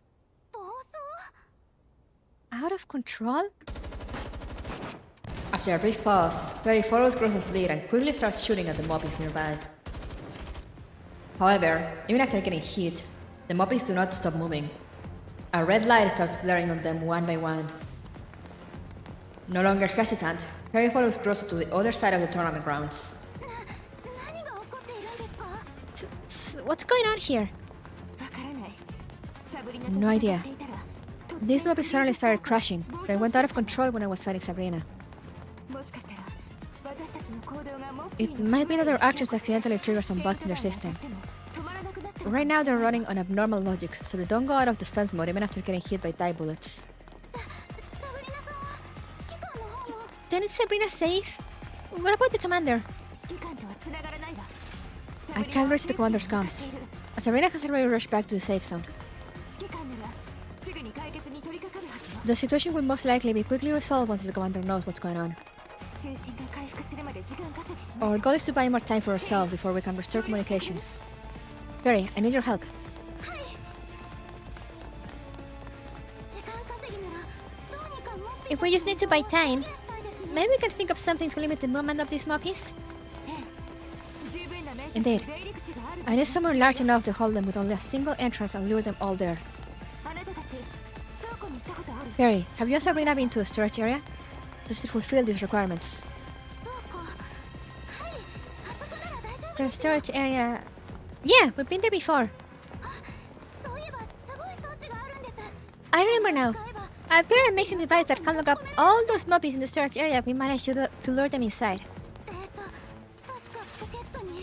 Out of control?
After a brief pause, Perry follows Rosa's lead and quickly starts shooting at the Moppies nearby. However, even after getting hit, the Moppies do not stop moving. A red light starts blaring on them one by one. No longer hesitant, Perry follows Rosa to the other side of the tournament grounds.
What's going on here? No idea. These Moppies suddenly started crashing. They went out of control when I was fighting Sabrina. It might be that their actions accidentally trigger some bug in their system. Right now they're running on abnormal logic, so they don't go out of defense mode even after getting hit by die bullets. Then is Sabrina safe? What about the commander? I can't reach the commander's comms. Sabrina has already rushed back to the safe zone. The situation will most likely be quickly resolved once the commander knows what's going on. Our goal is to buy more time for ourselves before we can restore communications. Perry, I need your help. If we just need to buy time, maybe we can think of something to limit the movement of these Moppies? Indeed. I need somewhere large enough to hold them with only a single entrance and lure them all there. Perry, have you and Sabrina been to the storage area? Does it fulfill these requirements? The storage area... Yeah, we've been there before. I remember now. I've got an amazing device that can look up all those Moppies in the storage area if we manage to lure them inside.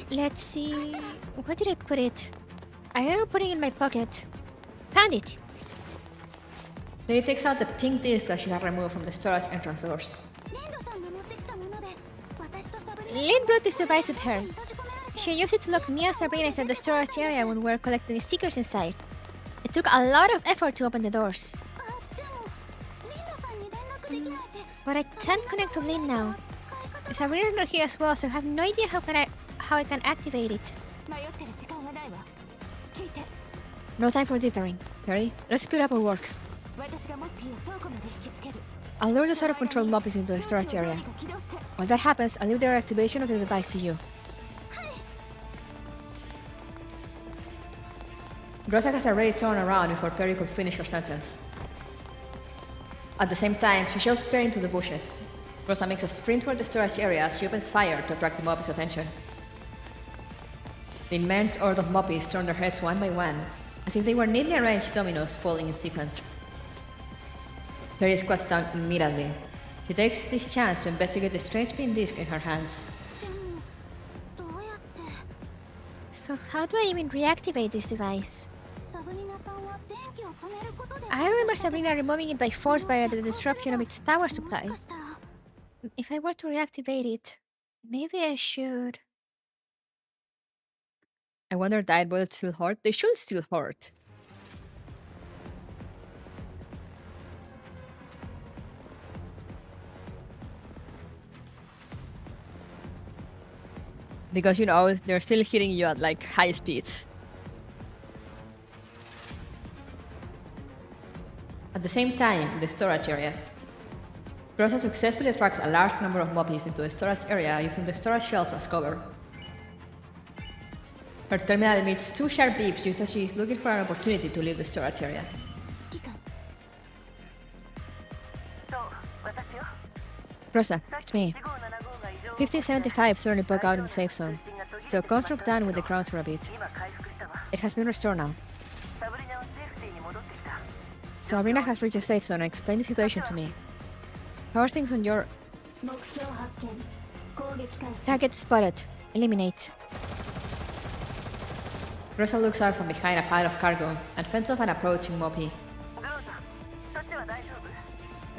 Let's see... Where did I put it? I remember putting it in my pocket. Found it!
Then he takes out the pink disc that she had removed from the storage entrance doors.
Lynn brought this device with her. She used it to lock me and Sabrina inside the storage area when we were collecting stickers inside. It took a lot of effort to open the doors. But I can't connect to Lynn now. Sabrina's not here as well, so I have no idea how I can activate it. No time for dithering. Perry, let's split up our work. I'll lure the out-of-control Moppies into the storage area. While that happens, I'll leave the activation of the device to you. Grossa has already turned around before Perry could finish her sentence. At the same time, she shoves Perry into the bushes. Grossa makes a sprint toward the storage area as she opens fire to attract the Moppies' attention. The immense horde of Moppies turn their heads one by one, as if they were neatly arranged dominoes falling in sequence. Perry squats down immediately. He takes this chance to investigate the strange pink disc in her hands. So how do I even reactivate this device? I remember Sabrina removing it by force via the disruption of its power supply. If I were to reactivate it, maybe I should...
I wonder that will still hurt? They should still hurt. Because, you know, they're still hitting you at like high speeds. At the same time, in the storage area, Grossa successfully attracts a large number of Moppies into the storage area using the storage shelves as cover. Her terminal emits two sharp beeps just as she is looking for an opportunity to leave the storage area. Grossa, it's me. 1575 suddenly broke out in the safe zone, so construct down with the crowns for a bit. It has been restored now. Sabrina has reached the safe zone and explained the situation to me. How are things on your... Target spotted. Eliminate. Grossa looks out from behind a pile of cargo and fends off an approaching Moppy.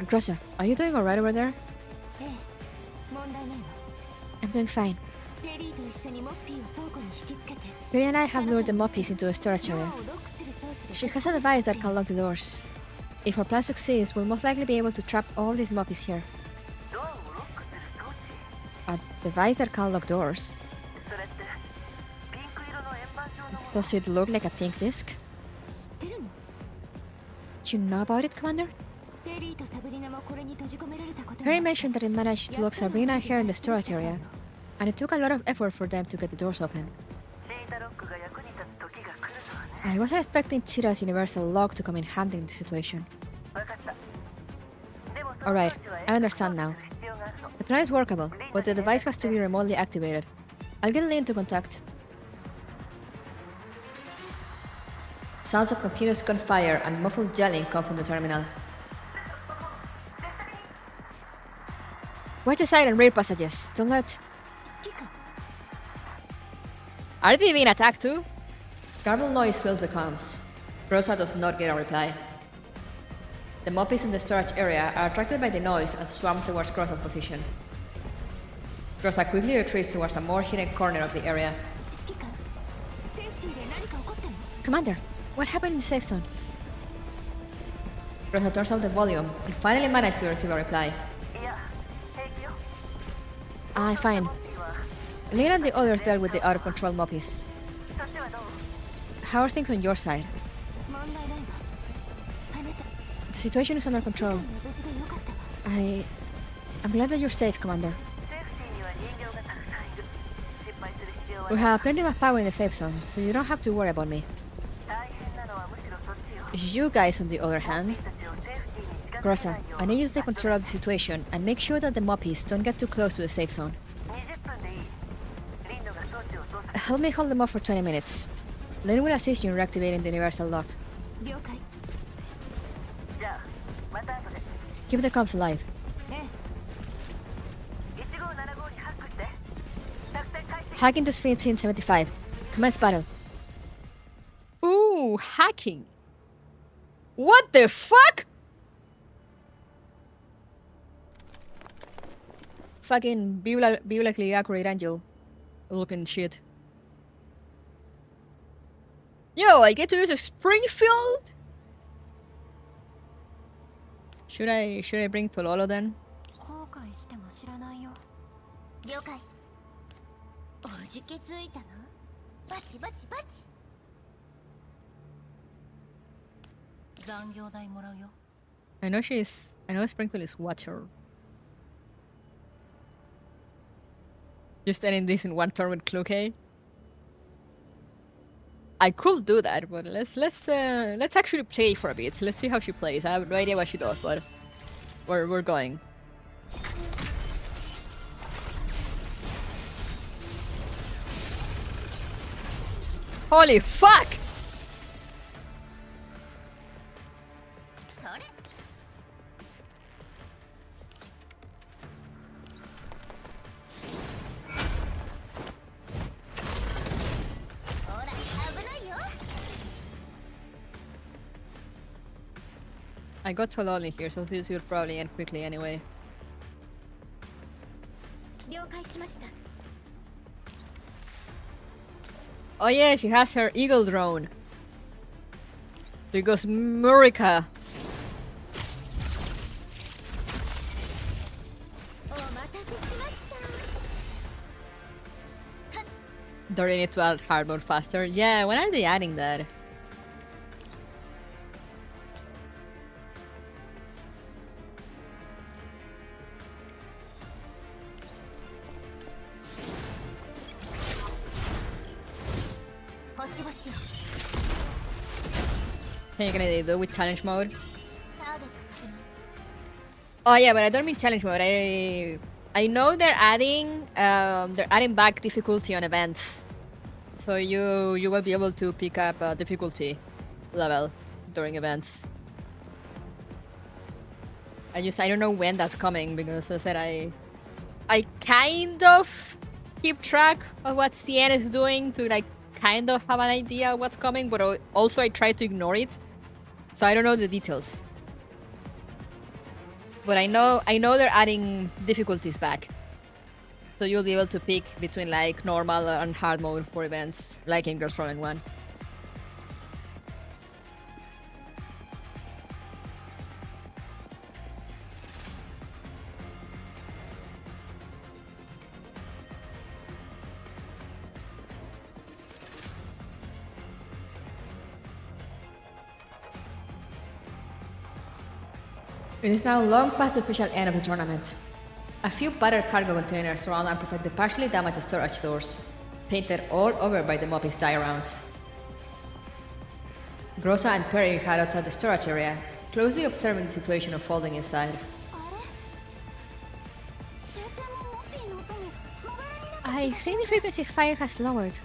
Grossa, are you doing alright over there? I'm doing fine. Perry and I have lured the Moppies into a storage area. She has a device that can lock the doors. If our plan succeeds, we'll most likely be able to trap all these Moppies here. A device that can lock doors? Does it look like a pink disc? Do you know about it, Commander? Perry mentioned that it managed to lock Sabrina and her in the storage area, and it took a lot of effort for them to get the doors open. I wasn't expecting Chira's universal lock to come in handy in this situation. Alright, I understand now. The plan is workable, but the device has to be remotely activated. I'll get Lynn to contact. Sounds of continuous gunfire and muffled yelling come from the terminal. Watch the side and rear passages. Don't let... Are they being attacked too? Garbled noise fills the comms. Rosa does not get a reply. The Moppies in the storage area are attracted by the noise and swarm towards Rosa's position. Rosa quickly retreats towards a more hidden corner of the area.
Commander, what happened in the safe zone?
Rosa turns off the volume and finally manages to receive a reply.
いや平気よ
I'm fine.
モッピーは
Lena and the others dealt with the out-of-control Moppies.
そっちはどう
How are things on your side?
問題ないわあなた
The situation is under control.
無事でよかったわ
I'm glad that you're safe, Commander.
セーフティーには人形がたくさんいる失敗する必要は
We have plenty of power in the safe zone, so you don't have to worry about me.
大変なのはむしろそっちよ
You guys, on the other
モッ
hand,
ピーたちをセーフティーに近づけ
Rosa,
ないよう
I need you to take control of the situation and make sure that the Moppies don't get too close to the safe zone.
20分でいいリンドが装置を操作
Help me hold them off for 20 minutes. Lynn will assist you in reactivating the universal lock.
了解
じゃあまた後で
Keep the comms alive.
ええ
1575にハックして作戦開始
Hack into 1575. Commence battle. Ooh, hacking. What the fuck? Fucking biblically accurate angel looking shit. Yo, I get to use a Springfield? Should I bring Tololo then?
後悔しても知らないよ了解おじけついたのバチバチバチ
残業代もらうよ
I know Springfield is water. Just ending this in one turn with Cloquet. I could do that, but let's actually play for a bit. Let's see how she plays. I have no idea what she does, but we're going. Holy fuck!
それ ほら危ないよ
I got Tololo in here, so this will probably end quickly anyway.
了解しました
Oh yeah, she has her eagle drone. Because Murica.
お待たせしました
Do they need to add hard mode faster? Yeah, when are they adding that? Hey, can I do with challenge mode?
ターゲット確認
Oh yeah, but I don't mean challenge mode. I know they're adding back difficulty on events, so you will be able to pick up a difficulty level during events. I don't know when that's coming because as I said I kind of keep track of what CN is doing to like kind of have an idea of what's coming, but also I try to ignore it, so I don't know the details. But I know they're adding difficulties back. So you'll be able to pick between like normal and hard mode for events, like in Frontline 1. It is now long past the official end of the tournament. A few battered cargo containers surround and protect the partially damaged storage doors, painted all over by the Moppies die rounds. Grossa and Perry hide outside the storage area, closely observing the situation unfolding inside.
あれ銃声もモッピーの音もまばらになって
I think the frequency of fire has lowered,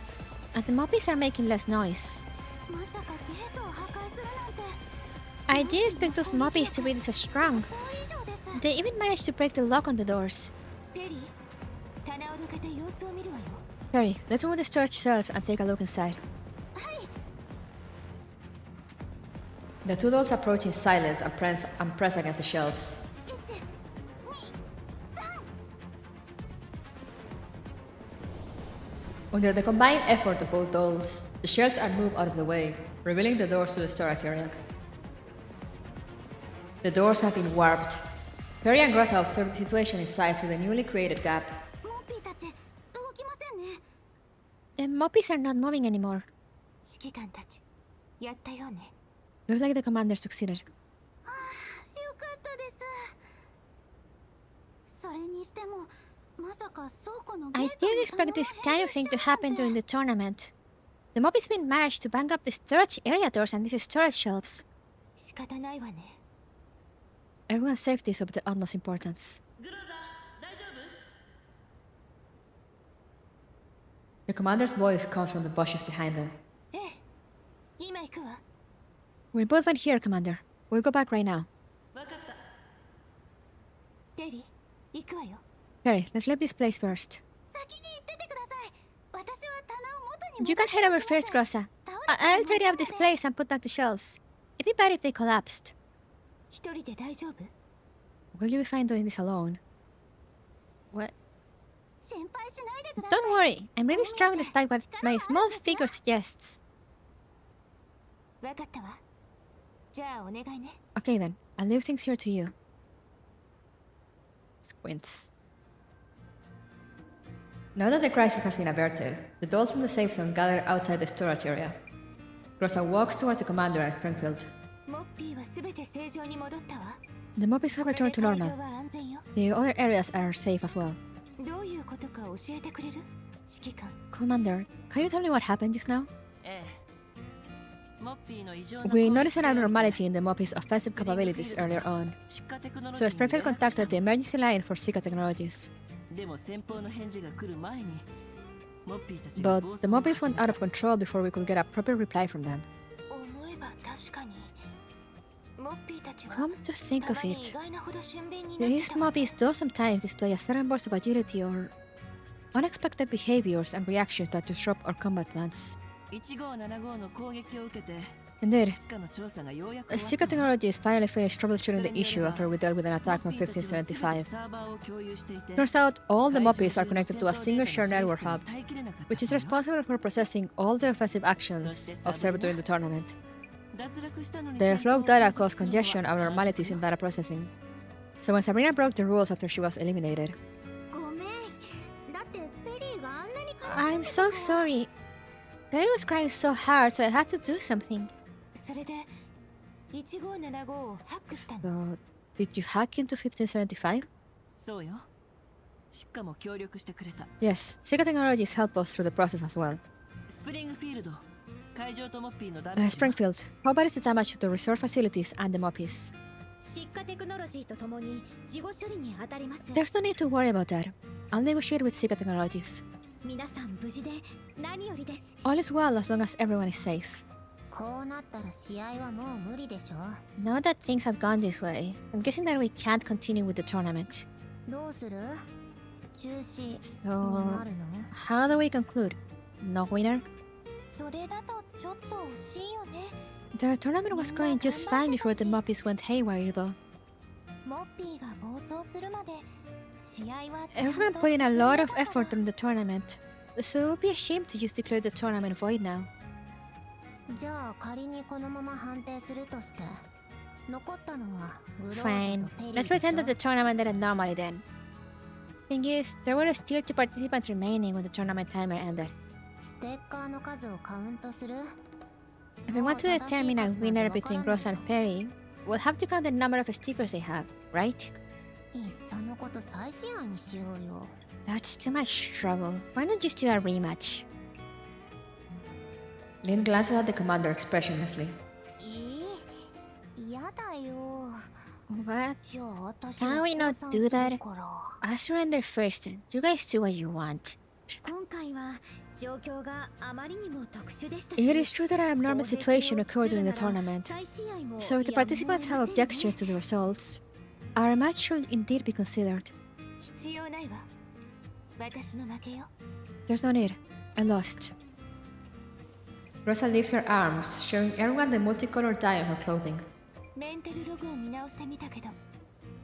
and the Moppies are making less noise.
まさかゲートを破壊するなんて
I didn't expect those Moppies to be this strong.
想以上です
They even managed to break the lock on the doors.
ペリー棚を抜けて様子を見るわよ
Perry, let's move the storage shelf and take a look inside. The two dolls approach in silence and press against the shelves. Under the combined effort of both dolls, the shelves are moved out of the way, revealing the doors to the storage area. The doors have been warped. Perry and Grossa observe the situation inside through the newly created gap.
モッピーたち動きませんね。
The Moppies are not moving anymore.
指揮官たちやったよね。
Looks like the commander succeeded.
よかったです。それにしてもまさか倉庫の
I didn't expect this kind of thing to happen during the tournament. The Moppies even managed to bang up the storage area doors and these storage shelves.
仕方ないわね。
Everyone's safety is of the utmost importance.
グローザ大丈夫？
The commander's voice comes from the bushes behind them.
ええ、今行くわ。
We're both right here, Commander. We'll go back right now.
わかった。
ペリー、行くわよ。
Perry, let's leave this place first.
先に行っててください。私は棚を元に
You can head over first, Grossa. I'll tidy up this place and put back the shelves. It'd be bad if they collapsed.
一人で大丈夫？
Will you be fine doing this alone? What?
心配しないでください。
Don't worry. I'm really strong despite what my small figure suggests.
わかったわ。じゃあお願いね。
Okay then, I'll leave things here to you. Squints. Now that the crisis has been averted, the dolls from the safe zone gather outside the storage area. Grossa walks towards the commander at Springfield.
モッピーはすべて正常に戻ったわ。
The Moppies have returned to
会場
normal.
は安全よ。
The other areas are safe as well.
どういうことか教えてくれる？指揮官。
Commander, can you tell me what happened just now?
ええ。モッピーの異常な
We
攻撃
noticed an
性を見て
abnormality in the Moppies' offensive capabilities earlier on,
疾患テクノロ
so
ジー
Springfield
に予約した
contacted the emergency line for Sika Technologies.
でも先方の返事が来る前にモッピーたちが
But
暴
the
走を
Moppies
始め
went out of control before we could get a proper reply from them.
思えば確かに。モッピーたちは
Come to think
た
of
まに意
it,
外なほど俊敏になって
these
たわ。
Moppies do sometimes display a sudden burst of agility or unexpected behaviors and reactions that disrupt our combat plans.
1575の攻撃を受けて
Indeed,
疾患の調査がようやく
Sika
終わった
Technologies finally finished troubleshooting the issue after we dealt with an attack from 1575. Turns out all the Moppies are connected to a single shared network hub, which is responsible for processing all the offensive actions observed during the tournament. The flow of data caused congestion and abnormalities in data processing. So when Sabrina broke the rules after she was eliminated,
ごめん。だってペリーがあんなに
I'm so sorry. Perry was crying so hard, so I had to do something.
それで1575をハックしたの。
So, did you hack into 1575?
そうよ疾患も協力してくれた
Yes, Sika Technologies helped us through the process as well.
スプリングフィールド会場とモッピーのダメージ
Springfield, how bad is the damage to the resort facilities and the Moppies?
疾患テクノロジーとともに事後処理に当たります。
There's no need to worry about that. I'll negotiate with Sika Technologies.
皆さん無事で何よりです。
All is well as long as everyone is safe.
こうなったら試合はもう無理でしょ。
Now that things have gone this way, I'm guessing that we can't continue with the tournament.
どうする？中止に
So,
なるの？
how do we conclude? No winner?
それだとちょっと惜しいよね。
The tournament was going just fine before the Moppies went haywire though.
モッピーが暴走するまで試合はちゃんと
Everyone put in a lot of effort during the tournament, so it would be a shame to just declare the tournament void now.
じゃあ仮にこのまま判定するとして残ったのはグロー
Fine,
ズとペリー
let's
でし
pretend that
ょ
the tournament ended normally then. Thing is, there were still 2 participants remaining when the tournament timer ended.
ステッカーの数をカウントする
If we want to determine a winner between Gross and Perry, we'll have to count the number of stickers they have, right?
いっそのこと再試合にしようよ
That's too much trouble. Why not just do a rematch? Lynn glances at the commander expressionlessly.
嫌だよ
What?
じゃあ私
Can we not
降参
do
する
that?
から
I surrender first. You guys do what you want.
今回は状況があまりにも特殊でした
It is true that an abnormal situation occurred during the tournament,
再試合も
so if the participants have objections to the results, our match should indeed be considered.
必要ないわ私の負けよ
There's no need. I lost.
Rosa lifts her arms, showing everyone the multicolored dye on her clothing.
メンテルログを見直してみたけど、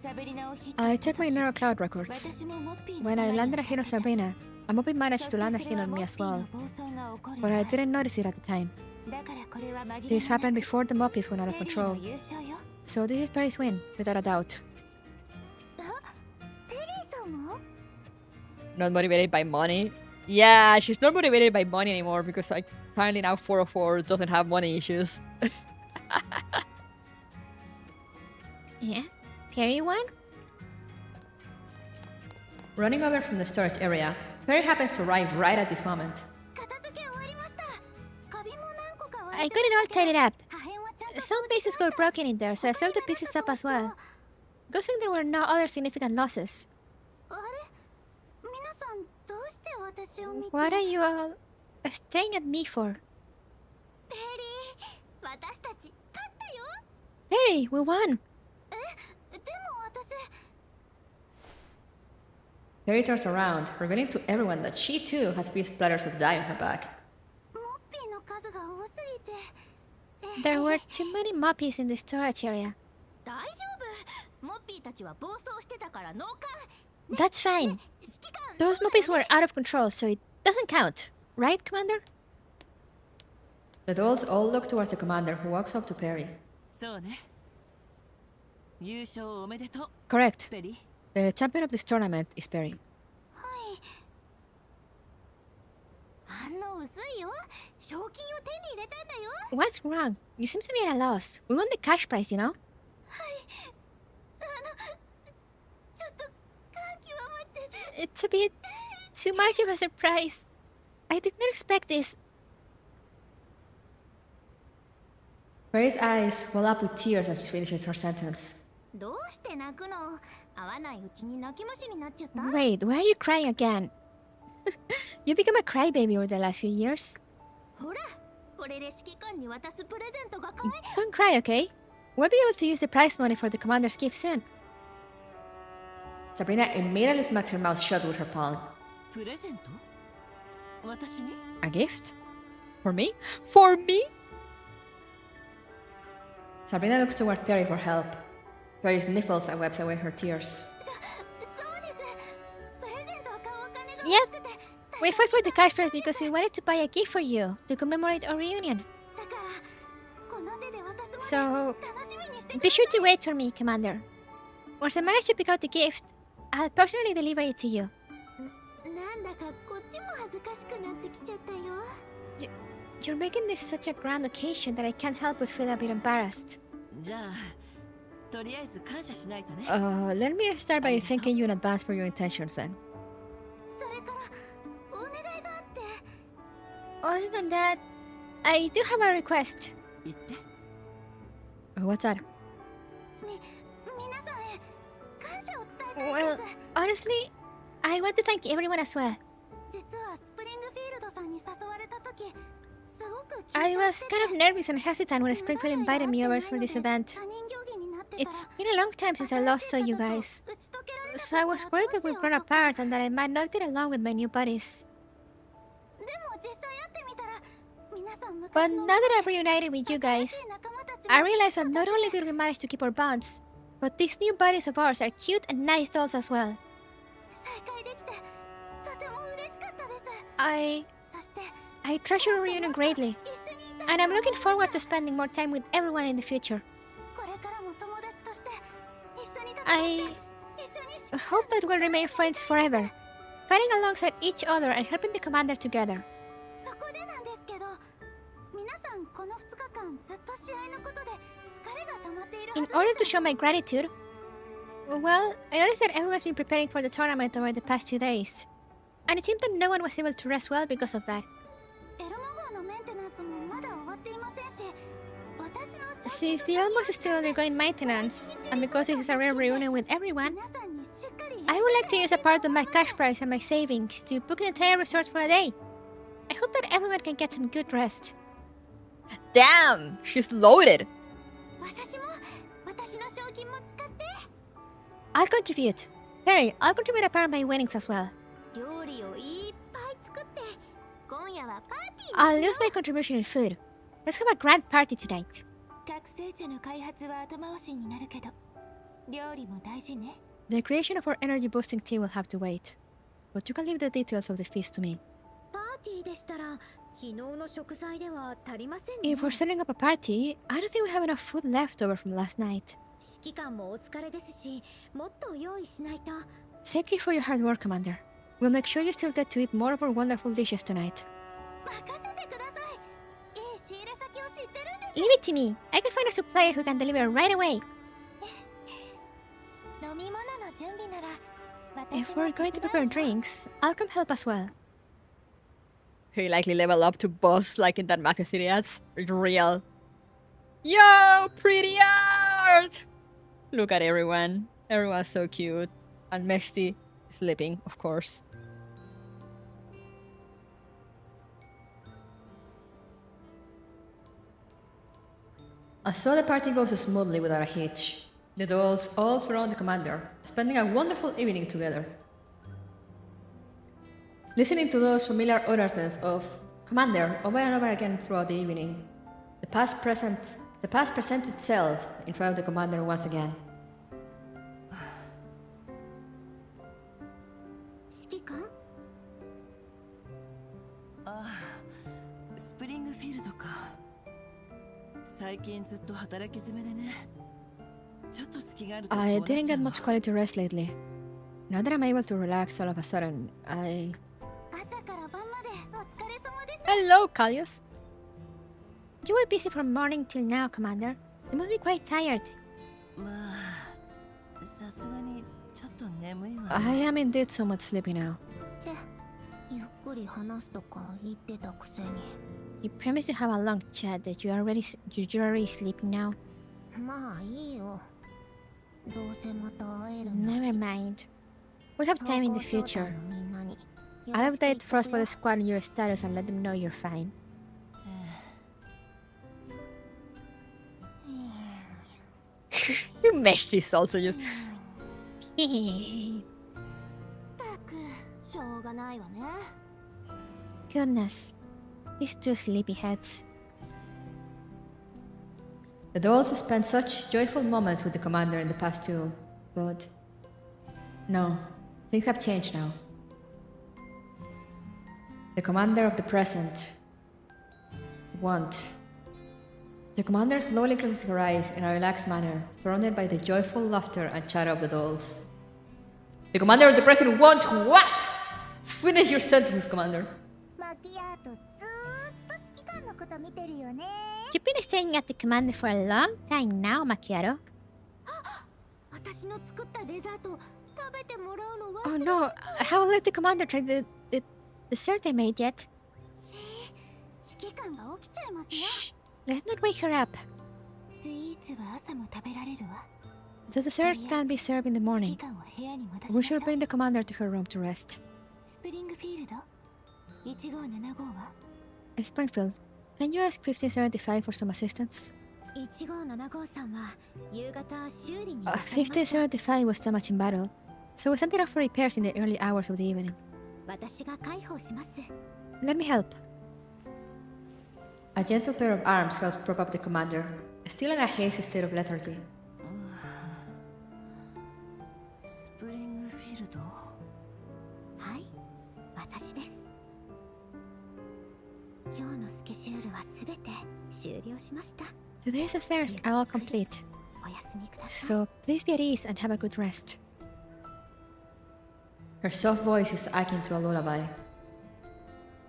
サブリナをヒット
I
した
checked my
時
Narrow Cloud records.
私もモッピーの
When I
ために
landed a hit on Sabrina, a Moppy managed to land a hit on me as well,
暴走が起こる
but I
前
didn't notice it at the time.
だからこれは紛れ
This
もな
happened
く
before the Moppies went out of
ペリーの
control,
優勝よ。
so this is Perry's win, without a doubt.
ペリーさんも
Not motivated by money? Yeah, she's not motivated by money anymore because like apparently now 404 doesn't have money issues.
Yeah? Perry won?
Running over from the storage area, Perry happens to arrive right at this moment.
片付け終わりました。カビも何個か割
I
れ
got it all tidied up.
破片はちゃんと
Some pieces got broken in there, so I sewed the pieces up as well. Good thing there were no other significant losses.
あれ皆さんどうして私を見て
What are you all staring at me for?
ペリー私たち勝ったよ
Perry, we won!
でも私
Perry turns around, revealing to everyone that she too has a few splatters of dye on her back.
モッピーの数が多すぎて
There were too many Moppies in the storage area.
大丈夫モッピーたちは暴走してたから脳幹
That's fine.
指揮官
Those Moppies were out of control, so it doesn't count. Right, Commander?
The dolls all look towards the commander who walks up to Perry.
そうね。優勝おめでとう、
Correct.
ペリー。
The champion of this tournament is Perry.
はい反応薄いよ賞金を手に入れたんだよ
What's wrong? You seem to be at a loss. We won the cash prize, you know?
ちょっと感極まって
It's a bit too much of a surprise. I did not expect this.
Perry's eyes well up with tears as she finishes her sentence.
どうして泣くの会わないうちに泣き虫になっちゃった
Wait, why are you crying again? You become a crybaby over the last few years.
ほらこれで指揮官に渡すプレゼントが買え
Don't cry, okay? We'll be able to use the prize money for the commander's gift soon.
Sabrina immediately smacks her mouth shut with her palm.
プレゼント？私に？
A gift? For me? For me? Sabrina looks toward Perry for help. Perry sniffles and wipes away her tears.
そうですプレゼントを買うお金が
Yep.
欲しくて
We fought for the cash prize because we wanted to buy a gift for you to commemorate our reunion.
だからこの手で渡す
So,
まで楽しみにしてく
be
ださ
sure
い
to wait for me, Commander. Once I manage to pick out the gift, I'll personally deliver it to you.
なんだかこっちも恥ずかしくなってきちゃったよ
You're making this such a grand occasion that I can't help but feel a bit embarrassed.
じゃあ、とりあえず感謝しないとね。
Let me start by thanking you in advance for your intentions then.
それからお願いがあって
Other than that, I do have a request.
言って。
What's that?
皆さんへ感謝を伝えたい
Well,
です
honestly, I want to thank everyone as well.
実はスプリングフィールドさんに誘われた時すごく
I
緊張
was
して
kind of nervous and hesitant when Springfield invited me over for this event.
他人行儀になってたら
It's been a long time since I last saw you guys,
打ち解けられな
so I was worried that we'd grown apart and that I might not get along with my new buddies.
でも実際会ってみたら皆さん
But
昔
now
の
that I've reunited with you
新
guys,
しい仲間たち
I
も
realize that not only did we manage to keep our bonds, but these new buddies of ours are cute and nice dolls as well.
再会できてとても嬉しかったです
I
そして
treasure our reunion greatly,
一緒にいたい
and I'm
と
looking
思いま
forward
し
to spending more time with everyone in the future.
たこれからも友達として一緒に戦って
I
一緒に
hope that we'll remain friends forever, fighting alongside each other and helping the commander together.
そこでなんですけど皆さんこの2日間ずっと試合のことで疲れが溜まっているは
In
ず
order
で
to
す
show my gratitude, well, I noticed that everyone's been preparing for the tournament over the past 2 days, and it seemed that no one was able to rest well because of that.
エルモ号のメンテナンスもまだ終わっていませんし私の
Since the Almost is still undergoing maintenance, and because this is a rare reunion with everyone,
皆さんにしっかり
I would like to use a part of my cash prize and my savings to book an entire resort for a day. I hope that everyone can get some good rest.
Damn! She's loaded!
私も私の賞金も使って
I'll contribute. Perry, I'll contribute a part of my winnings as well.
料理をいっぱい作って
I'll lose my contribution in food. Let's have a grand party tonight.
覚醒茶の開発は後回しになるけど、料理も大事ね。
The creation of our energy boosting tea will have to wait. But you can leave the details of the feast to me.
パーティーでしたら、昨日の食材では足りませんね。
If we're setting up a party, I don't think we have enough food left over from last night.
指揮官もお疲れですし、もっと用意しないと。
Thank you for your hard work, Commander. We'll make sure you still get to eat more of our wonderful dishes tonight.
任せてください。いい仕入れ先を知ってるんです。
Leave it to me. I can find a supplier who can deliver right away.
飲み物の準備なら、
If we're going to prepare drinks, I'll come help as well.
He likely level up to boss like in that Maka City ads. It's real. Yo, pretty art! Look at everyone. Everyone's so cute. And Meshti sleeping, of course. So the party goes smoothly without a hitch. The dolls all surround the commander, spending a wonderful evening together. Listening to those familiar utterances of Commander over and over again throughout the evening, the past presents itself in front of the commander once again.
指揮官？
ああ、スプリングフィールドか。最近ずっと働き詰めでね。ちょっと隙があるとこうなっちゃ
I
う
didn't get
の。
much quality rest lately. Now that I'm able to relax all of a sudden, I...
朝から晩までお疲れ様です。
Hello, Kallius.
You were busy from morning till now, Commander. You must be quite tired.
まあ、さすがにちょっと眠いわ。
I am indeed somewhat sleepy now.
チェ、ゆっくり話すとか言ってたくせに。
You promised to have a long chat that you're already sleeping now.
まあいいよ。どうせまた会えるんだし。
Never mind. We have time in the
総合招
future.
待のみんなに。
I'll update Frostbite Squad on your status and let them know you're fine.
You meshed this also just.
たく、しょうがないわね。
Goodness. These two sleepyheads.
The dolls spent such joyful moments with the commander in the past too, but no, things have changed now. The commander of the present won't. The commander slowly closes her eyes in a relaxed manner, surrounded by the joyful laughter and chatter of the dolls. The commander of the present won't what? Finish your sentences, commander.
マキアートずーっと指揮官のこと見てるよね。
You've been staying at the commander for a long time now, Macchiato.
私の作ったデザート食べてもらうのは。
Oh no, I haven't let the commander try the dessert I made yet.
指揮官が起きちゃいますよ。
Shh, let's not wake her up.
スイーツは朝も食べられるわ。
The dessert can be served in the
指
morning.
揮官を部屋に戻し
We
ましょ
should
う。
bring the commander to her room to rest.
スプリングフィールド1575は
Springfield, can you ask 1575 for some assistance?
1575さんは夕方修理に行かれました。
1575 was damaged in battle, so we sent it off for repairs in the early hours of the evening.
私が介抱します。
Let me help.
A gentle pair of arms helps prop up the commander, still in a hazy state of lethargy.
スプリングフィールド。
はい、私です。今日のスケジュールはすべて終了しました。
Today's affairs are all complete,
お休みください。
so please be at ease and have a good rest.
Her soft voice is akin to a lullaby.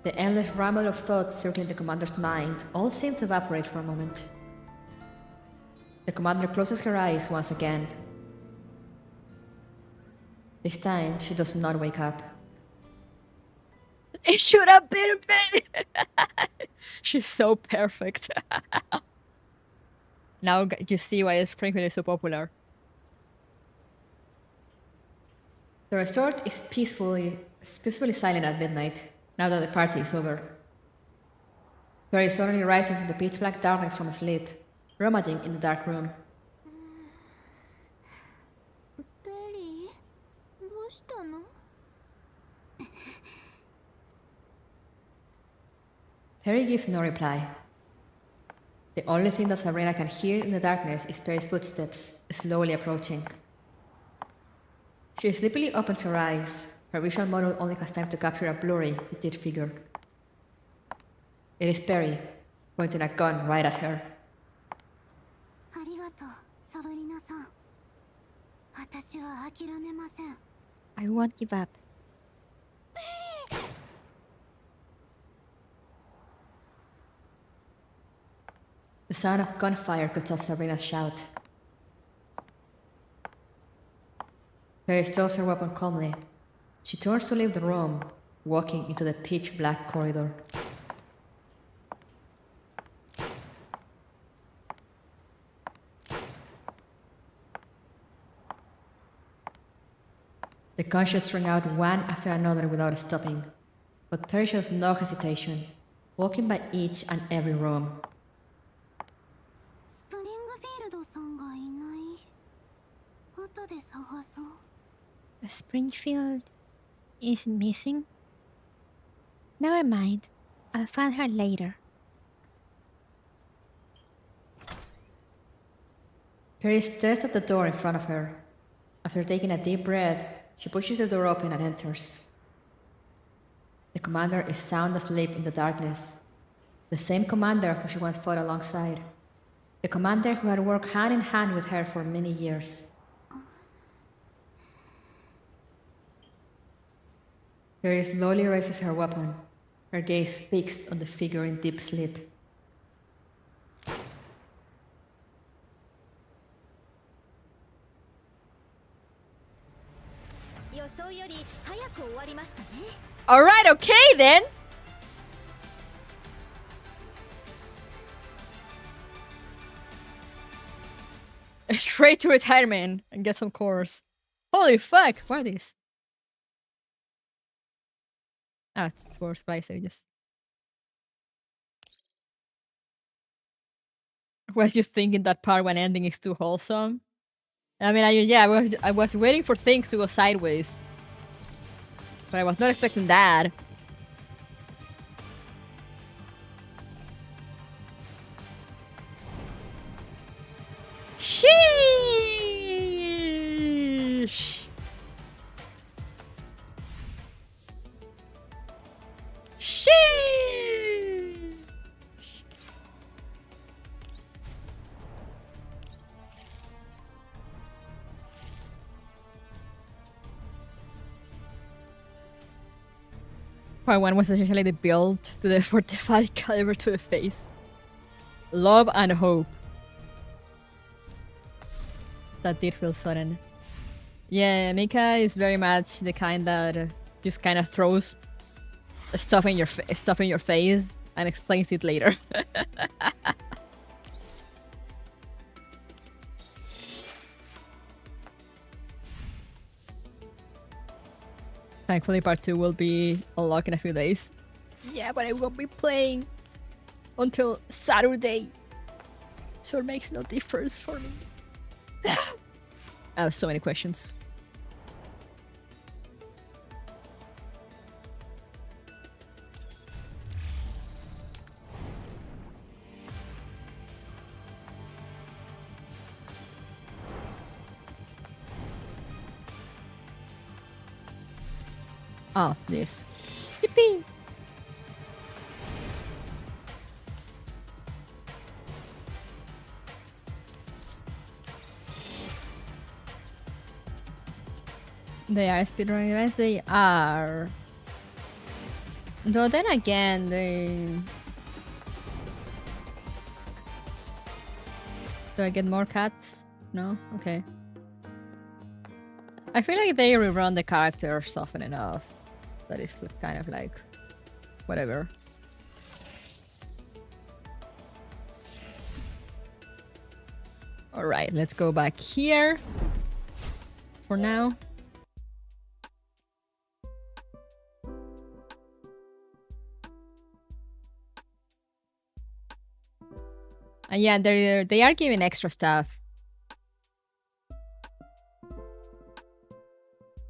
The endless ramble of thoughts circling the commander's mind all seem to evaporate for a moment. The commander closes her eyes once again. This time, she does not wake up. It should have been me! She's so perfect. Now you see why Springfield is so popular. The resort is peacefully silent at midnight, now that the party is over. Perry suddenly rises in the pitch-black darkness from sleep, rummaging in the dark room.
ベリー、どうしたの？
Perry gives no reply. The only thing that Sabrina can hear in the darkness is Perry's footsteps, slowly approaching. She sleepily opens her eyes. Her visual model only has time to capture a blurry, petite figure. It is Perry, pointing a gun right at her.
ありがとう、サブリナさん。私は諦めません。
I won't give up.
The sound of gunfire cuts off Sabrina's shout. Perry stores her weapon calmly. She turns to leave the room, walking into the pitch-black corridor. The gunshots ring out one after another without stopping, but Perry shows no hesitation, walking by each and every room.
スプリングフィールドさんがいない。後で探そう。
Springfield is missing? Never mind. I'll find her later.
Perry stares at the door in front of her. After taking a deep breath, she pushes the door open and enters. The commander is sound asleep in the darkness. The same commander who she once fought alongside. The commander who had worked hand in hand with her for many years. Perry slowly raises her weapon, her gaze fixed on the figure in deep sleep. Alright, okay then! Straight to retirement and get some cores. Holy fuck, what are these? Ah, it's for supply stages. Was you thinking that part when ending is too wholesome? I mean, I was waiting for things to go sideways. But I was not expecting that. Sheesh! Sheesh! Part 1 was essentially the build to the 45 caliber to the face. Love and hope. That did feel sudden. Yeah, Mika is very much the kind that just kind of throws stuff in your face and explains it later. Thankfully, part 2 will be unlocked in a few days. Yeah, but I won't be playing until Saturday, so it makes no difference for me. I have so many questions. Oh, this. Yippee! They are speedrunning events, they are. Though then again, Do I get more cuts? No? Okay. I feel like they rerun the characters often enough. That is kind of like... whatever. Alright, let's go back here. For now. And yeah, they are giving extra stuff.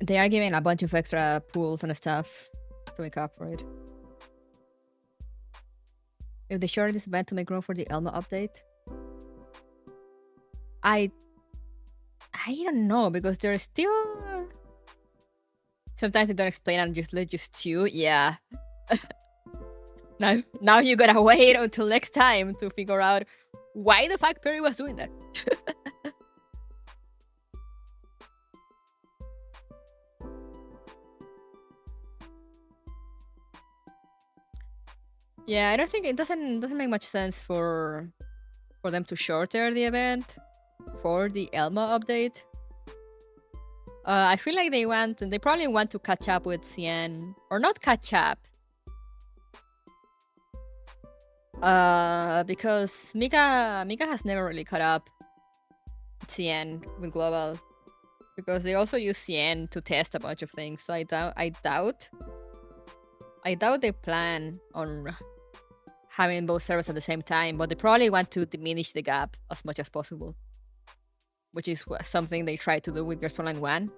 They are giving a bunch of extra pools and stuff to make up for it. if they shorten this event to make room for the Elmo update. I don't know, because there's still... Sometimes they don't explain and just let you stew. Yeah. Now you gotta wait until next time to figure out why the fuck Perry was doing that. Yeah, I don't think it doesn't make much sense for them to shorten the event for the Elmo update. I feel like they probably want to catch up with Cien, or not catch up. Because Mika has never really caught up Cien with Global, because they also use Cien to test a bunch of things. So I doubt they plan on having both servers at the same time, but they probably want to diminish the gap as much as possible, which is something they tried to do with Frontline 1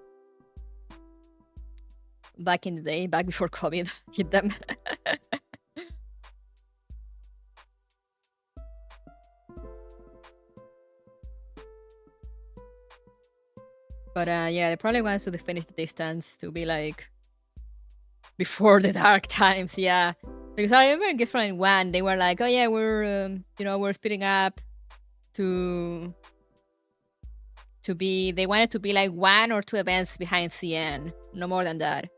back in the day, back before COVID hit them. But yeah, they probably want to finish the distance to be like before the dark times. Yeah, because I remember in Frontline 1 they were like, oh yeah, we're we're speeding up to be, they wanted to be like 1 or 2 events behind Cien, no more than that.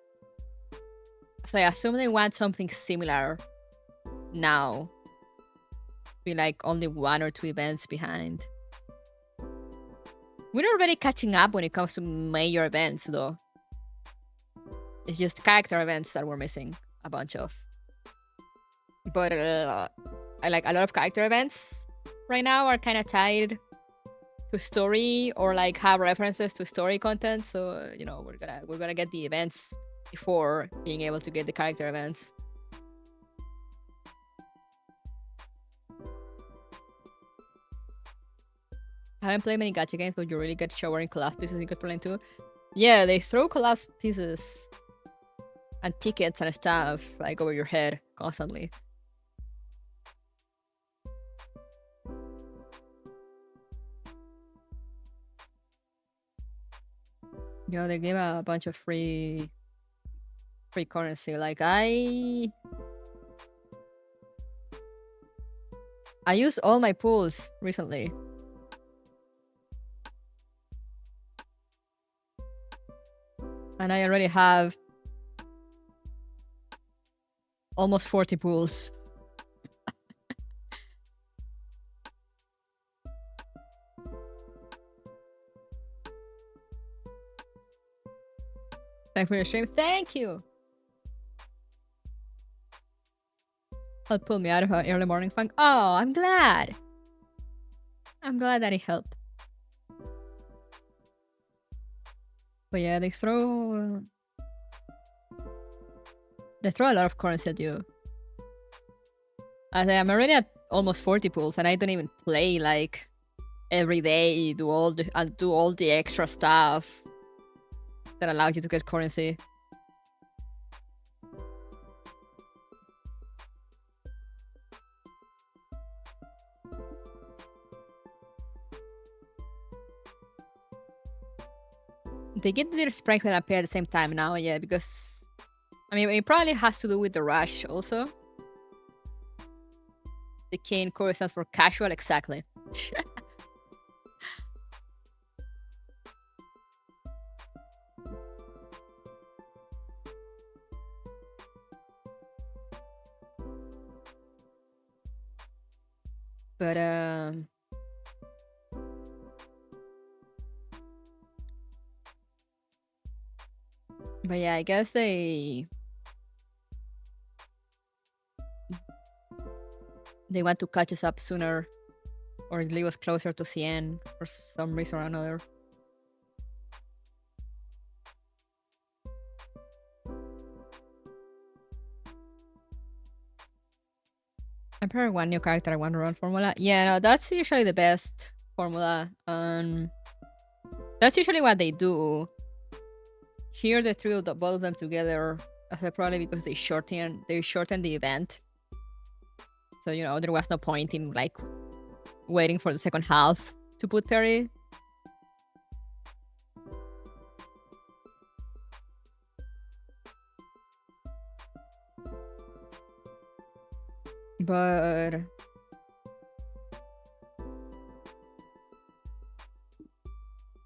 So I assume they want something similar now, be like only 1 or 2 events behind. We're already catching up when it comes to major events, though. It's just character events that we're missing a bunch of. But I like a lot of character events right now are kind of tied to story, or like have references to story content. So we're gonna get the events before being able to get the character events. I haven't played many gacha games, but you really get showering collapse pieces in Frontline 2. Yeah, they throw collapse pieces and tickets and stuff like over your head constantly. They give a bunch of free currency. Like I used all my pools recently. And I already have almost 40 pools. Thanks for your stream. Thank you. Helped pull me out of her early morning funk. Oh, I'm glad. I'm glad that it helped. But yeah, they throw a lot of currency at you. I'm already at almost 40 pools, and I don't even play like every day. Do all the extra stuff that allows you to get currency. They get their strength and appear at the same time now, yeah, because I mean it probably has to do with the rush also. The K in Korea stands for casual, exactly. But yeah, I guess they want to catch us up sooner, or leave us closer to Cien for some reason or another. I'm pairing one new character I want to run formula. Yeah, no, that's usually the best formula. That's usually what they do. Here they threw both of them together, probably because they shorten the event. So, you know, there was no point in like waiting for the second half to put Perry. But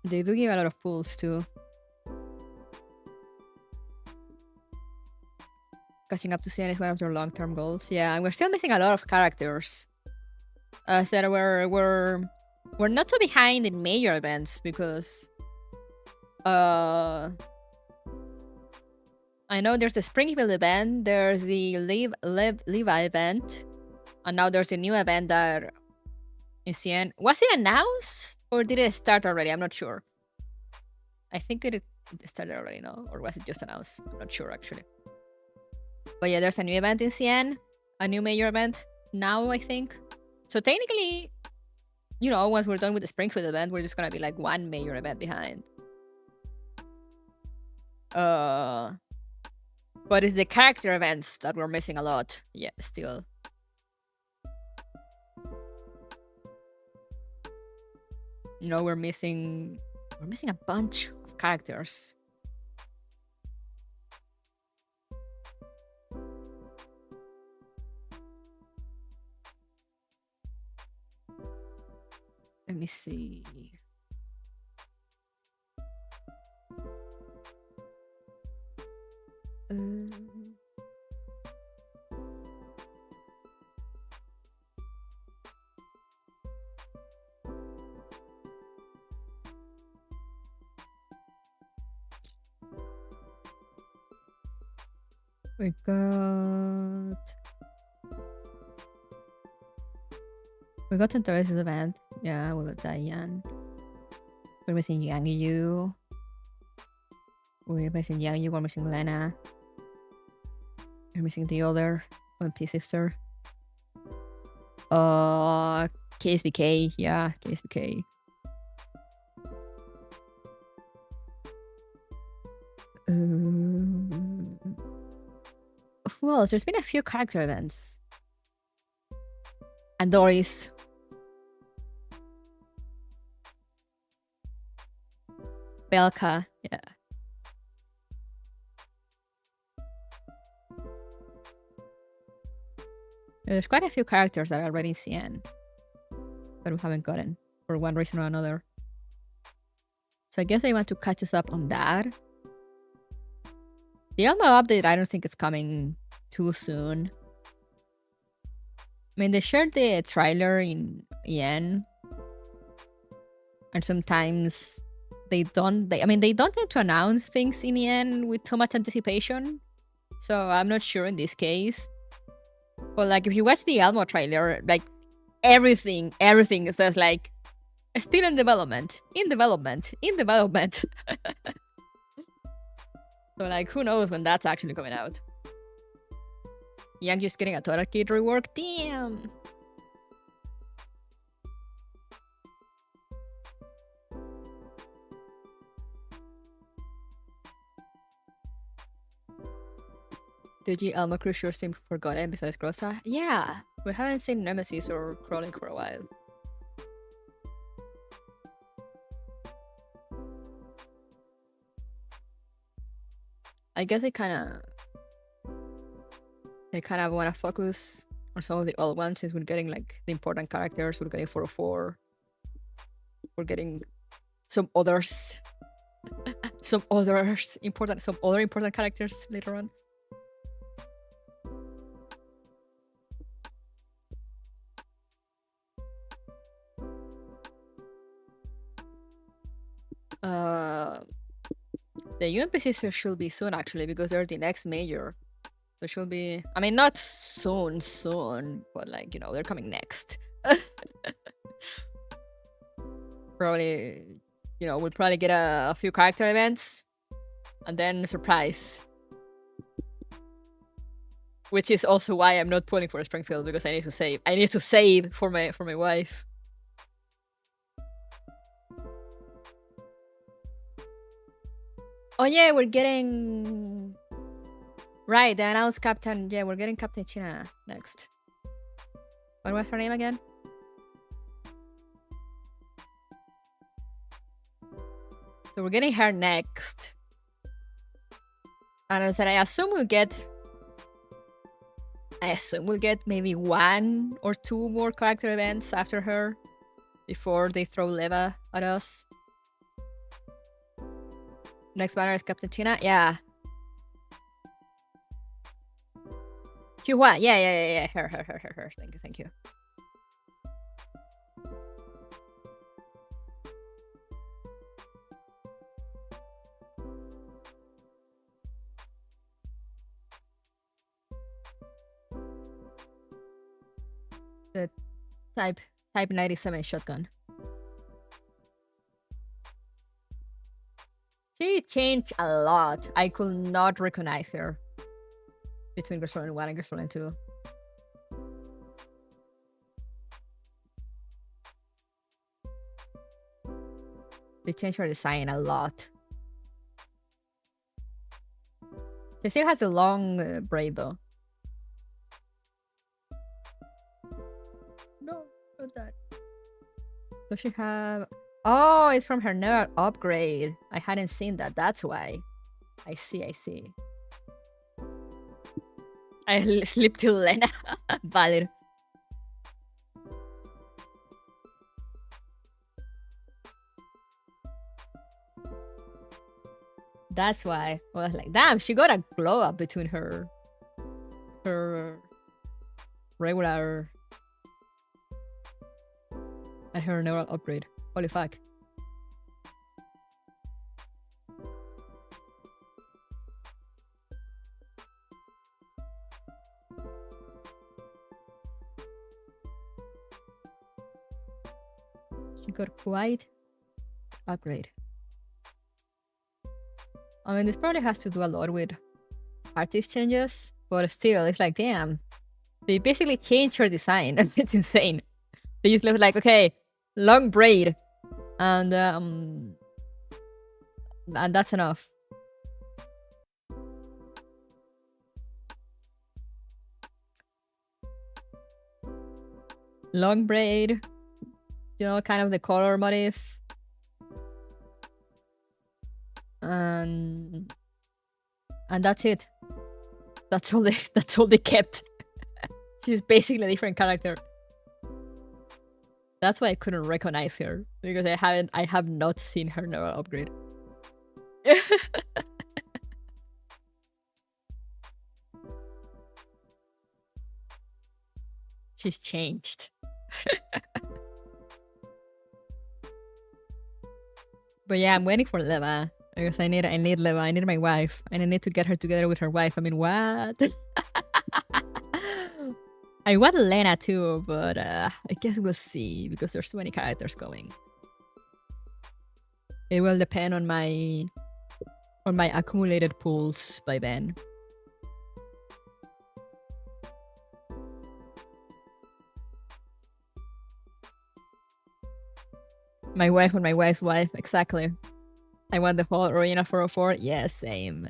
they do give a lot of pulls too. Catching up to CN is one of their long-term goals. Yeah, and we're still missing a lot of characters. So we're not too behind in major events because I know there's the Springfield event, there's the Levi event, and now there's the new event that is CN. Was it announced or did it start already? I'm not sure. I think it started already, no? Or was it just announced? I'm not sure actually. But yeah, there's a new event in CN, a new major event now, I think. So technically, you know, once we're done with the Springfield event, we're just gonna be like one major event behind. But it's the character events that we're missing a lot. Yeah, still. You know, we're missing a bunch of characters. Let me see. We got Teresa's event. Yeah, we got Diane. We're missing Yang Yu. We're missing Yang Yu. We're missing Lena. We're missing the other One Piece sister. KSBK. Yeah, KSBK. Well, there's been a few character events. And Doris. Belka, yeah. There's quite a few characters that are already in CN that we haven't gotten for one reason or another. So I guess they want to catch us up on that. The Elmo update, I don't think it's coming too soon. I mean, they shared the trailer in EN. And sometimes they don't tend to announce things in EN with too much anticipation. So I'm not sure in this case. But like if you watch the Elmo trailer, like everything says like still in development. So like who knows when that's actually coming out. Yeah, I'm just getting a total kid rework. Damn. Digi Elmo crew sure seem forgotten besides Grossa. Yeah, we haven't seen Nemesis or Crawling for a while. I guess they kind of want to focus on some of the old ones since we're getting like the important characters. We're getting 404. We're getting some others. some other important characters later on. The UNPCs should be soon actually because they're the next major. So should be, I mean, not soon, but like, you know, they're coming next. Probably, you know, we'll probably get a few character events and then surprise. Which is also why I'm not pulling for Springfield because I need to save. I need to save for my wife. Oh yeah, we're getting... Right, the announced Captain... Yeah, we're getting Captain China next. What was her name again? So we're getting her next. And I said, I assume we'll get maybe 1 or 2 more character events after her before they throw Leva at us. Next banner is Captain Tina. Yeah. What? Yeah. Her. Thank you. The type 97 shotgun. She changed a lot. I could not recognize her between Gunsmoke 1 and Gunsmoke 2. They changed her design a lot. She still has a long braid though. No, not that. Does she have... Oh, it's from her new upgrade. I hadn't seen that. That's why. I see. I sleep till Lena. Valid. That's why I was like, damn, she got a glow up between her regular and her neural upgrade. Holy fuck. She got quite upgrade. I mean, this probably has to do a lot with artist changes, but still, it's like, damn. They basically changed her design. It's insane. They just look like, okay, long braid, and that's enough. Long braid, you know, kind of the color motif. And that's it. That's all they kept. She's basically a different character. That's why I couldn't recognize her, because I have not seen her neural upgrade. She's changed. But yeah, I'm waiting for Leva. Because I need Leva. I need my wife. And I need to get her together with her wife. I mean, what? I want Lena too, but I guess we'll see, because there's so many characters going. It will depend on my accumulated pools by then. My wife and my wife's wife, exactly. I want the whole Arena 404. Yeah, same.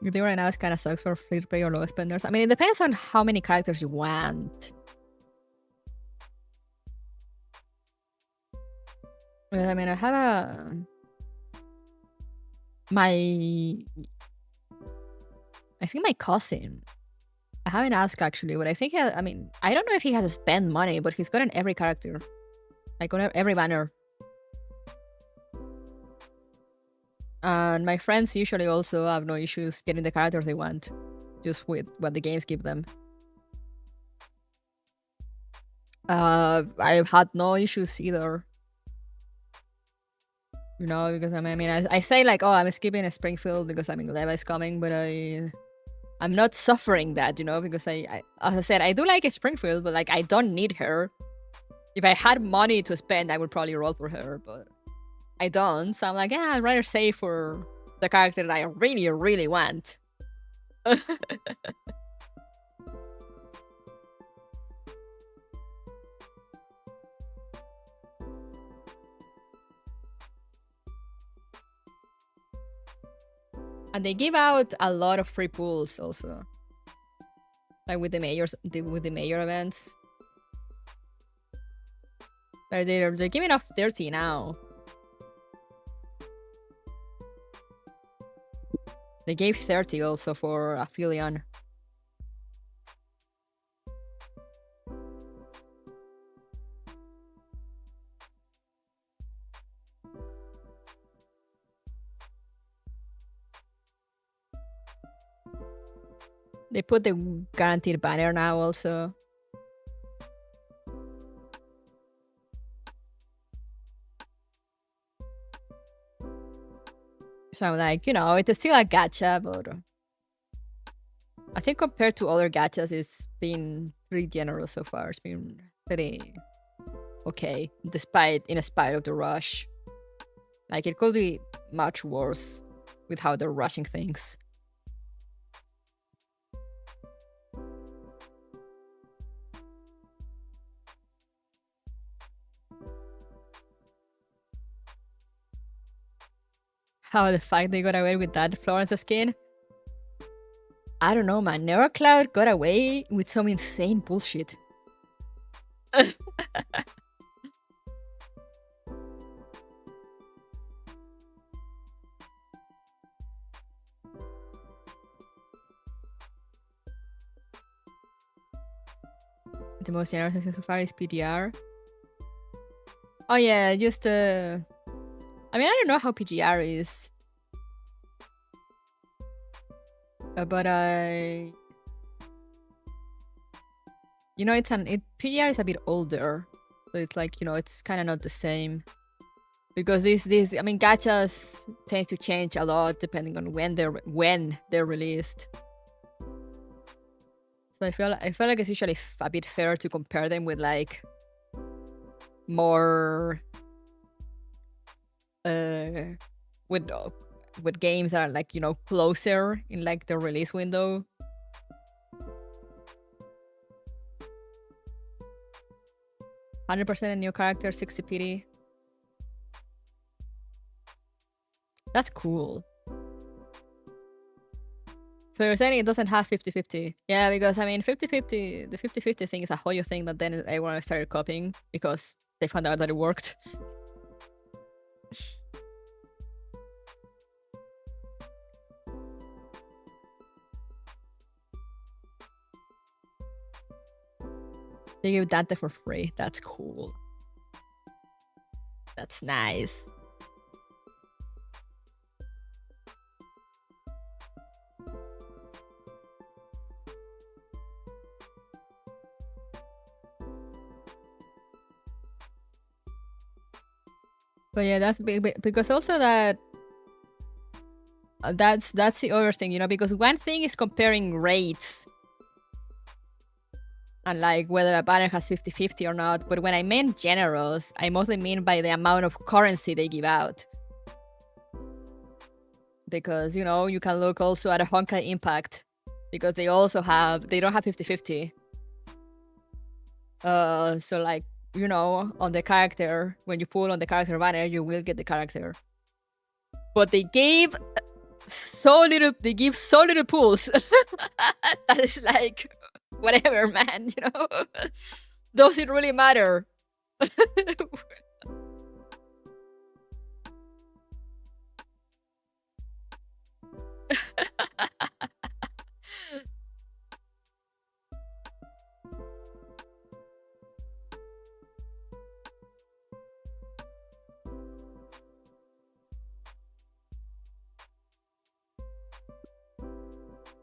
The thing right now is kind of sucks for free to play or low spenders. I mean, it depends on how many characters you want. I mean, I have I think my cousin. I haven't asked actually, but I think I mean, I don't know if he has to spend money, but he's gotten every character. Like on every banner. And my friends usually also have no issues getting the characters they want, just with what the games give them. I've had no issues either. You know, because I mean, I say like, oh, I'm skipping a Springfield because I mean, Leva is coming, but I'm not suffering that, you know, because as I said, I do like a Springfield, but like I don't need her. If I had money to spend, I would probably roll for her, but I don't. So I'm like, yeah, I'd rather save for the character that I really, really want. And they give out a lot of free pools also. Like with the major events. They're giving off 30 now. They gave 30 also for Aphelion. They put the guaranteed banner now also. So I'm like, you know, it's still a gacha, but I think compared to other gachas, it's been pretty generous so far. It's been pretty okay, in spite of the rush. Like, it could be much worse with how they're rushing things. How the fuck they got away with that Florence skin? I don't know, man. Neurocloud got away with some insane bullshit. The most generous so far is PGR. Oh yeah, just I mean, I don't know how PGR is. But you know, PGR is a bit older. So it's like, you know, it's kind of not the same. Because these I mean, gachas tend to change a lot depending on when they're released. So I feel like it's usually a bit fair to compare them with like more with games that are like, you know, closer in like the release window. $100% a new character, 60 PD. That's cool. So you're saying it doesn't have 50-50? Yeah, because I mean 50-50, the 50-50 thing is a whole thing that then everyone started copying because they found out that it worked. They give Dante for free. That's cool. That's nice. But yeah, that's big because also that that's the other thing, you know, because one thing is comparing rates and like whether a banner has 50-50 or not, but when I mean generous, I mostly mean by the amount of currency they give out. Because, you know, you can look also at a Honkai Impact because they don't have 50-50. So like, you know, on the character, when you pull on the character banner, you will get the character. But they give so little pulls. That is like, whatever, man, you know? Does it really matter?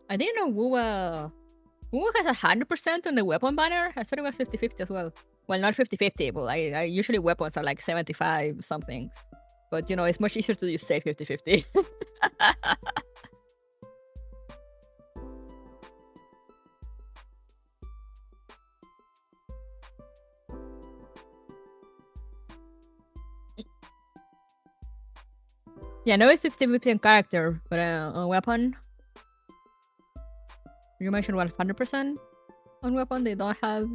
I didn't know Wuwa has 100% on the weapon banner. I thought it was 50-50 as well. Well, not 50-50, but I usually weapons are like 75 something. But you know, it's much easier to just say 50-50. Yeah, no, it's 50-50 on character, but on weapon. You mentioned 100% on weapon they don't have.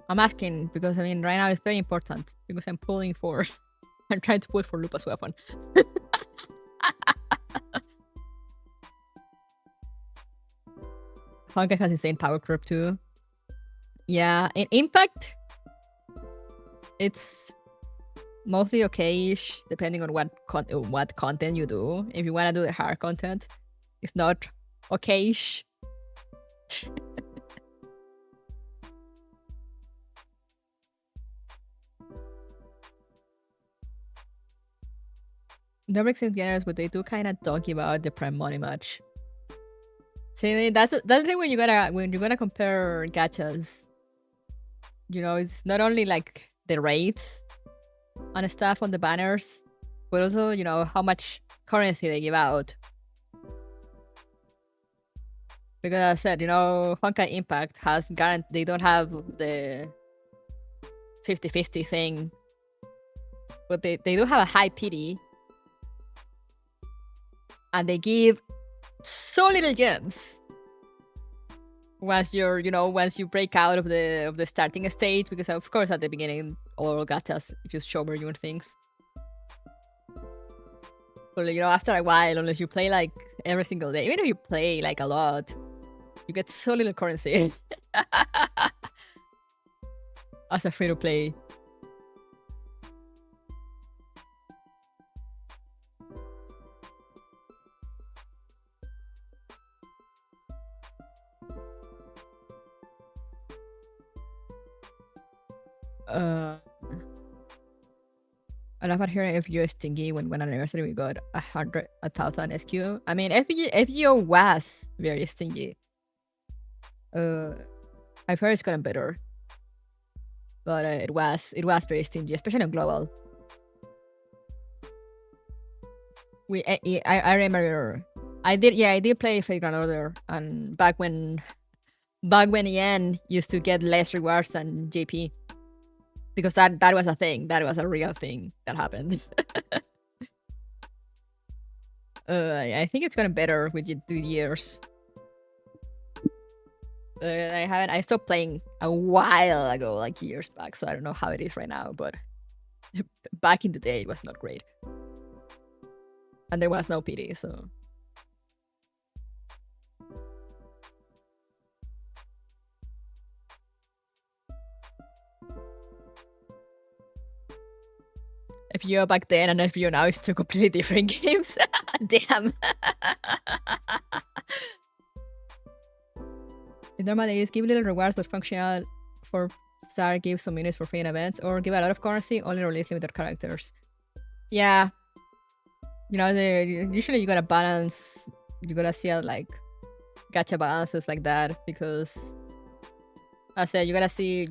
I'm asking because I mean right now it's very important because I'm pulling for I'm trying to pull for Lupa's weapon. Honkai has insane power curve too. Yeah, in Impact, it's mostly okay-ish, depending on what content you do. If you want to do the hard content, it's not okay-ish. Nobody seems generous, but they do kind of talk about the prime money match. See, that's the thing when you gotta compare gachas. You know, it's not only like the rates and stuff on the banners, but also, you know, how much currency they give out. Because as I said, you know, Honkai Impact has they don't have the 50-50 thing, but they do have a high pity, and they give so little gems once you break out of the starting stage, because of course at the beginning all gachas just show you things. But you know, after a while, unless you play like every single day, even if you play like a lot, you get so little currency as a free-to-play. I love hearing FGO is stingy. When one anniversary we got 1,000 SQ. I mean, FGO was very stingy. I've heard it's gotten better, but it was very stingy, especially on global. I remember I did play Flagrant Order, and back when Yen used to get less rewards than JP. Because that was a thing. That was a real thing that happened. I think it's gotten better with the years. I stopped playing a while ago, like years back, so I don't know how it is right now, but back in the day it was not great. And there was no pity, so... FGO back then and FGO now is two completely different games. Damn. It normally is give little rewards but functional for start, give some minutes for free in events, or give a lot of currency, only release limited characters. Yeah. You know, usually you gotta balance, you gotta see like gacha balances like that, because as I said, you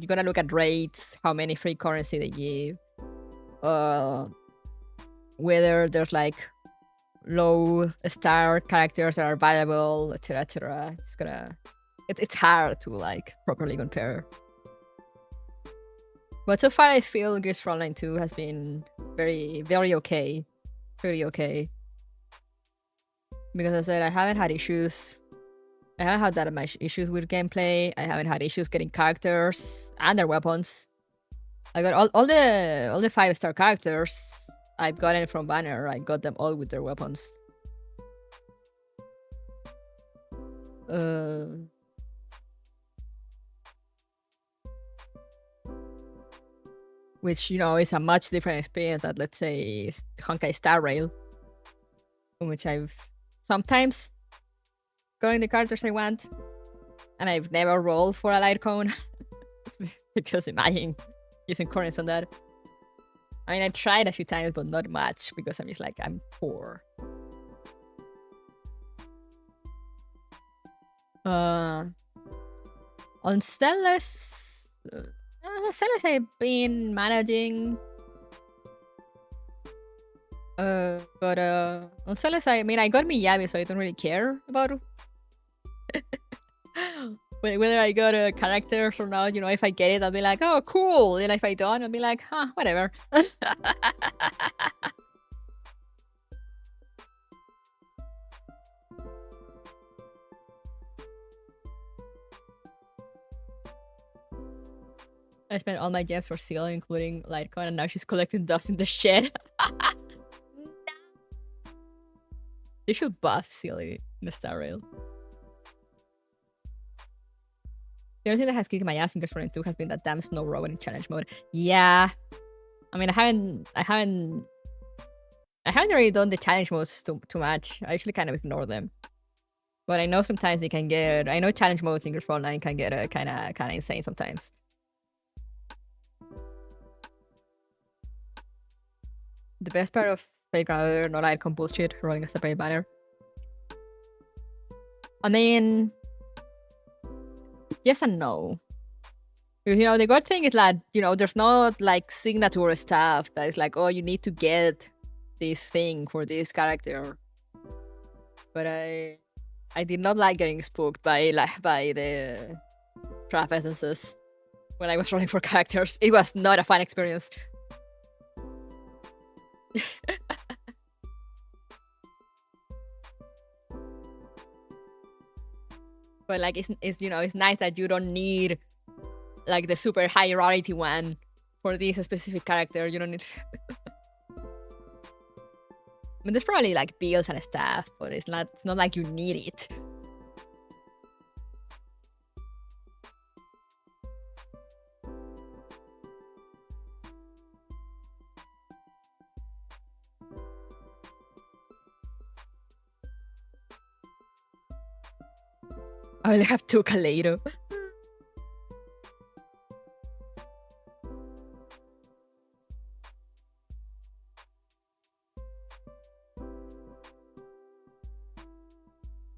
gotta look at rates, how many free currency they give. Whether there's like low star characters that are valuable, etc., etc. It's hard to like properly compare. But so far, I feel Gears Frontline 2 has been very, very okay, pretty okay. Because as I said, I haven't had issues. I haven't had that much issues with gameplay. I haven't had issues getting characters and their weapons. I got all the 5-star characters I've gotten from Banner. I got them all with their weapons. Which, you know, is a much different experience than, let's say, Honkai Star Rail, in which I've sometimes gotten the characters I want, and I've never rolled for a light cone because imagine using currents on that. I mean, I tried a few times, but not much, because I'm just like, I'm poor. On Stellas, I've been managing. But on Stellas, I mean, I got Miyabi, so I don't really care about whether I got a character or not. You know, if I get it, I'll be like, oh, cool. And if I don't, I'll be like, huh, whatever. I spent all my gems for Seal, including Litecoin, and now she's collecting dust in the shed. They should buff Seal in the Star Rail. The only thing that has kicked my ass in Gunsmoke 2 has been that damn snow robot in challenge mode. Yeah. I mean, I haven't really done the challenge modes too much. I usually kind of ignore them. But I know sometimes they can get... I know challenge modes in Frontline can get kind of insane sometimes. The best part of Playground not icon bullshit, rolling a separate banner. I mean... Yes and no. You know, the good thing is that, you know, there's not like signature stuff that is like, oh, you need to get this thing for this character. But I did not like getting spooked by the trap essences when I was rolling for characters. It was not a fun experience. But like it's you know, it's nice that you don't need like the super high rarity one for this specific character. You don't need I mean, there's probably like builds and stuff, but it's not like you need it. I only have 2 Kaleido.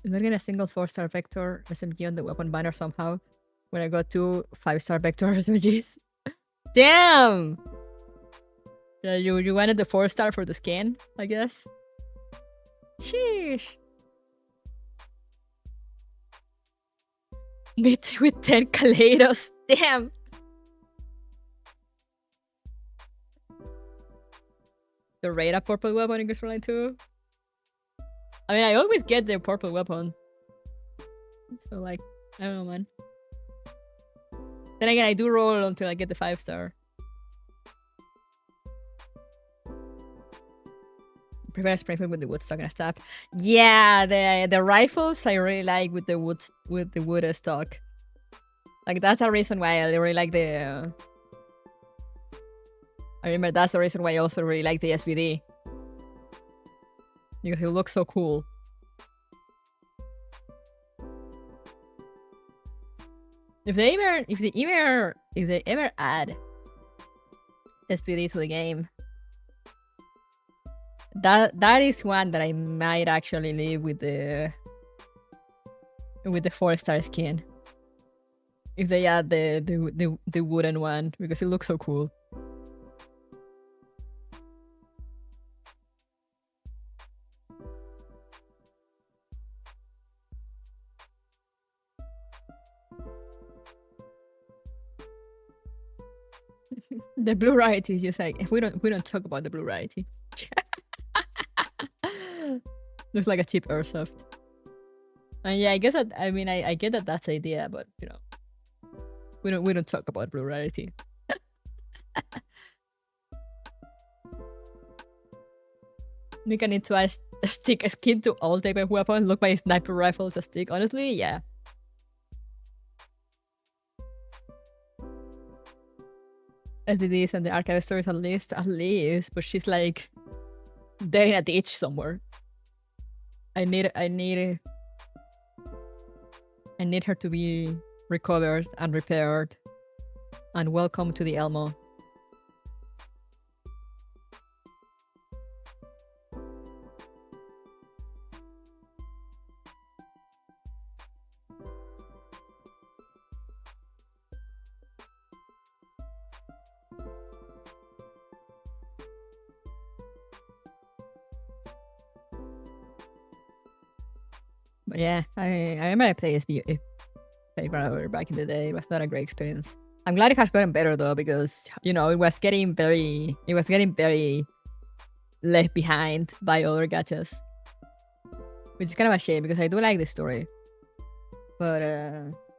Is there get a single 4-star vector SMG on the weapon banner somehow? When I got 2 5-star vector SMGs? Damn! Yeah, you wanted the 4-star for the skin, I guess? Sheesh. Meet with 10 Kaleidos. Damn! The Radar purple weapon in Frontline 2? I mean, I always get the purple weapon. So, like, I don't know, man. Then again, I do roll until I get the 5-star. Prepare Springfield with the wood stock and stuff. Yeah, the rifles I really like with the wood stock. Like, that's a reason why I really like the... I remember that's the reason why I also really like the SVD. Because it looks so cool. If they ever add SVD to the game, that is one that I might actually leave with the 4-star skin. If they add the wooden one, because it looks so cool. The blue rarity is just like, if we don't talk about the blue rarity. Looks like a cheap airsoft. And yeah, I guess that I get that that's the idea, but you know, we don't talk about blue rarity. Nika need to stick a skin to all type of weapons. Look, my sniper rifle is a stick. Honestly, yeah. SVDs and the archive stories at least, but she's like dead in a ditch somewhere. I need her to be recovered and repaired and welcome to the Elmo. But yeah, I remember I played Playground back in the day. It was not a great experience. I'm glad it has gotten better though, because you know it was getting very left behind by other gachas, which is kind of a shame because I do like the story, but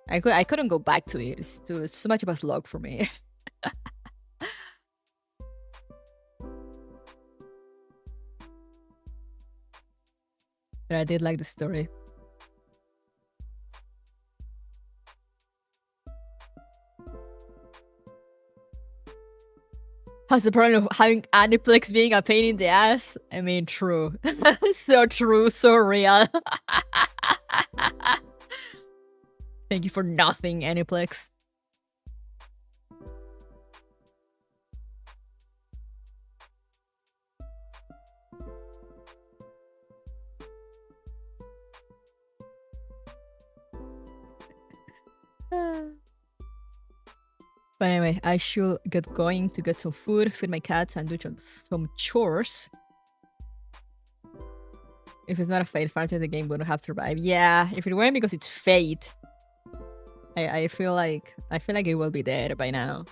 I couldn't go back to it. It's too much of a slog for me. But I did like the story. Has the problem of having Aniplex being a pain in the ass? I mean, true. So true, so real. Thank you for nothing, Aniplex. But anyway, I should get going to get some food, feed my cats, and do some chores. If it's not a fate, far the game wouldn't have survived. Yeah, if it weren't because it's fate, I feel like it will be dead by now.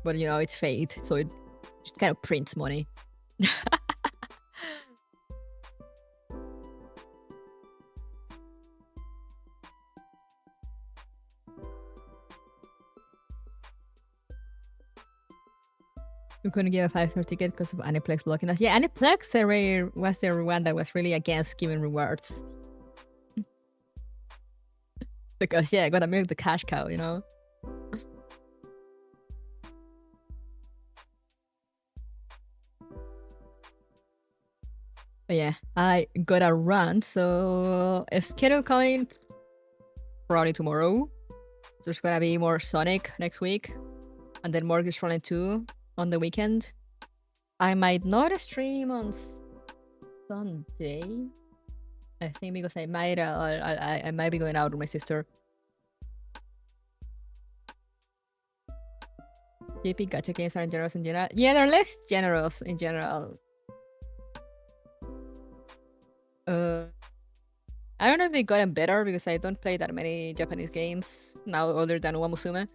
But you know, it's fate, so it just kind of prints money. We couldn't give a 5-star ticket because of Aniplex blocking us. Yeah, Aniplex was the one that was really against giving rewards. Because, yeah, I gotta milk the cash cow, you know? But yeah, I gotta run, so a schedule coming probably tomorrow. There's gonna be more Sonic next week, and then more Frontline 2 on the weekend. I might not stream on Sunday. I think because I might be going out with my sister. JP gacha games are generous in general. Yeah, they're less generous in general. I don't know if they gotten better because I don't play that many Japanese games now other than Wamusume.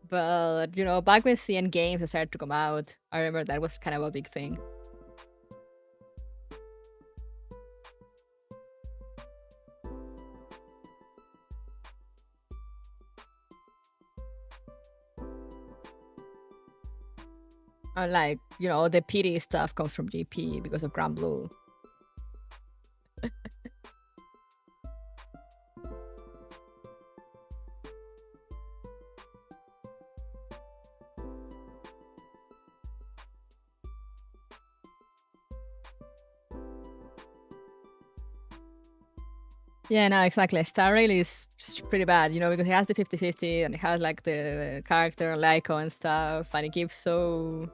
But, you know, back when CN games started to come out, I remember that was kind of a big thing. Like, you know, the PD stuff comes from GP because of Grand Blue. Yeah, no, exactly. Star Rail is pretty bad, you know, because it has the 50-50 and it has like the character Lyco and stuff, and it gives so...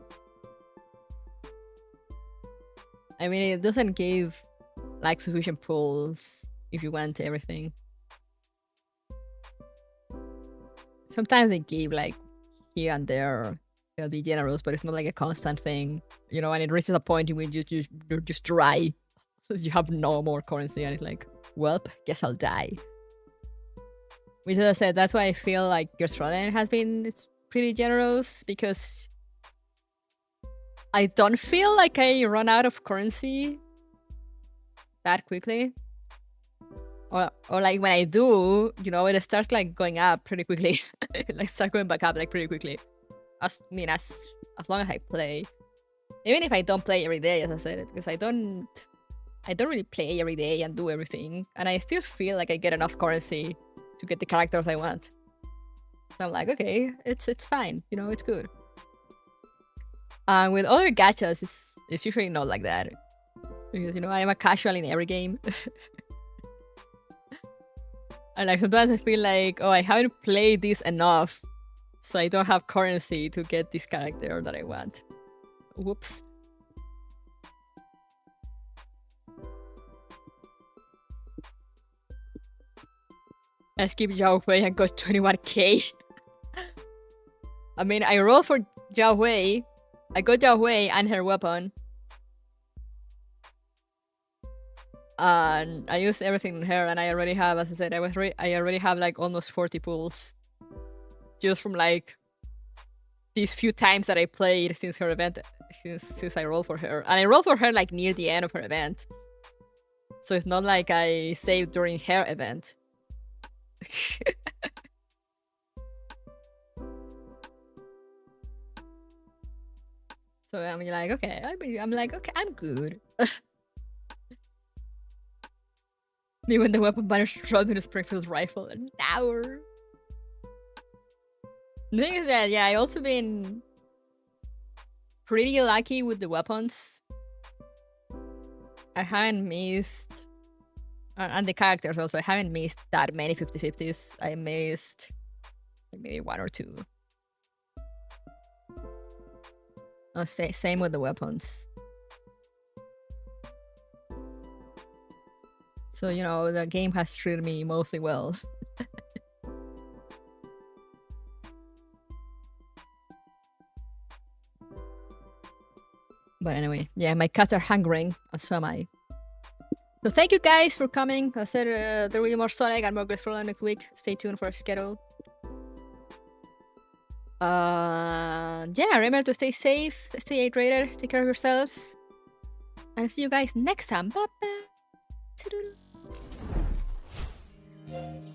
I mean, it doesn't give like sufficient pulls if you want everything. Sometimes they give like here and there, they'll be generous, but it's not like a constant thing, you know, and it reaches a point in which you're just dry. You have no more currency and it's like, welp, guess I'll die. Which, as I said, that's why I feel like your Frontline has been pretty generous, because I don't feel like I run out of currency that quickly. Or like when I do, you know, it starts like going up pretty quickly. Like start going back up like pretty quickly. As long as I play. Even if I don't play every day, as I said, because I don't really play every day and do everything, and I still feel like I get enough currency to get the characters I want. So I'm like, okay, it's fine, you know, it's good. With other gachas, it's usually not like that, because, you know, I am a casual in every game. And like sometimes I feel like, oh, I haven't played this enough, so I don't have currency to get this character that I want. Whoops. I skipped Zhao Hui and got 21k. I mean, I rolled for Zhao Hui. I got Zhao Hui and her weapon. And I used everything on her, and I already have, as I said, I already have like almost 40 pulls. Just from like these few times that I played since her event, since I rolled for her. And I rolled for her like near the end of her event. So it's not like I saved during her event. So I'm like, okay, I'm good. Me when the weapon banner shot with a Springfield rifle an hour. The thing is that, yeah, I also been pretty lucky with the weapons. I haven't missed... and the characters also, I haven't missed that many 50-50s. I missed maybe 1 or 2. Oh, same with the weapons. So, you know, the game has treated me mostly well. But anyway, yeah, my cats are hungering, and so am I. So thank you guys for coming. I said there will be more Sonic and more Frontline next week. Stay tuned for our schedule. Yeah, remember to stay safe, stay hydrated, take care of yourselves. And I'll see you guys next time. Bye bye.